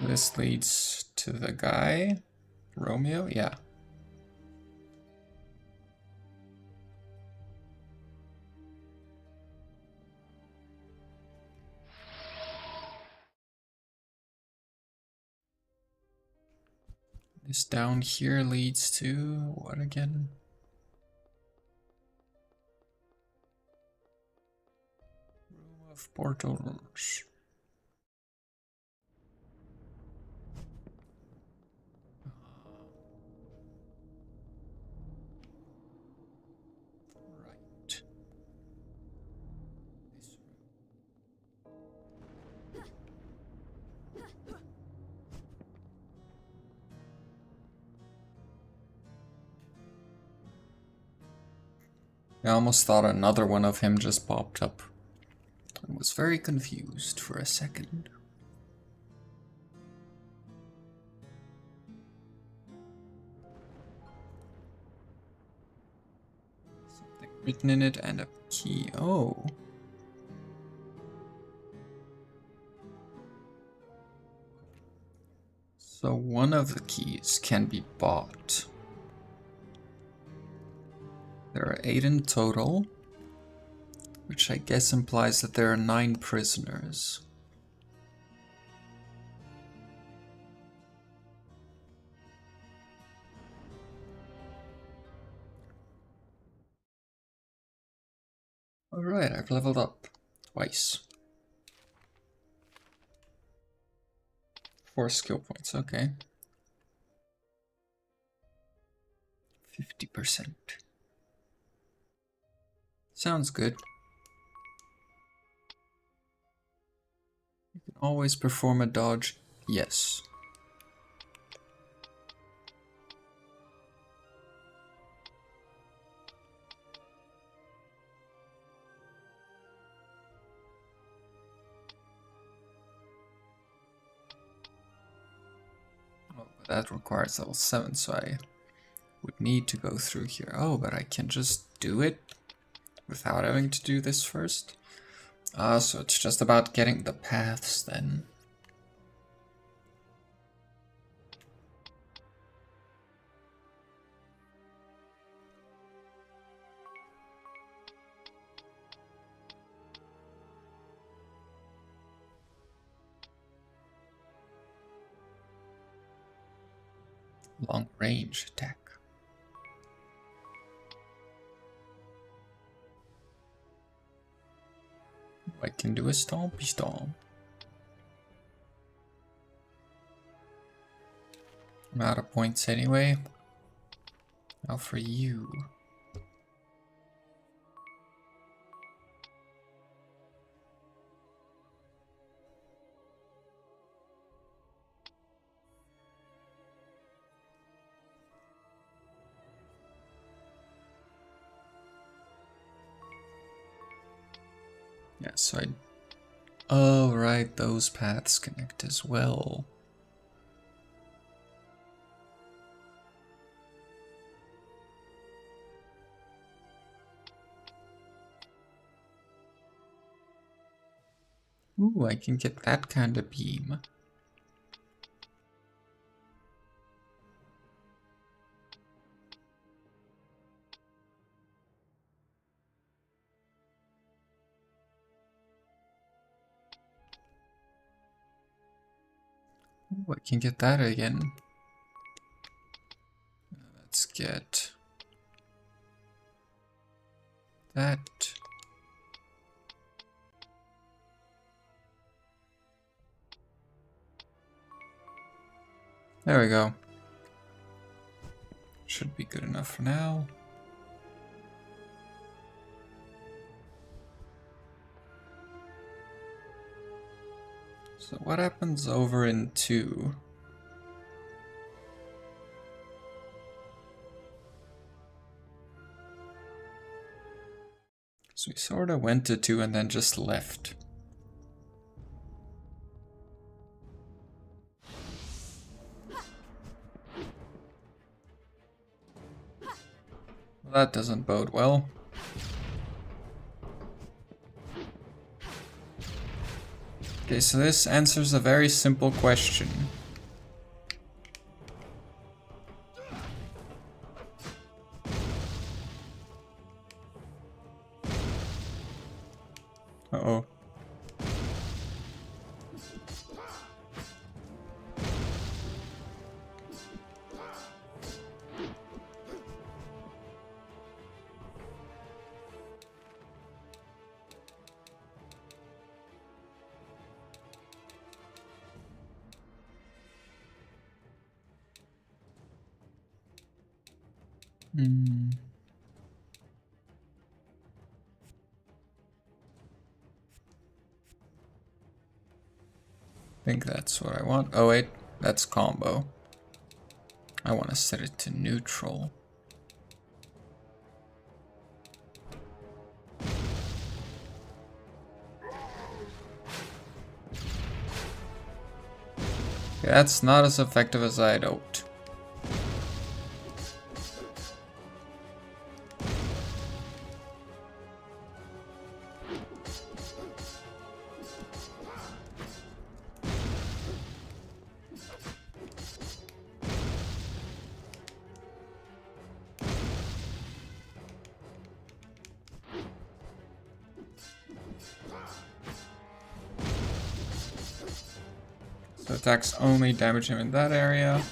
So this leads to the guy, Romeo, yeah. This down here leads to what again? Room of portals. Right. This I almost thought another one of him just popped up. I was very confused for a second. Something written in it and a key. Oh. So one of the keys can be bought. There are 8 in total, which I guess implies that there are 9 prisoners. Alright, I've leveled up twice. 4 skill points, okay. 50%. Sounds good. You can always perform a dodge, yes. Oh, but that requires level 7, so I would need to go through here. Oh, but I can just do it without having to do this first. So it's just about getting the paths then. Long range attack. I can do a stompy stomp. I'm out of points anyway. Now for you. Yeah, so I... Oh, right, those paths connect as well. Ooh, I can get that kind of beam. Ooh, I can get that again. Let's get that. There we go. Should be good enough for now. So what happens over in 2? So we sort of went to 2 and then just left. Well, that doesn't bode well. Okay, so this answers a very simple question. Uh-oh. I think that's what I want. Oh wait, that's combo. I want to set it to neutral. Okay, that's not as effective as I'd hoped. The attacks only damage him in that area.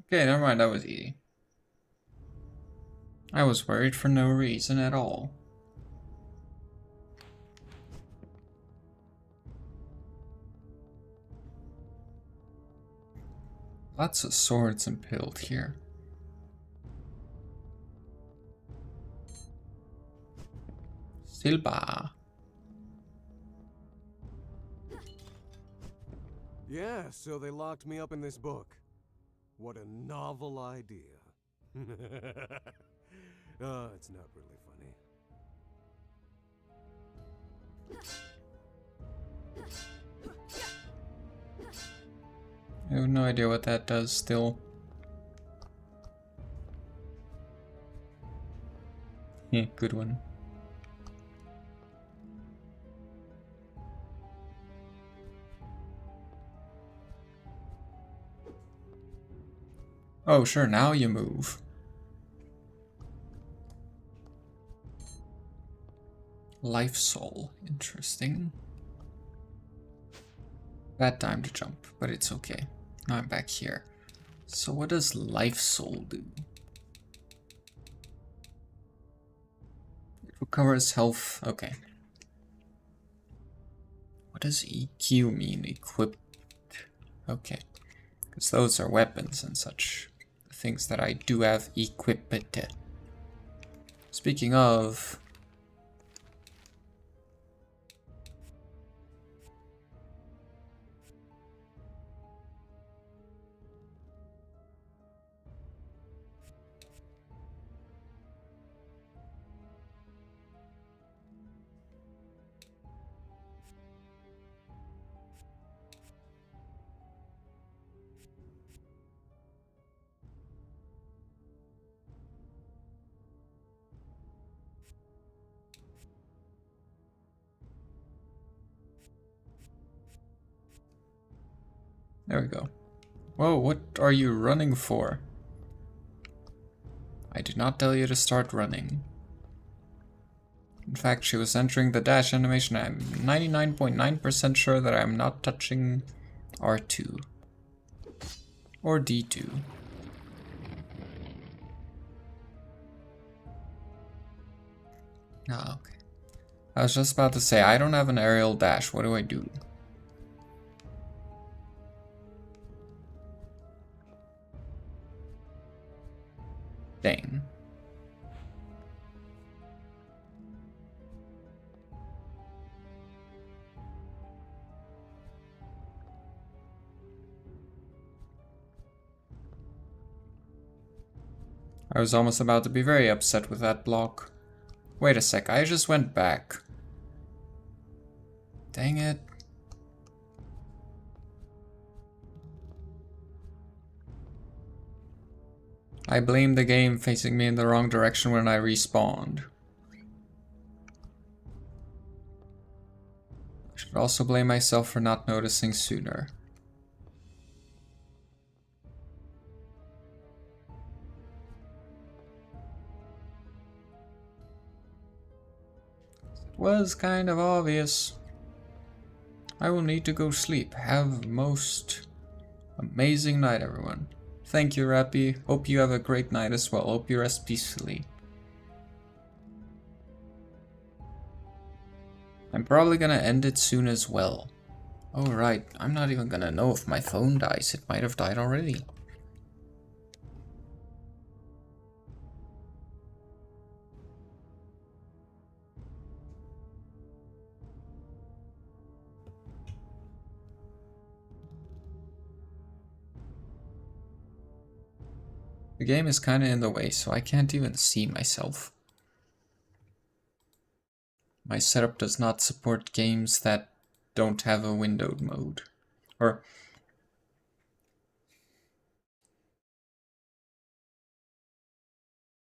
Okay, never mind, that was easy. I was worried for no reason at all. Lots of swords impaled here. Silba. Yeah, so they locked me up in this book. What a novel idea. Oh, it's not really funny. I have no idea what that does still. Yeah, good one. Oh, sure, now you move. Life Soul, interesting. Bad time to jump, but it's okay. Now I'm back here. So what does Life Soul do? It recovers health, okay. What does EQ mean? Equipped? Okay. Because those are weapons and such. The things that I do have equipped. Speaking of... There we go. Whoa, what are you running for? I did not tell you to start running. In fact, she was entering the dash animation. I'm 99.9% sure that I'm not touching R2. Or D2. Ah, okay. I was just about to say, I don't have an aerial dash. What do I do? Dang. I was almost about to be very upset with that block. Wait a sec, I just went back. Dang it. I blame the game facing me in the wrong direction when I respawned. I should also blame myself for not noticing sooner. It was kind of obvious. I will need to go sleep. Have a most amazing night, everyone. Thank you, Rappy. Hope you have a great night as well. Hope you rest peacefully. I'm probably gonna end it soon as well. Oh right, I'm not even gonna know if my phone dies. It might have died already. The game is kinda in the way, so I can't even see myself. My setup does not support games that don't have a windowed mode. Or...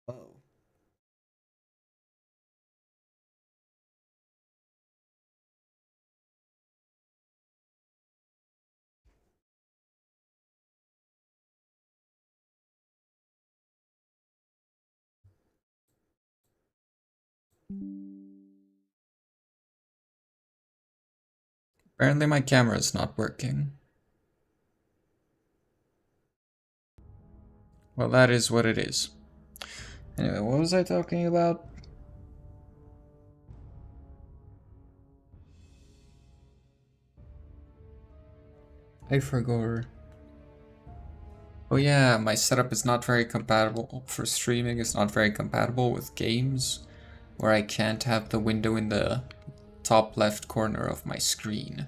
Oh. Apparently my camera is not working. Well, that is what it is. Anyway, what was I talking about? I forgot. Oh yeah, my setup is not very compatible for streaming. It's not very compatible with games where I can't have the window in the top left corner of my screen.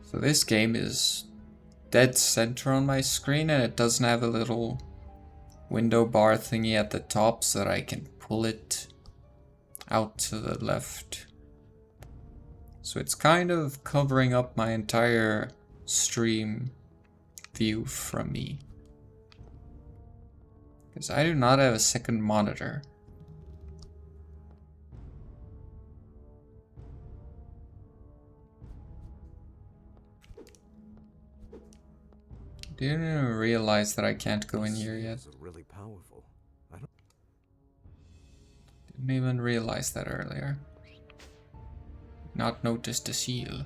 So this game is dead center on my screen and it doesn't have a little window bar thingy at the top so that I can pull it out to the left. So it's kind of covering up my entire stream view from me. Because I do not have a second monitor. Didn't even realize that I can't go in here yet. Really powerful. Didn't even realize that earlier. Not noticed the seal.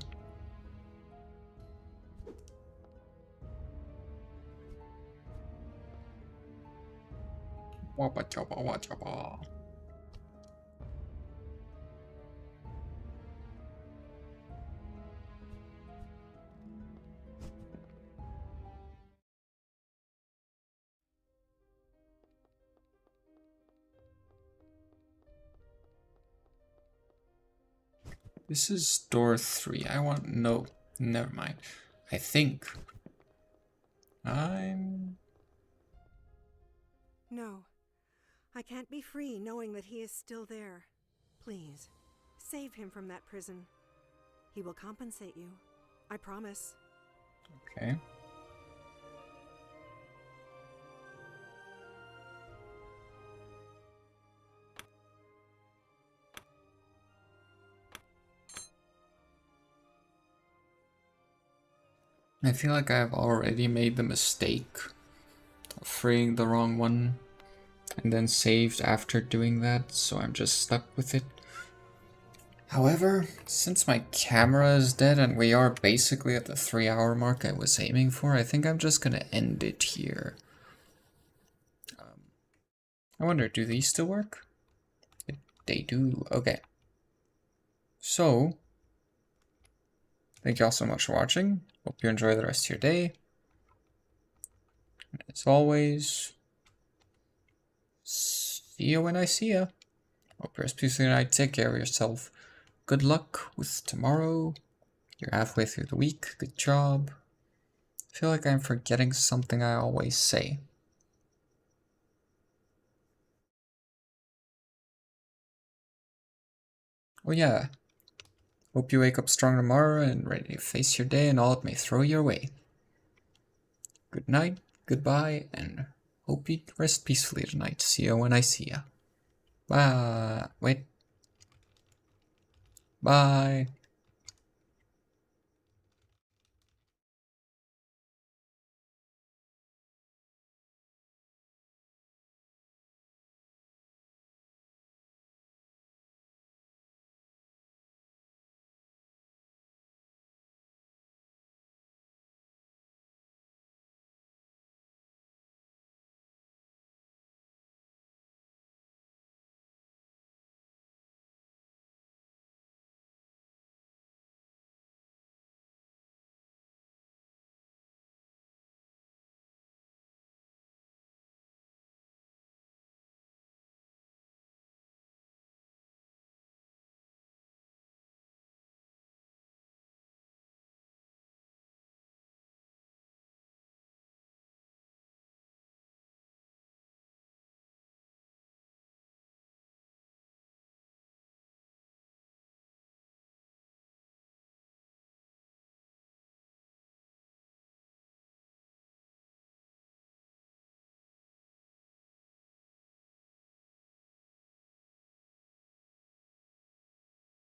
Wabba jabba wajabba. This is door 3. I want... No. Never mind. I think... I'm... No. I can't be free knowing that he is still there. Please, save him from that prison. He will compensate you. I promise. Okay. I feel like I've already made the mistake of freeing the wrong one and then saved after doing that, so I'm just stuck with it. However, since my camera is dead and we are basically at the 3-hour mark I was aiming for, I think I'm just gonna end it here. I wonder, do these still work? They do, okay. So, thank you all so much for watching. Hope you enjoy the rest of your day. And as always, see you when I see ya. Hope you're peaceful tonight. Take care of yourself. Good luck with tomorrow. You're halfway through the week. Good job. I feel like I'm forgetting something I always say. Oh yeah. Hope you wake up strong tomorrow and ready to face your day and all it may throw your way. Good night, goodbye, and hope you rest peacefully tonight. See you when I see ya. Bye. Wait. Bye.